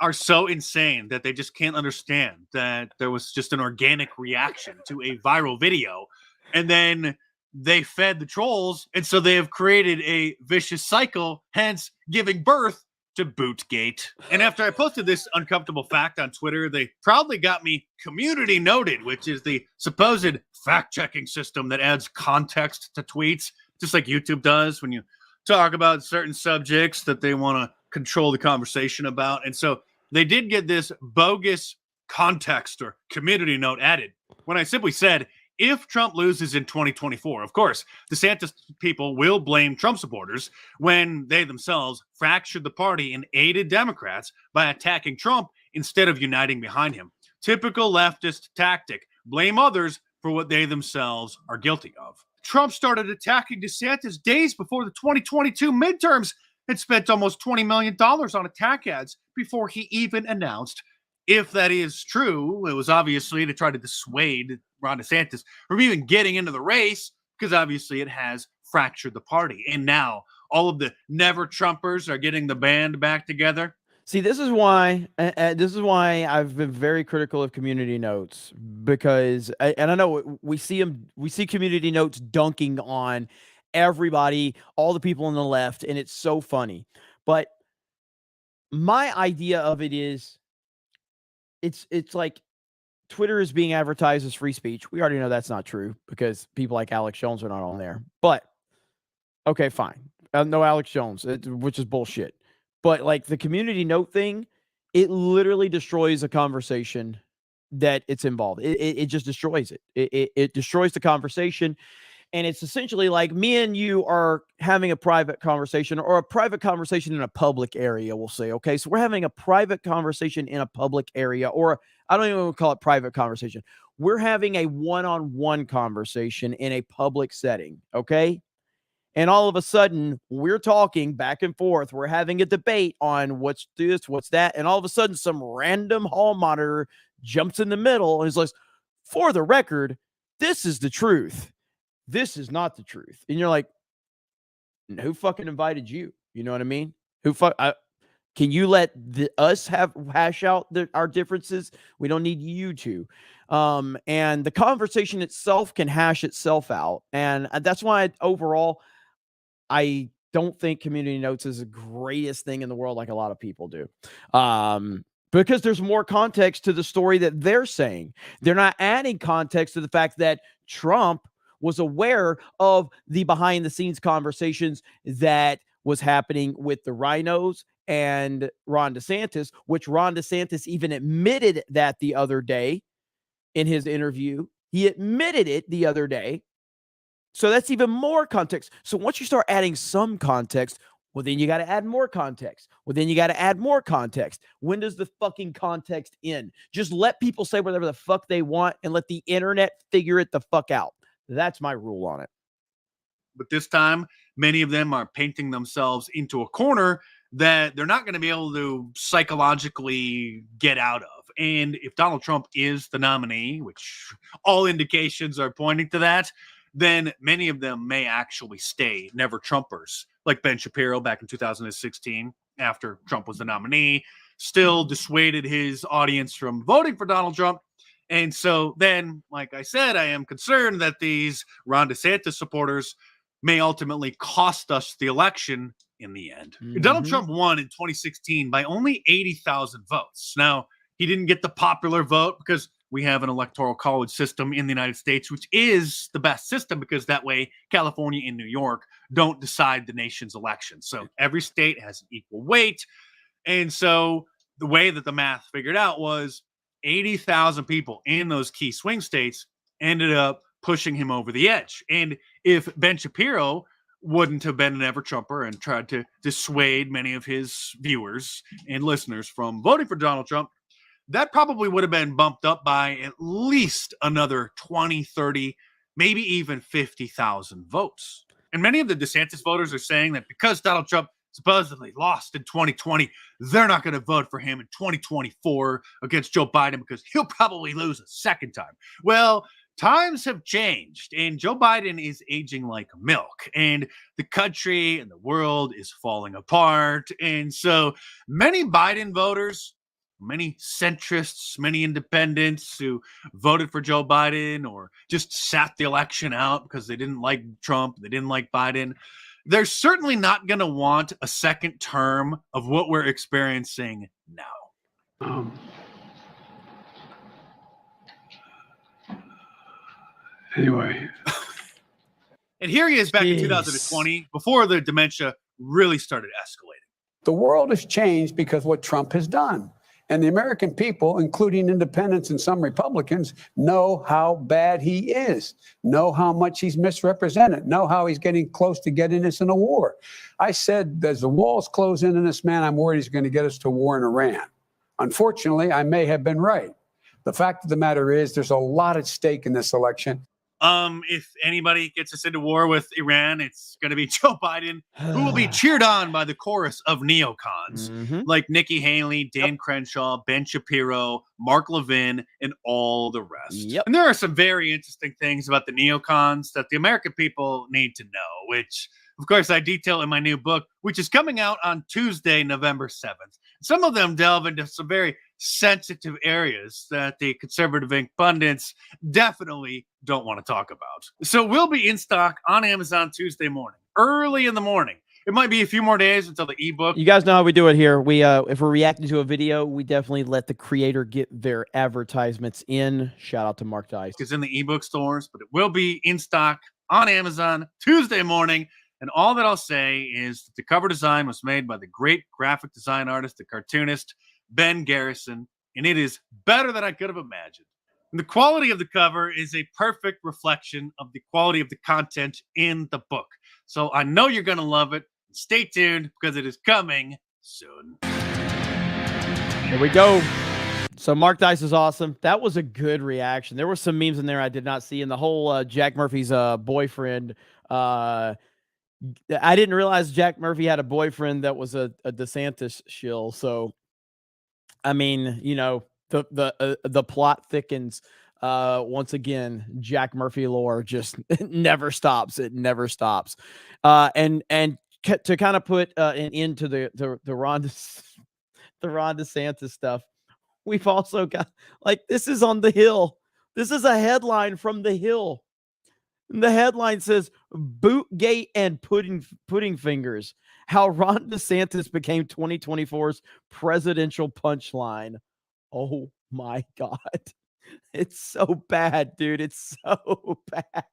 Are so insane that they just can't understand that there was just an organic reaction to a viral video. And then they fed the trolls, and so they have created a vicious cycle, hence giving birth to BootGate. And after I posted this uncomfortable fact on Twitter, they proudly got me community noted, which is the supposed fact-checking system that adds context to tweets, just like YouTube does when you talk about certain subjects that they want to control the conversation about. And so they did get this bogus context or community note added when I simply said, if Trump loses in 2024, of course, DeSantis people will blame Trump supporters when they themselves fractured the party and aided Democrats by attacking Trump instead of uniting behind him. Typical leftist tactic. Blame others for what they themselves are guilty of. Trump started attacking DeSantis days before the 2022 midterms and spent almost $20 million on attack ads before he even announced. If that is true, it was obviously to try to dissuade Ron DeSantis from even getting into the race, because obviously it has fractured the party. And now all of the never Trumpers are getting the band back together. See, this is why I've been very critical of community notes, because and I know we see community notes dunking on everybody, all the people on the left, and it's so funny. But my idea of it is, it's like Twitter is being advertised as free speech. We already know that's not true because people like Alex Jones are not on there. But okay, fine. No Alex Jones, which is bullshit. But like the community note thing, it literally destroys a conversation that it's involved. It just destroys it. It destroys the conversation. And it's essentially like me and you are having a private conversation, or a private conversation in a public area, we'll say. Okay, so we're having a private conversation in a public area, or I don't even want to call it private conversation. We're having a one-on-one conversation in a public setting, okay? And all of a sudden, we're talking back and forth. We're having a debate on what's this, what's that. And all of a sudden, some random hall monitor jumps in the middle and is like, for the record, this is the truth. This is not the truth. And you're like, who fucking invited you? You know what I mean? Can you let us hash out our differences? We don't need you to. And the conversation itself can hash itself out. And that's why overall, I don't think community notes is the greatest thing in the world, like a lot of people do. Because there's more context to the story that they're saying. They're not adding context to the fact that Trump was aware of the behind the scenes conversations that was happening with the rhinos and Ron DeSantis, which Ron DeSantis even admitted that the other day in his interview. He admitted it the other day. So that's even more context. So once you start adding some context, well, then you got to add more context. Well, then you got to add more context. When does the fucking context end? Just let people say whatever the fuck they want and let the internet figure it the fuck out. That's my rule on it. But this time, many of them are painting themselves into a corner that they're not going to be able to psychologically get out of. And if Donald Trump is the nominee, which all indications are pointing to that, then many of them may actually stay never Trumpers, like Ben Shapiro back in 2016, after Trump was the nominee, still dissuaded his audience from voting for Donald Trump. And so then, like I said, I am concerned that these Ron DeSantis supporters may ultimately cost us the election in the end. Donald Trump won in 2016 by only 80,000 votes. Now, he didn't get the popular vote because we have an electoral college system in the United States, which is the best system because that way California and New York don't decide the nation's elections. So every state has an equal weight. And so the way that the math figured out was 80,000 people in those key swing states ended up pushing him over the edge. And if Ben Shapiro wouldn't have been an ever-Trumper and tried to dissuade many of his viewers and listeners from voting for Donald Trump, that probably would have been bumped up by at least another 20, 30, maybe even 50,000 votes. And many of the DeSantis voters are saying that because Donald Trump supposedly lost in 2020, they're not going to vote for him in 2024 against Joe Biden because he'll probably lose a second time. Well, times have changed, and Joe Biden is aging like milk, and the country and the world is falling apart. And so many Biden voters, many centrists, many independents who voted for Joe Biden or just sat the election out because they didn't like Trump, they didn't like Biden, they're certainly not going to want a second term of what we're experiencing now. Anyway, And here he is back in 2020 before the dementia really started escalating. The world has changed because what Trump has done. And the American people, including independents and some Republicans, know how bad he is, know how much he's misrepresented, know how he's getting close to getting us in a war. I said, as the walls close in on this man, I'm worried he's going to get us to war in Iran. Unfortunately, I may have been right. The fact of the matter is there's a lot at stake in this election. If anybody gets us into war with Iran, it's going to be Joe Biden, who will be cheered on by the chorus of neocons like Nikki Haley, Dan Crenshaw, Ben Shapiro, Mark Levin, and all the rest. And there are some very interesting things about the neocons that the American people need to know, which, of course, I detail in my new book, which is coming out on Tuesday, November 7th. Some of them delve into some very sensitive areas that the conservative ink pundits definitely don't want to talk about. So we'll be in stock on Amazon Tuesday morning, early in the morning. It might be a few more days until the ebook. You guys know how we do it here. We if we're reacting to a video, we definitely let the creator get their advertisements in. Shout out to Mark Dice. It's in the ebook stores, but it will be in stock on Amazon Tuesday morning. And all that I'll say is that the cover design was made by the great graphic design artist, the cartoonist, Ben Garrison, and it is better than I could have imagined. And the quality of the cover is a perfect reflection of the quality of the content in the book. So I know you're going to love it. Stay tuned because it is coming soon. Here we go. So Mark Dice is awesome. That was a good reaction. There were some memes in there I did not see. And the whole Jack Murphy's boyfriend, I didn't realize Jack Murphy had a boyfriend that was a DeSantis shill. So, I mean, you know, the plot thickens. Once again, Jack Murphy lore just never stops. It never stops. And to kind of put an end to the Ron DeSantis stuff, we've also got, like, this is on The Hill. This is a headline from The Hill. And the headline says, "BootGate and pudding fingers, how Ron DeSantis became 2024's presidential punchline." Oh my God. It's so bad, dude. It's so bad.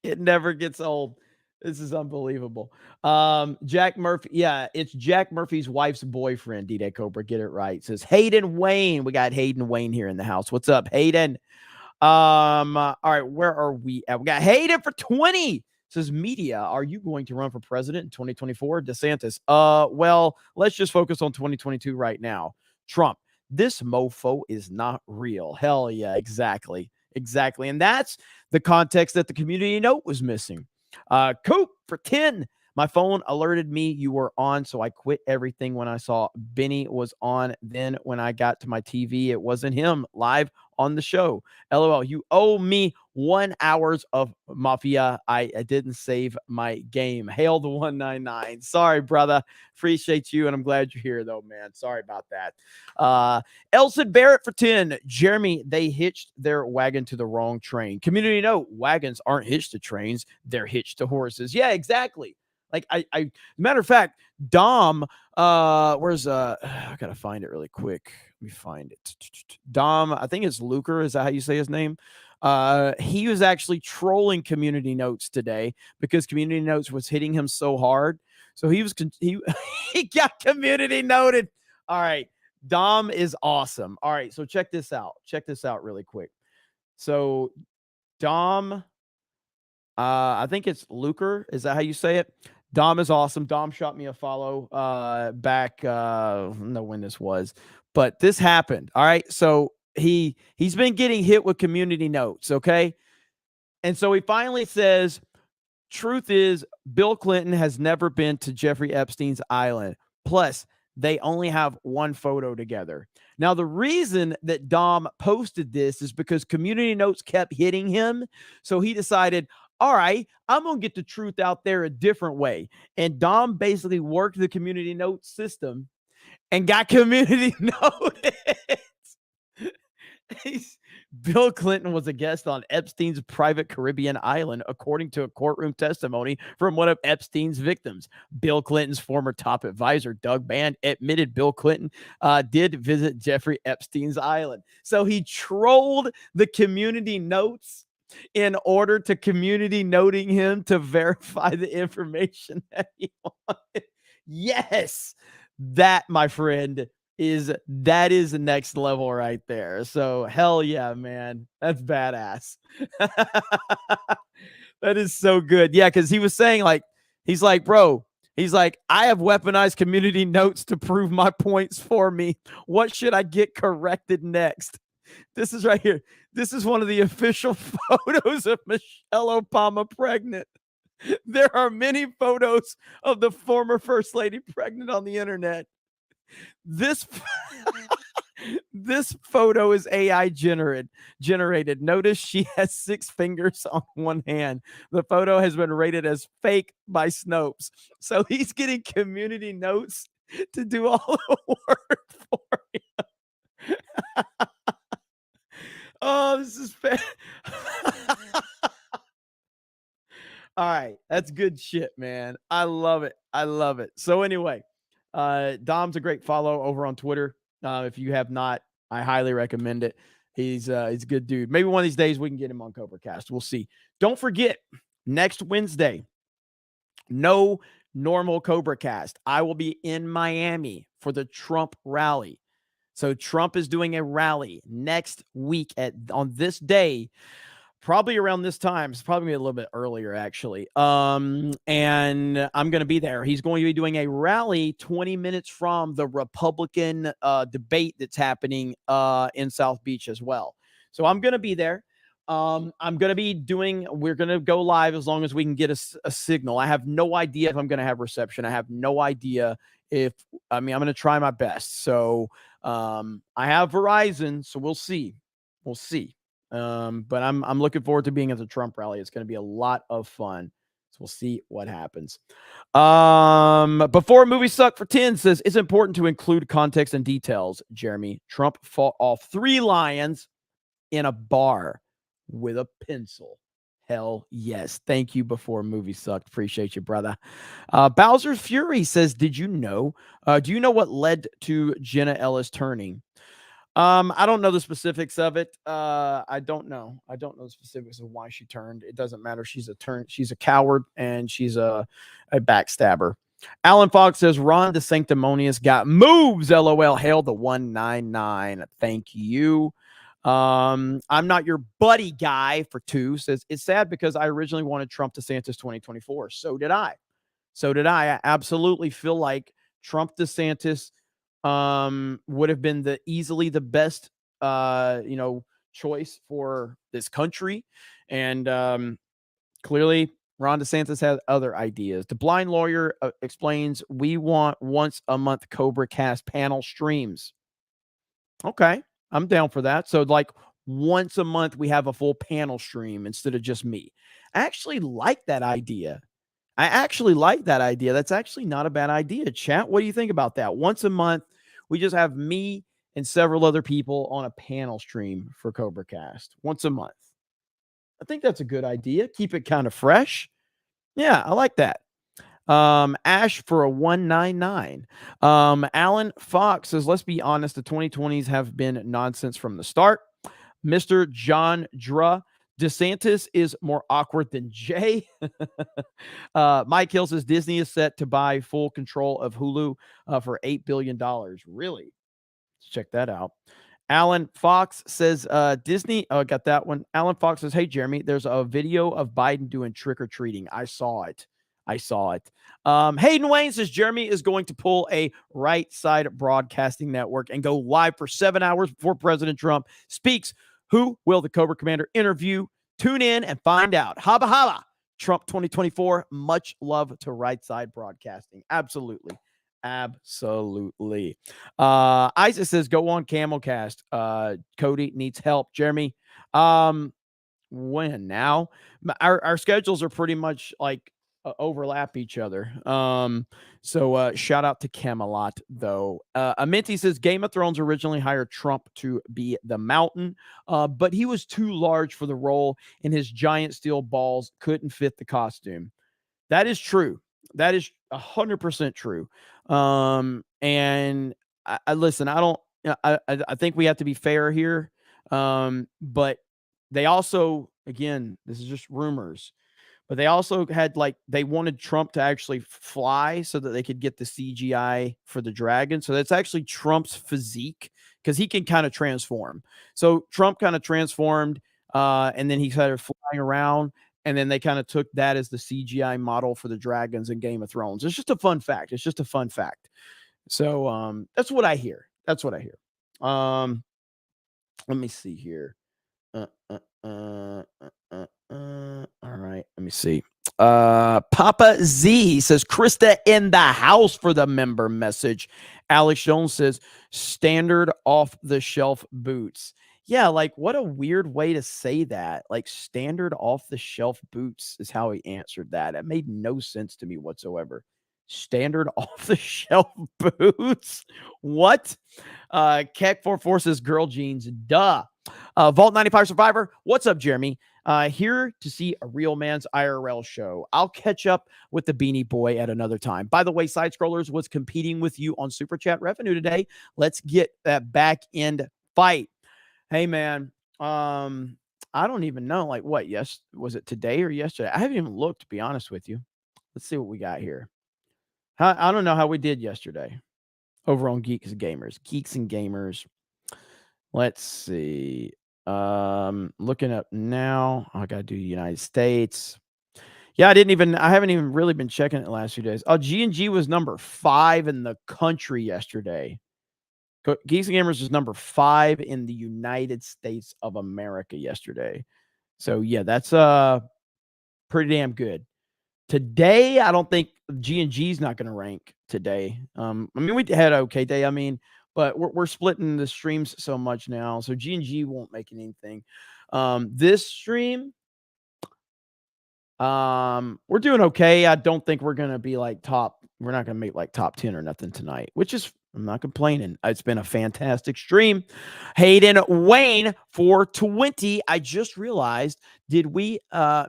It never gets old. This is unbelievable. Jack Murphy. Yeah, it's Jack Murphy's wife's boyfriend, D-Day Cobra. Get it right. It says Hayden Wayne. We got Hayden Wayne here in the house. What's up, Hayden? All right, where are we at? We got Hayden for 20. Says, media, are you going to run for president in 2024? DeSantis. Well, let's just focus on 2022 right now. Trump, this mofo is not real. Hell yeah, exactly. Exactly. And that's the context that the community note was missing. Coop for 10. My phone alerted me you were on, so I quit everything when I saw Benny was on. Then when I got to my TV, it wasn't him live on the show. LOL, you owe me 1 hour of Mafia. I didn't save my game. Hail the 199. Sorry, brother. Appreciate you, and I'm glad you're here, though, man. Sorry about that. Elson Barrett for 10. Jeremy, they hitched their wagon to the wrong train. Community note, wagons aren't hitched to trains. They're hitched to horses. Yeah, exactly. Like, matter of fact, Dom, where's, I gotta find it really quick. Let me find it. Dom, I think it's Luker. Is that how you say his name? He was actually trolling Community Notes today because Community Notes was hitting him so hard. So he got Community Noted. All right. Dom is awesome. All right. So check this out. Check this out really quick. So Dom, I think it's Luker. Is that how you say it? Dom is awesome. Dom shot me a follow back. I don't know when this was, but this happened. All right. So he's been getting hit with Community Notes. Okay. And so he finally says, truth is, Bill Clinton has never been to Jeffrey Epstein's island. Plus, they only have one photo together. Now, the reason that Dom posted this is because Community Notes kept hitting him. So he decided, all right, I'm going to get the truth out there a different way. And Dom basically worked the Community Notes system and got Community Noted. Bill Clinton was a guest on Epstein's private Caribbean island, according to a courtroom testimony from one of Epstein's victims. Bill Clinton's former top advisor, Doug Band, admitted Bill Clinton did visit Jeffrey Epstein's island. So he trolled the Community Notes in order to community noting him to verify the information that he wanted. Yes, that, my friend, is the next level right there. So hell yeah, man. That's badass. That is so good. Yeah, because he was saying, like, he's like, bro, he's like, I have weaponized community notes to prove my points for me. What should I get corrected next? This is right here. This is one of the official photos of Michelle Obama pregnant. There are many photos of the former first lady pregnant on the internet. This this photo is AI generated. Notice she has 6 fingers on one hand. The photo has been rated as fake by Snopes. So he's getting community notes to do all the work for him. Oh, this is fair. All right. That's good shit, man. I love it. I love it. So anyway, Dom's a great follow over on Twitter. If you have not, I highly recommend it. He's a good dude. Maybe one of these days we can get him on CobraCast. We'll see. Don't forget, next Wednesday, no normal CobraCast. I will be in Miami for the Trump rally. So Trump is doing a rally next week on this day, probably around this time. It's probably a little bit earlier, actually. And I'm going to be there. He's going to be doing a rally 20 minutes from the Republican debate that's happening in South Beach as well. So I'm going to be there. We're going to go live as long as we can get a signal. I have no idea if I'm going to have reception. I have no idea I'm going to try my best. So I have Verizon, so we'll see. We'll see. But I'm looking forward to being at the Trump rally. It's going to be a lot of fun. So we'll see what happens. Before Movie Suck for 10 says it's important to include context and details. Jeremy, Trump fought off 3 lions in a bar with a pencil. Hell yes. Thank you, Before Movie Sucked. Appreciate you, brother. Bowser's Fury says, do you know what led to Jenna Ellis turning? I don't know the specifics of it. I don't know the specifics of why she turned. It doesn't matter. She's a coward and she's a backstabber. Alan Fox says Ron DeSanctimonious got moves. LOL. Hail the 199. Thank you. I'm not your buddy guy for 2 says it's sad because I originally wanted Trump DeSantis 2024. So did I. I absolutely feel like Trump DeSantis would have been easily the best choice for this country. And clearly Ron DeSantis has other ideas. The Blind Lawyer explains we want once a month CobraCast panel streams. Okay, I'm down for that. So like once a month we have a full panel stream instead of just me. I actually like that idea. That's actually not a bad idea. Chat, what do you think about that? Once a month, we just have me and several other people on a panel stream for CobraCast once a month. I think that's a good idea. Keep it kind of fresh. Yeah, I like that. Ash for a 199. Alan Fox says, let's be honest, the 2020s have been nonsense from the start. Mr. John Dra, DeSantis is more awkward than Jay. Mike Hill says Disney is set to buy full control of Hulu for $8 billion. Really? Let's check that out. Alan Fox says Disney. Oh, I got that one. Alan Fox says, hey, Jeremy, there's a video of Biden doing trick-or-treating. I saw it. Hayden Wayne says Jeremy is going to pull a Right Side Broadcasting Network and go live for 7 hours before President Trump speaks. Who will the Cobra Commander interview? Tune in and find out. Haba haba. Trump 2024. Much love to Right Side Broadcasting. Absolutely. Isaac says, go on CamelCast. Cody needs help. Jeremy, when now? Our schedules are pretty much like overlap each other. So shout out to Camelot though. Aminti says Game of Thrones originally hired Trump to be the Mountain, but he was too large for the role and his giant steel balls couldn't fit the costume. That is true. That is 100% true. And I listen, I think we have to be fair here. But they also Again, this is just rumors. But they also had they wanted Trump to actually fly so that they could get the CGI for the dragon. So that's actually Trump's physique because he can kind of transform. So Trump kind of transformed and then he started flying around. And then they kind of took that as the CGI model for the dragons in Game of Thrones. It's just a fun fact. It's just a fun fact. So that's what I hear. That's what I hear. Let me see here. All right, let me see. Papa Z says Krista in the house for the member message. Alex Jones says standard off the shelf boots. Yeah, what a weird way to say that. Standard off the shelf boots is how he answered that. It made no sense to me whatsoever. Standard off the shelf boots. What? Keck 44 says girl jeans. Duh. Vault 95 Survivor. What's up, Jeremy? Here to see a real man's IRL show. I'll catch up with the Beanie Boy at another time. By the way, Side Scrollers was competing with you on Super Chat revenue today. Let's get that back end fight. Hey, man. I don't even know. What? Yes. Was it today or yesterday? I haven't even looked, to be honest with you. Let's see what we got here. I don't know how we did yesterday over on Geeks and Gamers. Let's see. Looking up now. I gotta do the United States. Yeah, I haven't even really been checking it the last few days. Oh, G&G was number 5 in the country yesterday. Geeks and Gamers was number 5 in the United States of America yesterday. So yeah, that's pretty damn good. Today, I don't think G&G is not going to rank today. We had an okay day. But we're splitting the streams so much now, so G&G won't make anything. This stream, we're doing okay. I don't think we're gonna be top. We're not gonna make top 10 or nothing tonight, which is I'm not complaining. It's been a fantastic stream. Hayden Wayne 420. I just realized, did we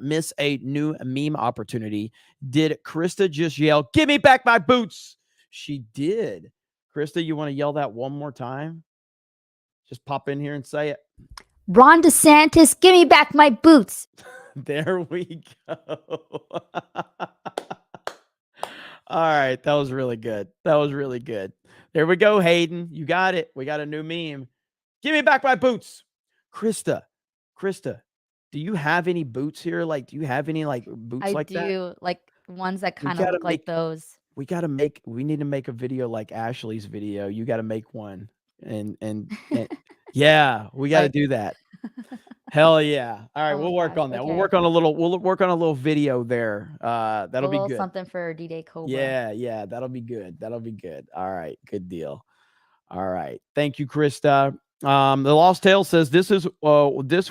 miss a new meme opportunity? Did Krista just yell, "Give me back my boots"? She did. Krista, you want to yell that one more time? Just pop in here and say it. Ron DeSantis, give me back my boots. There we go. All right. That was really good. There we go, Hayden. You got it. We got a new meme. Give me back my boots. Krista, do you have any boots here? Do you have any boots that? I do, ones that kind of look like those. We need to make a video like Ashley's video. You got to make one. And yeah, we got to do that. Hell yeah. All right. We'll work on that. Okay. We'll work on a little video there. That'll be good. Something for D-Day Cobra. Yeah. That'll be good. All right. Good deal. All right. Thank you, Krista. The Lost Tale says this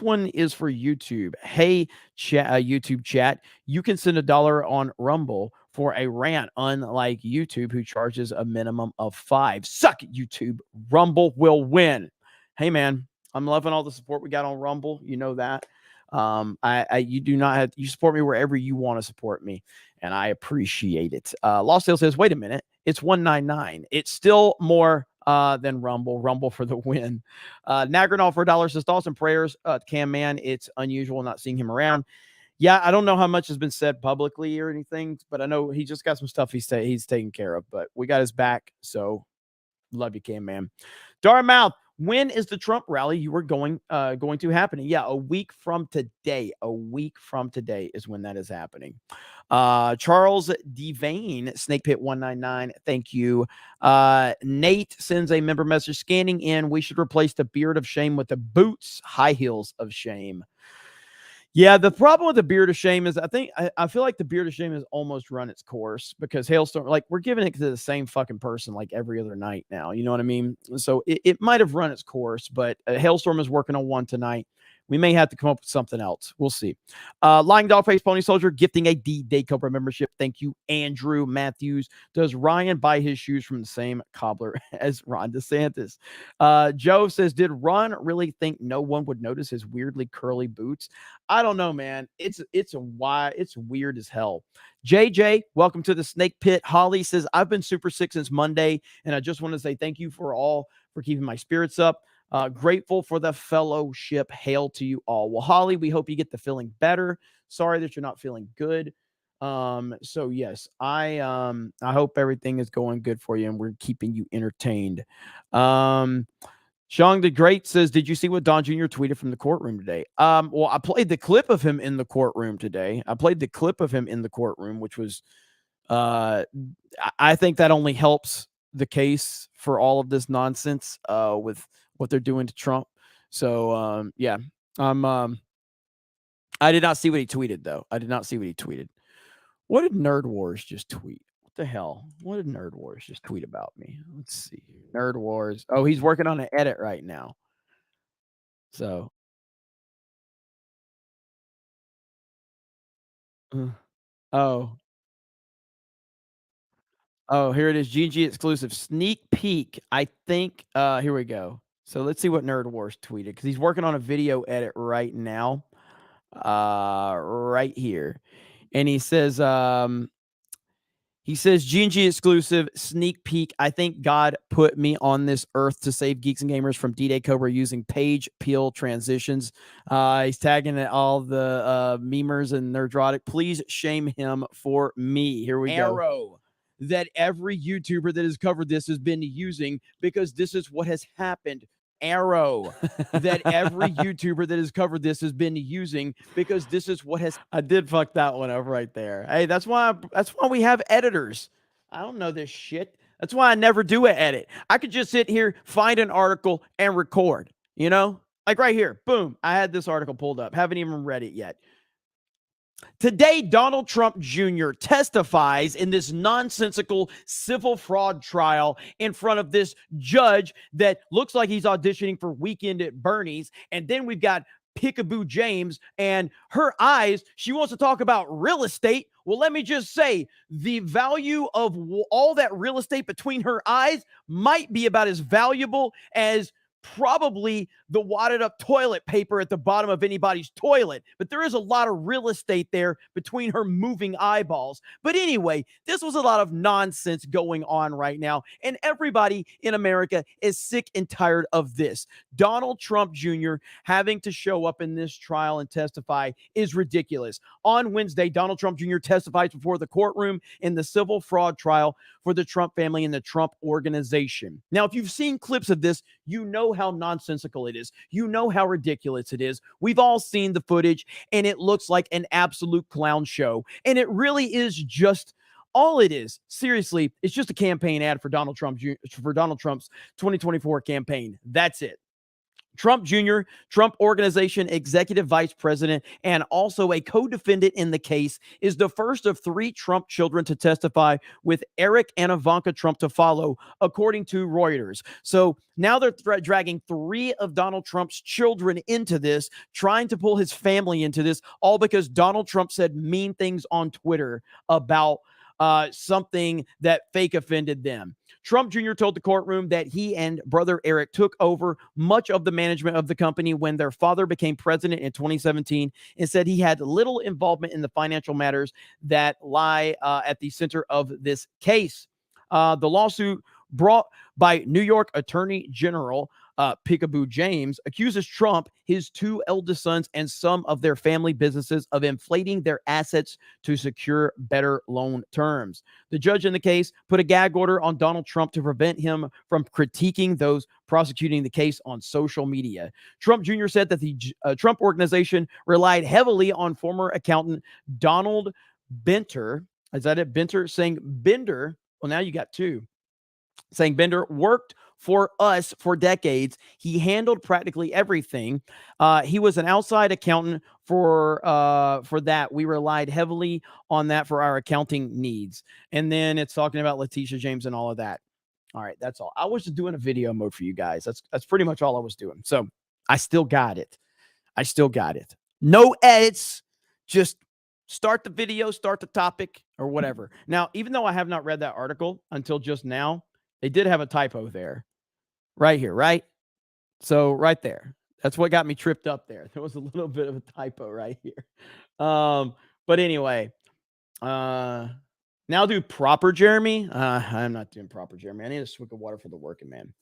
one is for YouTube. Hey, YouTube chat, you can send $1 on Rumble for a rant, unlike YouTube, who charges a minimum of $5. Suck it, YouTube. Rumble will win. Hey, man, I'm loving all the support we got on Rumble. You know that. You support me wherever you want to support me, and I appreciate it. Lost Tale says, wait a minute, it's $1.99. It's still more than Rumble for the win. Nagranol for $1 says, thoughts and prayers, Cam Man. It's unusual not seeing him around. Yeah, I don't know how much has been said publicly or anything, but I know he just got some stuff he's taking care of, but we got his back. So love you, Cam Man. Darmouth, when is the Trump rally you were going to happening? Yeah, a week from today. A week from today is when that is happening. Charles Devane, Snake Pit 199. Thank you. Nate sends a member message scanning in. We should replace the beard of shame with the boots, high heels of shame. Yeah, the problem with the beard of shame is I feel like the beard of shame has almost run its course because Hailstorm, we're giving it to the same fucking person every other night now. You know what I mean? So it might have run its course, but Hailstorm is working on one tonight. We may have to come up with something else. We'll see. Lying Dogface Pony Soldier gifting a D-Day Cobra membership. Thank you, Andrew Matthews. Does Ryan buy his shoes from the same cobbler as Ron DeSantis? Joe says, did Ron really think no one would notice his weirdly curly boots? I don't know, man. It's weird as hell. JJ, welcome to the Snake Pit. Holly says, I've been super sick since Monday, and I just want to say thank you for keeping my spirits up. Grateful for the fellowship. Hail to you all. Well, Holly, we hope you get the feeling better. Sorry that you're not feeling good. So yes, I hope everything is going good for you and we're keeping you entertained. Sean the Great says, did you see what Don Jr. tweeted from the courtroom today? Well, I played the clip of him in the courtroom today. Which was, I think that only helps the case for all of this nonsense, with what they're doing to Trump. So, yeah, I did not see what he tweeted though. What did Nerd Wars just tweet? What the hell? What did Nerd Wars just tweet about me? Let's see. Nerd Wars. Oh, he's working on an edit right now. So. Oh, here it is. GG exclusive sneak peek. I think, here we go. So let's see what Nerd Wars tweeted because he's working on a video edit right now. Right here. And he says, G&G exclusive sneak peek. I think God put me on this earth to save geeks and gamers from D-Day Cobra using page peel transitions. He's tagging all the memers and Nerdrotic. Please shame him for me. Here we go. Arrow that every YouTuber that has covered this has been using because this is what has happened. Arrow that every YouTuber that has covered this has been using because this is what has. I did fuck that one up right there. Hey, that's why we have editors. I don't know this shit. That's why I never do an edit. I could just sit here, find an article, and record. You know, like right here. Boom. I had this article pulled up. Haven't even read it yet. Today, Donald Trump Jr. testifies in this nonsensical civil fraud trial in front of this judge that looks like he's auditioning for Weekend at Bernie's. And then we've got Peekaboo James and her eyes. She wants to talk about real estate. Well, let me just say the value of all that real estate between her eyes might be about as valuable as probably the wadded up toilet paper at the bottom of anybody's toilet. But there is a lot of real estate there between her moving eyeballs. But anyway, this was a lot of nonsense going on right now. And everybody in America is sick and tired of this. Donald Trump Jr. having to show up in this trial and testify is ridiculous. On Wednesday, Donald Trump Jr. testifies before the courtroom in the civil fraud trial for the Trump family and the Trump organization. Now, if you've seen clips of this, you know how nonsensical it is. You know how ridiculous it is. We've all seen the footage, and it looks like an absolute clown show. And it really is just all it is. Seriously, it's just a campaign ad for Donald Trump for Donald Trump's 2024 campaign. That's it. Trump Jr., Trump Organization Executive Vice President, and also a co-defendant in the case, is the first of 3 Trump children to testify, with Eric and Ivanka Trump to follow, according to Reuters. So now they're dragging 3 of Donald Trump's children into this, trying to pull his family into this, all because Donald Trump said mean things on Twitter about something that fake offended them. Trump Jr. told the courtroom that he and brother Eric took over much of the management of the company when their father became president in 2017, and said he had little involvement in the financial matters that lie at the center of this case. The lawsuit, brought by New York Attorney General Peekaboo James, accuses Trump, his 2 eldest sons, and some of their family businesses of inflating their assets to secure better loan terms. The judge in the case put a gag order on Donald Trump to prevent him from critiquing those prosecuting the case on social media. Trump Jr. said that the Trump Organization relied heavily on former accountant Donald Benter. Is that it? Benter, saying Bender. Well, now you got 2. Saying Bender worked for us for decades. He handled practically everything. He was an outside accountant for that. We relied heavily on that for our accounting needs. And then it's talking about Letitia James and all of that. All right, that's all. I was just doing a video mode for you guys. That's pretty much all I was doing. So I still got it. No edits. Just start the video, start the topic, or whatever. Now, even though I have not read that article until just now, they did have a typo there. Right here, right? So right there. That's what got me tripped up there. There was a little bit of a typo right here. But anyway, now do proper Jeremy. I'm not doing proper Jeremy. I need a swig of water for the working man.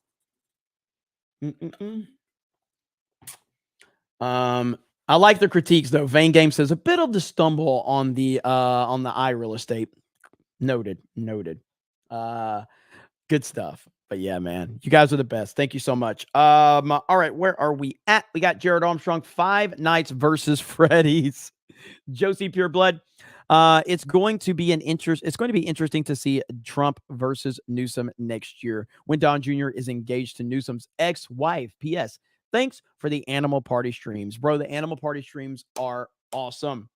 I like the critiques though. Vain Game says a bit of the stumble on the I real estate. Noted. Good stuff. But yeah, man, you guys are the best. Thank you so much. All right, where are we at? We got Jared Armstrong, 5 Nights versus Freddy's. Josie Pureblood. It's going to be interesting to see Trump versus Newsom next year when Don Jr. is engaged to Newsom's ex-wife. P.S. Thanks for the Animal Party streams. Bro, the Animal Party streams are awesome.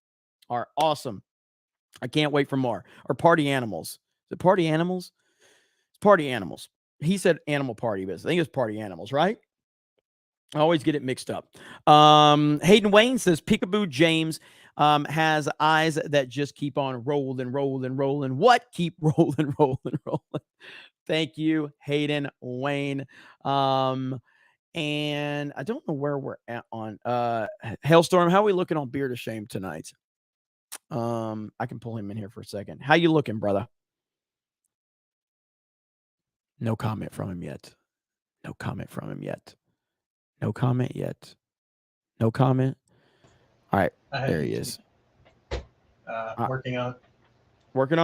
I can't wait for more. Or Party Animals. Is it Party Animals? It's Party Animals. He said Animal Party, but I think it's Party Animals, right? I always get it mixed up. Hayden Wayne says Peekaboo James has eyes that just keep on rolling. What? Keep rolling. Thank you, Hayden Wayne. And I don't know where we're at on Hailstorm. How are we looking on Beer to Shame tonight? I can pull him in here for a second. How you looking, brother? No comment from him yet. No comment. All right, there he is. Working on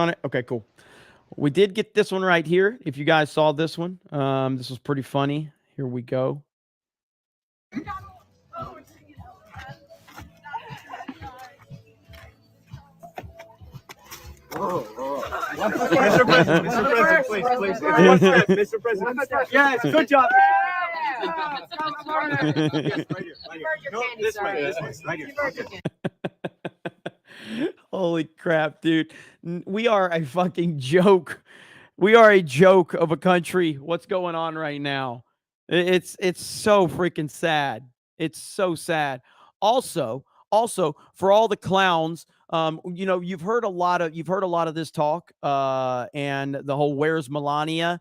it. Okay, cool. We did get this one right here. If you guys saw this one, this was pretty funny. Here we go. Mr. President, please. Mr. President. Yes, good job. This way. Right here. Holy crap, dude. We are a fucking joke. We are a joke of a country. What's going on right now? It's so freaking sad. It's so sad. Also, for all the clowns, you've heard a lot of this talk, and the whole where's Melania?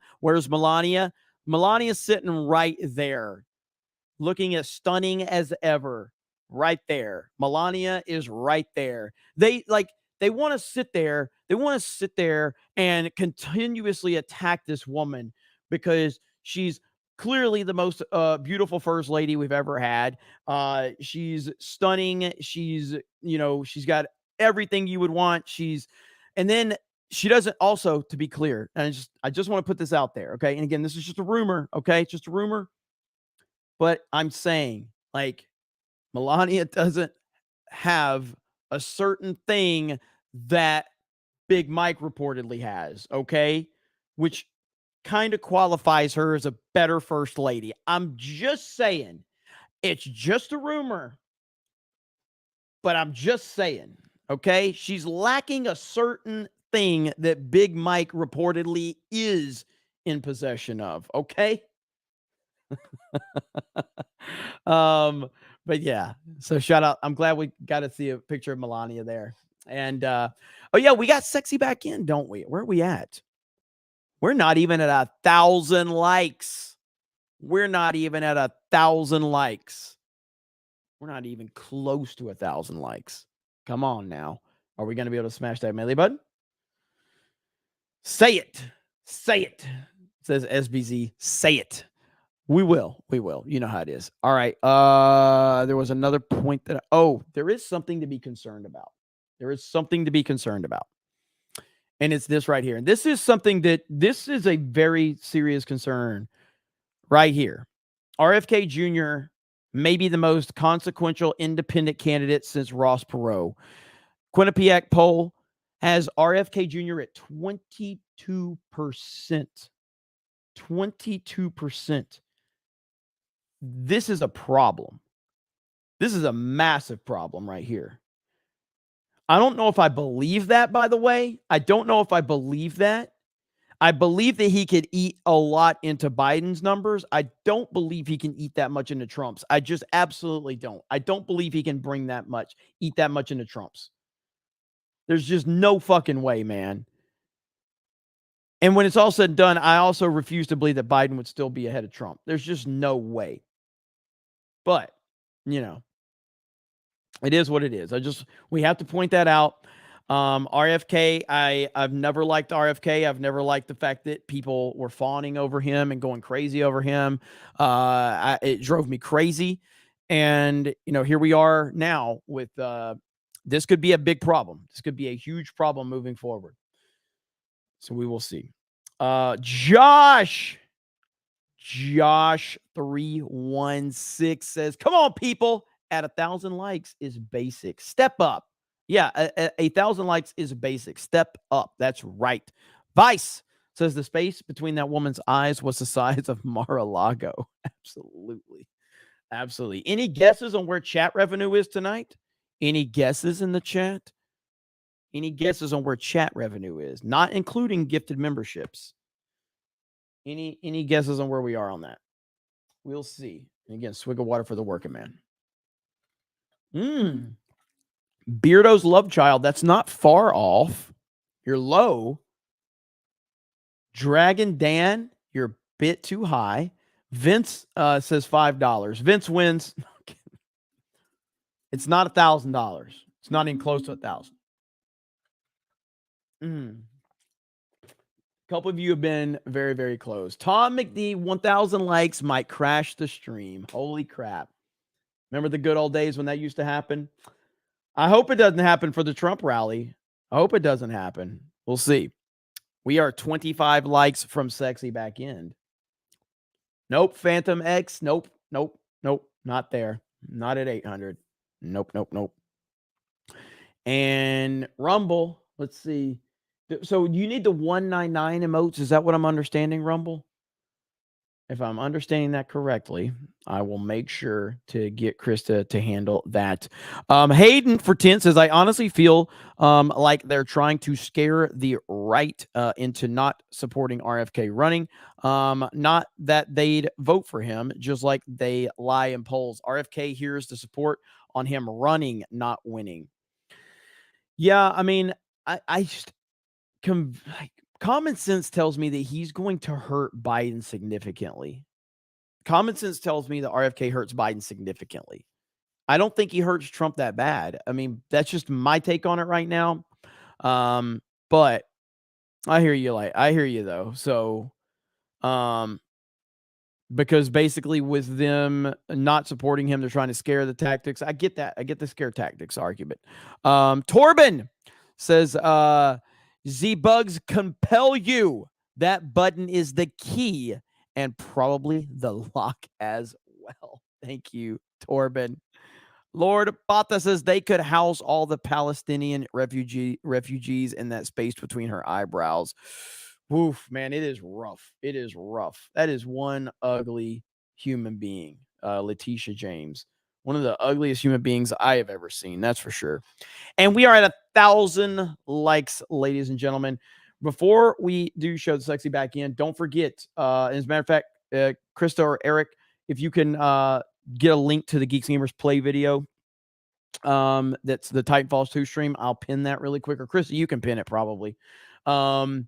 Melania's sitting right there, looking as stunning as ever. Right there. Melania is right there. They want to sit there. They want to sit there and continuously attack this woman because she's clearly the most beautiful first lady we've ever had. She's stunning. She's got everything you would want. And then she doesn't, also, to be clear, and I just want to put this out there, okay? And again, this is just a rumor, okay? It's just a rumor. But I'm saying, Melania doesn't have a certain thing that Big Mike reportedly has, okay? Which kind of qualifies her as a better first lady. I'm just saying. It's just a rumor. But I'm just saying, okay? She's lacking a certain thing that Big Mike reportedly is in possession of, okay? But yeah, so shout out. I'm glad we got to see a picture of Melania there. And oh yeah, we got sexy back in, don't we? Where are we at? We're not even at 1,000 likes. We're not even at 1,000 likes. We're not even close to 1,000 likes. Come on now. Are we going to be able to smash that melee button? Say it. Say it. Says SBZ. Say it. We will. You know how it is. All right. There was another point that, there is something to be concerned about. And it's this right here. And this is a very serious concern right here. RFK Jr. may be the most consequential independent candidate since Ross Perot. Quinnipiac poll has RFK Jr. at 22%. 22%. This is a problem. This is a massive problem right here. I don't know if I believe that, by the way. I don't know if I believe that. I believe that he could eat a lot into Biden's numbers. I don't believe he can eat that much into Trump's. I just absolutely don't. I don't believe he can eat that much into Trump's. There's just no fucking way, man. And when it's all said and done, I also refuse to believe that Biden would still be ahead of Trump. There's just no way. But, it is what it is. We have to point that out. RFK, I've never liked RFK. I've never liked the fact that people were fawning over him and going crazy over him. It drove me crazy. And, here we are now with this could be a big problem. This could be a huge problem moving forward. So we will see. Josh 316 says, come on, people. At 1,000 likes is basic. Step up. Yeah, 1,000 likes is basic. Step up. That's right. Vice says the space between that woman's eyes was the size of Mar-a-Lago. Absolutely. Absolutely. Any guesses on where chat revenue is tonight? Any guesses in the chat? Any guesses on where chat revenue is? Not including gifted memberships. Any guesses on where we are on that? We'll see. And again, swig of water for the working man. Beardo's love child. That's not far off. You're low. Dragon Dan, you're a bit too high. Vince says $5. Vince wins. It's not $1,000. It's not even close to 1,000. A couple of you have been very, very close. Tom McD, 1,000 likes might crash the stream. Holy crap. Remember the good old days when that used to happen? I hope it doesn't happen for the Trump rally. I hope it doesn't happen. We'll see. We are 25 likes from Sexy Back End. Nope. Phantom X. Nope. Not there. Not at 800. Nope. And Rumble. Let's see. So you need the 199 emotes. Is that what I'm understanding, Rumble? If I'm understanding that correctly, I will make sure to get Krista to handle that. Hayden for 10 says, I honestly feel like they're trying to scare the right into not supporting RFK running. Not that they'd vote for him, just like they lie in polls. RFK hears the support on him running, not winning. Yeah, I mean, I just common sense tells me that he's going to hurt Biden significantly. Common sense tells me that RFK hurts Biden significantly. I don't think he hurts Trump that bad. I mean, that's just my take on it right now. But I hear you. I hear you though. So, because basically with them not supporting him, they're trying to scare the tactics. I get that. I get the scare tactics argument. Torben says, Z-Bugs compel you. That button is the key and probably the lock as well. Thank you, Torben. Lord Bata says they could house all the Palestinian refugees in that space between her eyebrows. Woof, man, it is rough. It is rough. That is one ugly human being, Letitia James. One of the ugliest human beings I have ever seen. That's for sure. And we are at 1,000 likes, ladies and gentlemen. Before we do show the Sexy Back End, don't forget, as a matter of fact, Krista or Eric, if you can get a link to the Geeks and Gamers play video, that's the Titanfalls 2 stream. I'll pin that really quick. Or Krista, you can pin it probably. Because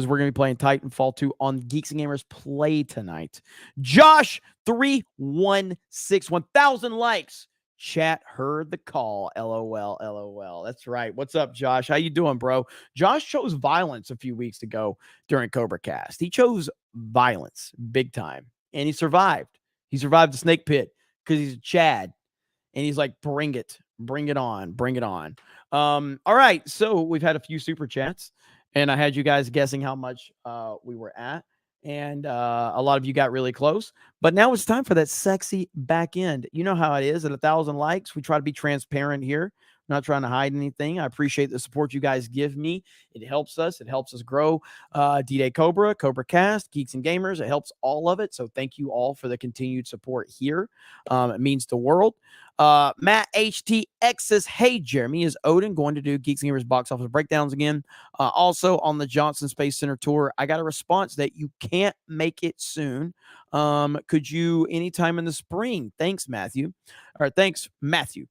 we're going to be playing Titanfall 2 on Geeks and Gamers Play tonight. Josh 316, 1,000 likes. Chat heard the call. LOL. That's right. What's up, Josh? How you doing, bro? Josh chose violence a few weeks ago during CobraCast. He chose violence big time, and he survived. He survived the snake pit because he's a Chad, and he's like, bring it on. All right, so we've had a few super chats. And I had you guys guessing how much we were at. And a lot of you got really close. But now it's time for that Sexy Back End. You know how it is. At 1,000 likes, we try to be transparent here. I'm not trying to hide anything. I appreciate the support you guys give me. It helps us. It helps us grow D-Day Cobra, CobraCast, Geeks and Gamers. It helps all of it. So thank you all for the continued support here. It means the world. Matt HTX says, hey, Jeremy, is Odin going to do Geeks and Gamers box office breakdowns again? Also on the Johnson Space Center tour, I got a response that you can't make it soon. Could you anytime in the spring? Thanks, Matthew. All right, thanks, Matthew.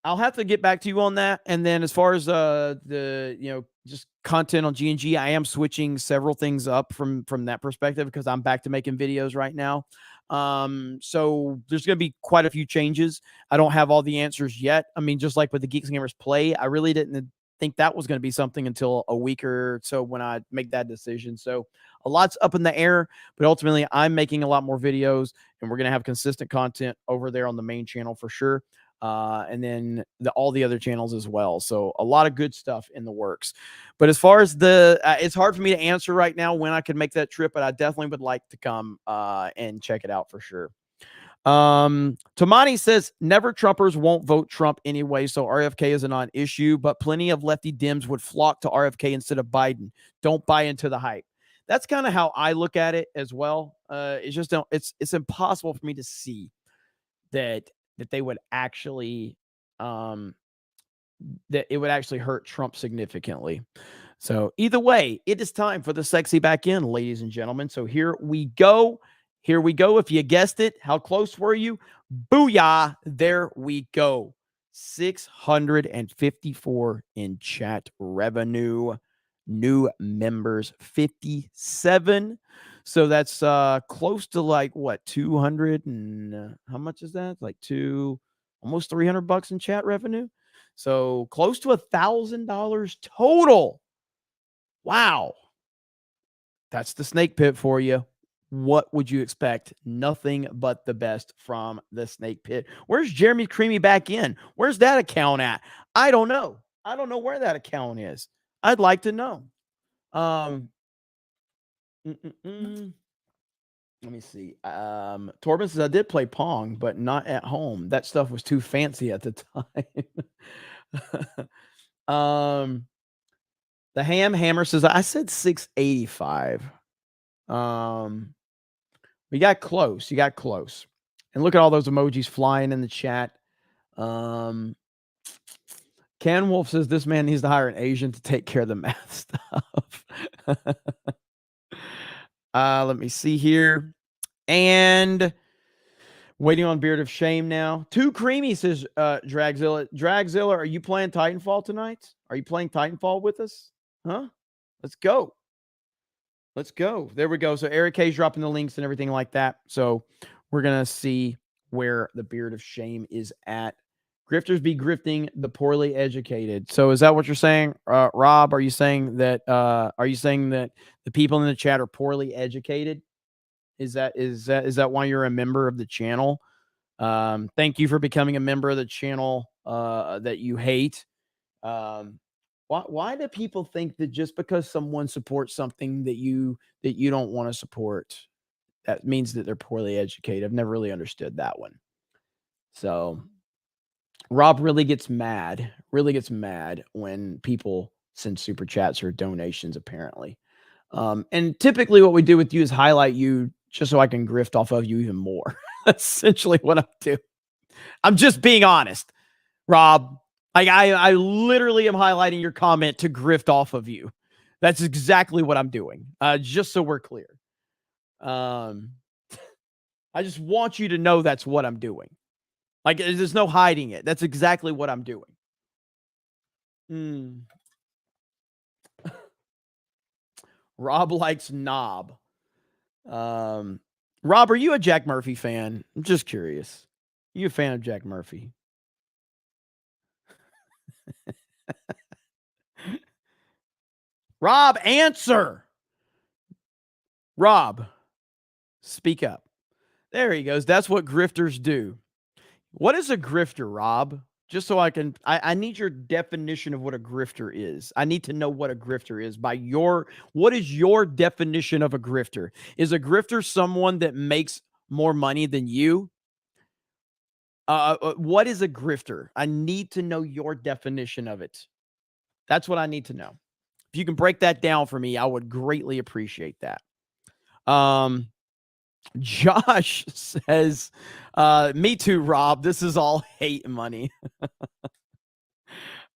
I'll have to get back to you on that. And then as far as the just content on G&G, I am switching several things up from that perspective because I'm back to making videos right now. So there's going to be quite a few changes. I don't have all the answers yet. I mean, just like with the Geeks and Gamers Play, I really didn't think that was going to be something until a week or so when I make that decision. So a lot's up in the air, but ultimately I'm making a lot more videos, and we're going to have consistent content over there on the main channel for sure. And then all the other channels as well. So a lot of good stuff in the works. But as far as it's hard for me to answer right now when I can make that trip, but I definitely would like to come and check it out for sure. Tamani says never Trumpers won't vote Trump anyway, so RFK is a non-issue, but plenty of lefty Dems would flock to RFK instead of Biden. Don't buy into the hype. That's kind of how I look at it as well. It's just it's impossible for me to see that they would actually that it would actually hurt Trump significantly. So either way, it is time for the sexy back end, ladies and gentlemen. So here we go. Here we go. If you guessed it, how close were you? Booyah. There we go. 654 in chat revenue. New members, 57. So that's close to like what, 200 and how much is that? Like almost $300 in chat revenue. So close to $1,000 total. Wow. That's the snake pit for you. What would you expect? Nothing but the best from the snake pit. Where's Jeremy Creamy back in? Where's that account at? I don't know. I don't know where that account is. I'd like to know. Let me see. Torben says I did play Pong, but not at home. That stuff was too fancy at the time. The Hammer says I said 685. We got close. You got close. And look at all those emojis flying in the chat. Ken Wolf says this man needs to hire an Asian to take care of the math stuff. Let me see here. And waiting on Beard of Shame now. Too creamy, says Dragzilla. Dragzilla, are you playing Titanfall tonight? Are you playing Titanfall with us? Huh? Let's go. Let's go. There we go. So Eric K's dropping the links and everything like that. So we're going to see where the Beard of Shame is at. Grifters be grifting the poorly educated. So is that what you're saying, Rob? Are you saying that the people in the chat are poorly educated? Is that why you're a member of the channel? Thank you for becoming a member of the channel that you hate. Why do people think that just because someone supports something that you don't want to support, that means that they're poorly educated? I've never really understood that one. So Rob really gets mad when people send super chats or donations, apparently. And typically what we do with you is highlight you just so I can grift off of you even more. That's essentially what I'm doing. I'm just being honest, Rob. Like I literally am highlighting your comment to grift off of you. That's exactly what I'm doing. Just so we're clear. I just want you to know that's what I'm doing. Like there's no hiding it. That's exactly what I'm doing. Rob likes knob. Rob, are you a Jack Murphy fan? I'm just curious. Are you a fan of Jack Murphy? Rob, answer. Rob, speak up. There he goes. That's what grifters do. What is a grifter, Rob? Just so I need your definition of what a grifter is. I need to know what a grifter is what is your definition of a grifter? Is a grifter someone that makes more money than you? What is a grifter? I need to know your definition of it. That's what I need to know. If you can break that down for me, I would greatly appreciate that. Josh says, me too, Rob. This is all hate money.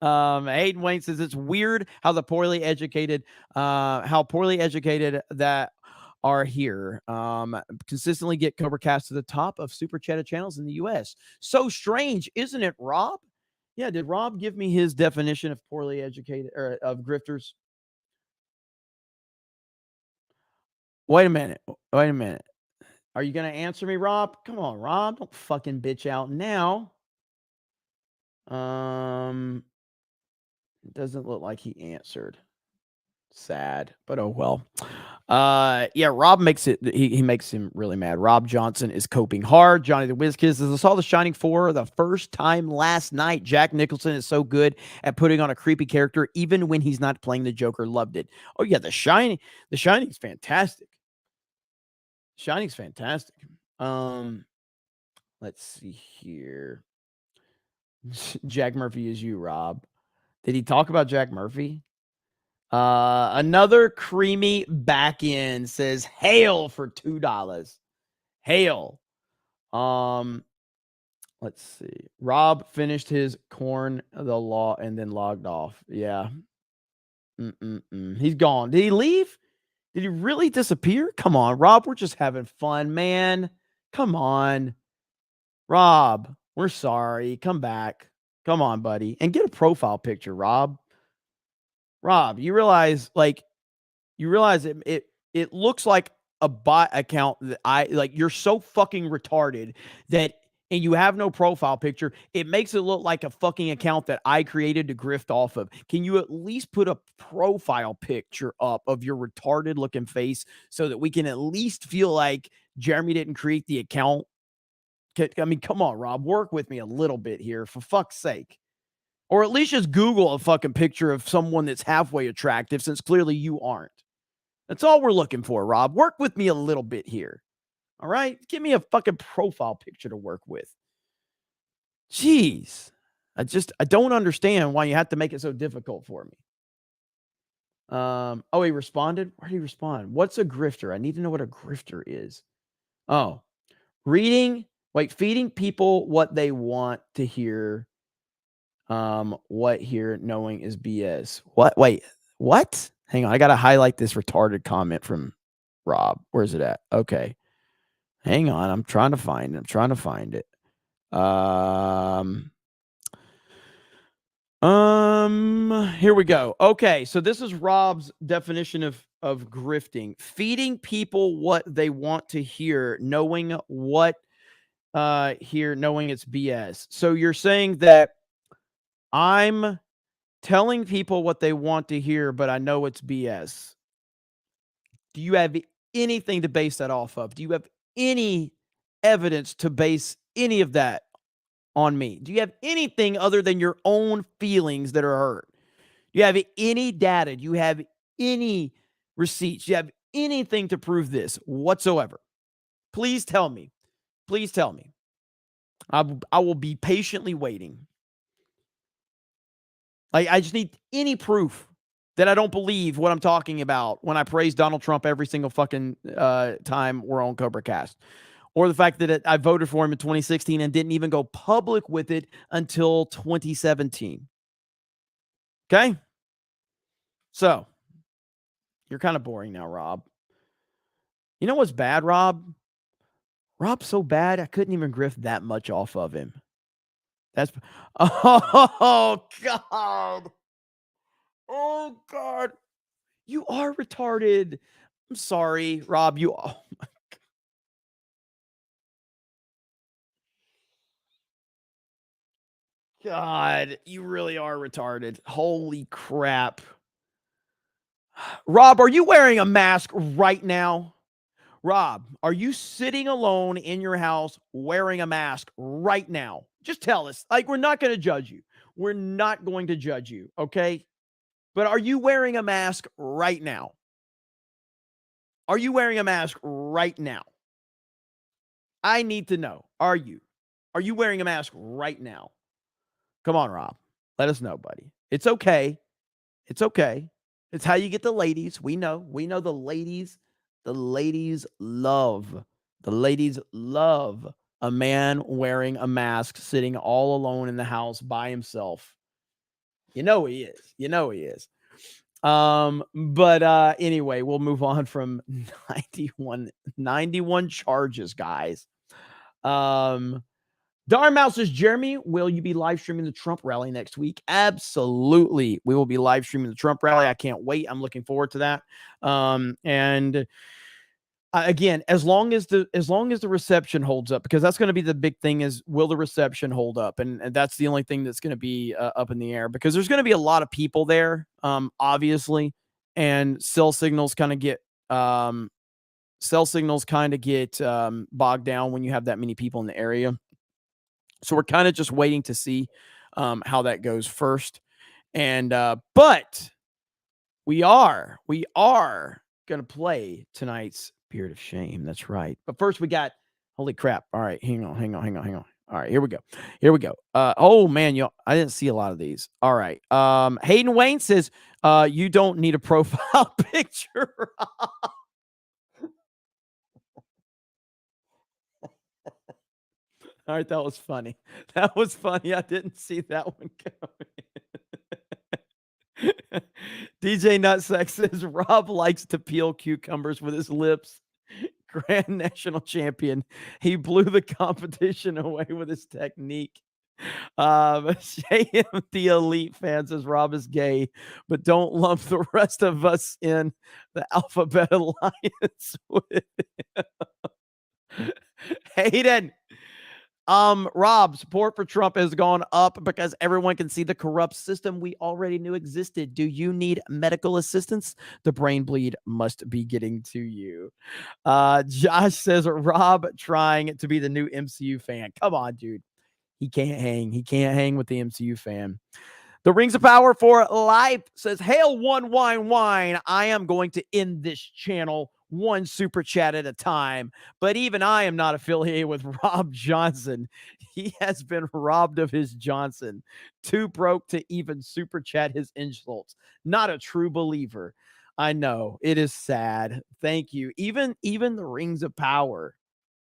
Hayden Wayne says it's weird how poorly educated that are here consistently get CobraCast to the top of super chat channels in the US. So strange, isn't it, Rob? Yeah, did Rob give me his definition of poorly educated or of grifters? Wait a minute. Wait a minute. Are you going to answer me, Rob? Come on, Rob. Don't fucking bitch out now. It doesn't look like he answered. Sad, but oh well. Yeah, Rob makes it. He makes him really mad. Rob Johnson is coping hard. Johnny the WizKids says, I saw The Shining 4 the first time last night. Jack Nicholson is so good at putting on a creepy character, even when he's not playing the Joker. Loved it. Oh yeah, The Shining. The Shining's fantastic. Shining's fantastic. Let's see here. Jack Murphy is you, Rob. Did he talk about Jack Murphy? Another creamy back end says hail for $2. Hail. Let's see. Rob finished his corn the law and then logged off. Yeah. He's gone. Did he leave? Did he really disappear? Come on, Rob. We're just having fun, man. Come on. Rob, we're sorry. Come back. Come on, buddy. And get a profile picture, Rob. Rob, you realize it looks like a bot account that you're so fucking retarded that, and you have no profile picture. It makes it look like a fucking account that I created to grift off of. Can you at least put a profile picture up of your retarded looking face so that we can at least feel like Jeremy didn't create the account? I mean, come on, Rob, work with me a little bit here, for fuck's sake. Or at least just Google a fucking picture of someone that's halfway attractive, since clearly you aren't. That's all we're looking for, Rob. Work with me a little bit here. All right? Give me a fucking profile picture to work with. Jeez. I don't understand why you have to make it so difficult for me. Oh, he responded? Where did he respond? What's a grifter? I need to know what a grifter is. Oh, feeding people what they want to hear. What here knowing is BS. What? Wait, what? Hang on. I got to highlight this retarded comment from Rob. Where's it at? Okay. Hang on. I'm trying to find it. Here we go. Okay. So this is Rob's definition of grifting. Feeding people what they want to hear, knowing what, knowing it's BS. So you're saying that I'm telling people what they want to hear, but I know it's BS. Do you have anything to base that off of? Do you have any evidence to base any of that on me? Do you have anything other than your own feelings that are hurt? Do you have any data? Do you have any receipts? Do you have anything to prove this whatsoever? Please tell me. Please tell me. I will be patiently waiting. I just need any proof that I don't believe what I'm talking about when I praise Donald Trump every single fucking time we're on CobraCast. Or the fact that I voted for him in 2016 and didn't even go public with it until 2017. Okay? So, you're kind of boring now, Rob. You know what's bad, Rob? Rob's so bad, I couldn't even grift that much off of him. Oh, God. Oh, God. You are retarded. I'm sorry, Rob. Oh, my God. You really are retarded. Holy crap. Rob, are you wearing a mask right now? Rob, are you sitting alone in your house wearing a mask right now? Just tell us. We're not going to judge you. We're not going to judge you, okay? But are you wearing a mask right now? Are you wearing a mask right now? I need to know. Are you? Are you wearing a mask right now? Come on, Rob. Let us know, buddy. It's okay. It's okay. It's how you get the ladies. We know. We know the ladies. The ladies love a man wearing a mask, sitting all alone in the house by himself. You know he is. But anyway, we'll move on from 91 charges, guys. Darmouse says, Jeremy, will you be live streaming the Trump rally next week? Absolutely. We will be live streaming the Trump rally. I can't wait. I'm looking forward to that. Again, as long as the reception holds up, because that's going to be the big thing, is will the reception hold up? And that's the only thing that's going to be up in the air, because there's going to be a lot of people there, obviously, and cell signals kind of get bogged down when you have that many people in the area. So we're kind of just waiting to see how that goes first. And but we are going to play tonight's Beard of Shame. That's right. But first we got, holy crap. All right, hang on. All right, here we go. Oh man, I didn't see a lot of these. All right. Hayden Wayne says, you don't need a profile picture. All right, that was funny. I didn't see that one coming. DJ Nutsack says, Rob likes to peel cucumbers with his lips. Grand national champion. He blew the competition away with his technique. JM, the elite fan, says Rob is gay, but don't lump the rest of us in the alphabet alliance with him. Hayden. Rob, support for Trump has gone up because everyone can see the corrupt system we already knew existed. Do you need medical assistance? The brain bleed must be getting to you. Josh says, Rob trying to be the new MCU fan. Come on, dude. He can't hang. He can't hang with the MCU fan. The Rings of Power for Life says, Hail one wine. I am going to end this channel one super chat at a time, but even I am not affiliated with Rob Johnson. He has been robbed of his Johnson. Too broke to even super chat his insults. Not a true believer. I know, it is sad. Thank you. Even the Rings of Power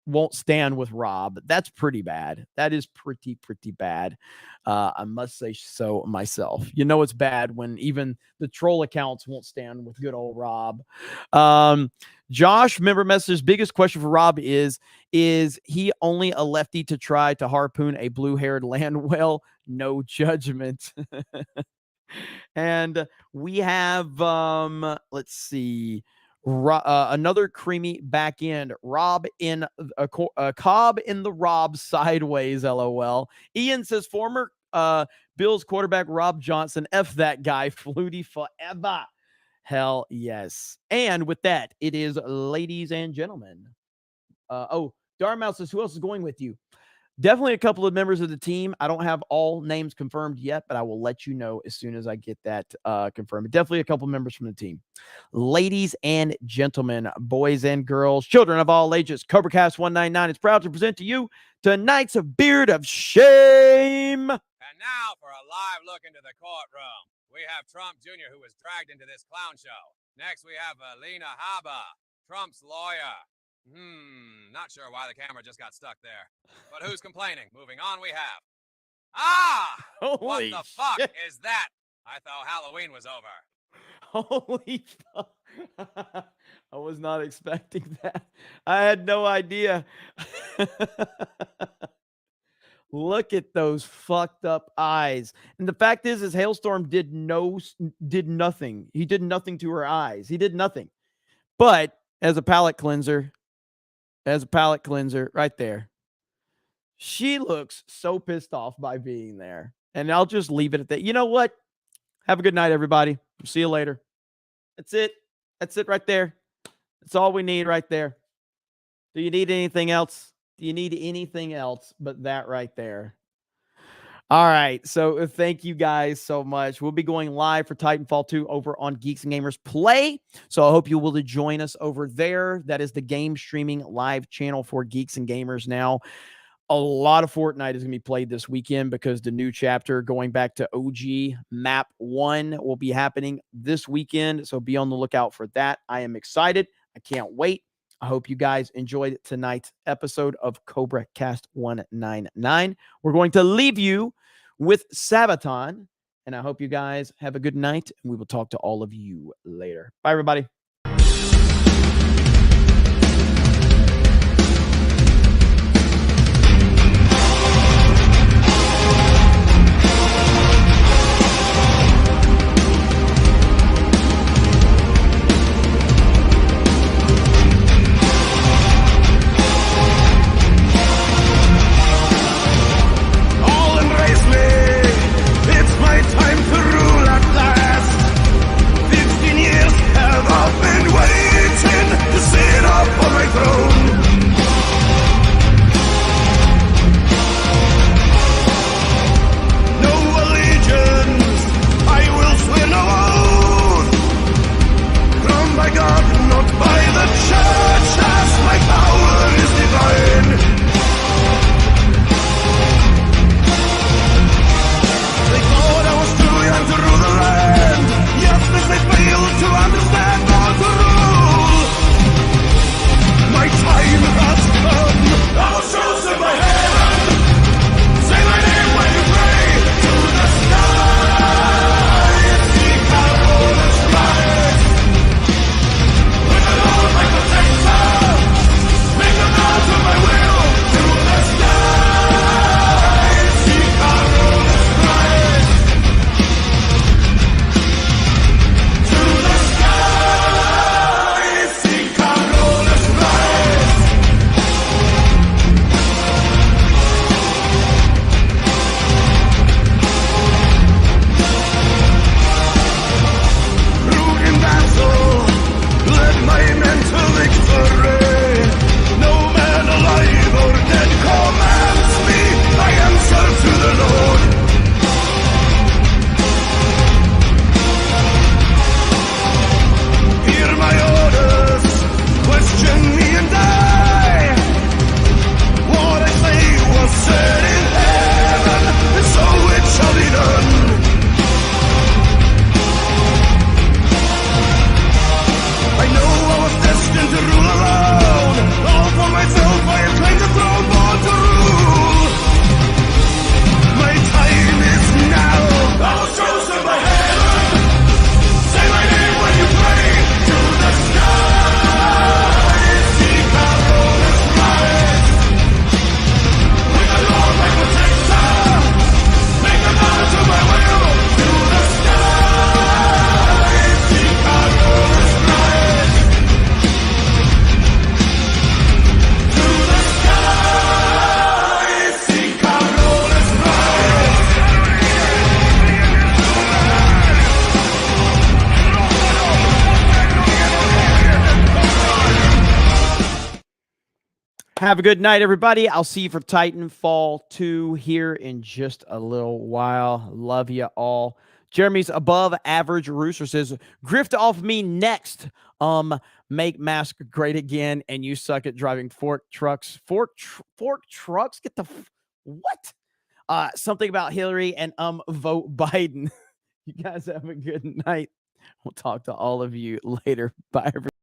won't stand with Rob. That's pretty bad. That is pretty bad. I must say so myself. You know it's bad when even the troll accounts won't stand with good old Rob. Josh, member message, biggest question for Rob is he only a lefty to try to harpoon a blue-haired land whale? No judgment. And we have, let's see, another creamy back end. Rob in a Cobb in the Rob sideways, LOL. Ian says, former Bills quarterback Rob Johnson, F that guy, Flutie forever. Hell yes. And with that, it is ladies and gentlemen. Darmouse says, who else is going with you? Definitely a couple of members of the team. I don't have all names confirmed yet, but I will let you know as soon as I get that confirmed. Definitely a couple members from the team. Ladies and gentlemen, boys and girls, children of all ages, CobraCast 199 is proud to present to you tonight's Beard of Shame. And now for a live look into the courtroom. We have Trump Jr., who was dragged into this clown show. Next, we have Alina Habba, Trump's lawyer. Not sure why the camera just got stuck there. But who's complaining? Moving on, we have... what the fuck is that? I thought Halloween was over. Holy fuck. I was not expecting that. I had no idea. Look at those fucked up eyes. And the fact is Hailstorm did nothing. He did nothing to her eyes. He did nothing. But as a palate cleanser right there, she looks so pissed off by being there. And I'll just leave it at that. You know what? Have a good night, everybody. See you later. That's it. That's it right there. That's all we need right there. Do you need anything else? Do you need anything else but that right there? All right. So thank you guys so much. We'll be going live for Titanfall 2 over on Geeks and Gamers Play. So I hope you will join us over there. That is the game streaming live channel for Geeks and Gamers now. A lot of Fortnite is going to be played this weekend because the new chapter going back to OG Map 1 will be happening this weekend. So be on the lookout for that. I am excited. I can't wait. I hope you guys enjoyed tonight's episode of CobraCast 199. We're going to leave you with Sabaton, and I hope you guys have a good night, and we will talk to all of you later. Bye, everybody. Have a good night, everybody. I'll see you for Titanfall 2 here in just a little while. Love you all. Jeremy's above average rooster says, grift off me next. Make mask great again, and you suck at driving fork trucks. Fork trucks? Get the what? Something about Hillary and vote Biden. You guys have a good night. We'll talk to all of you later. Bye, everybody.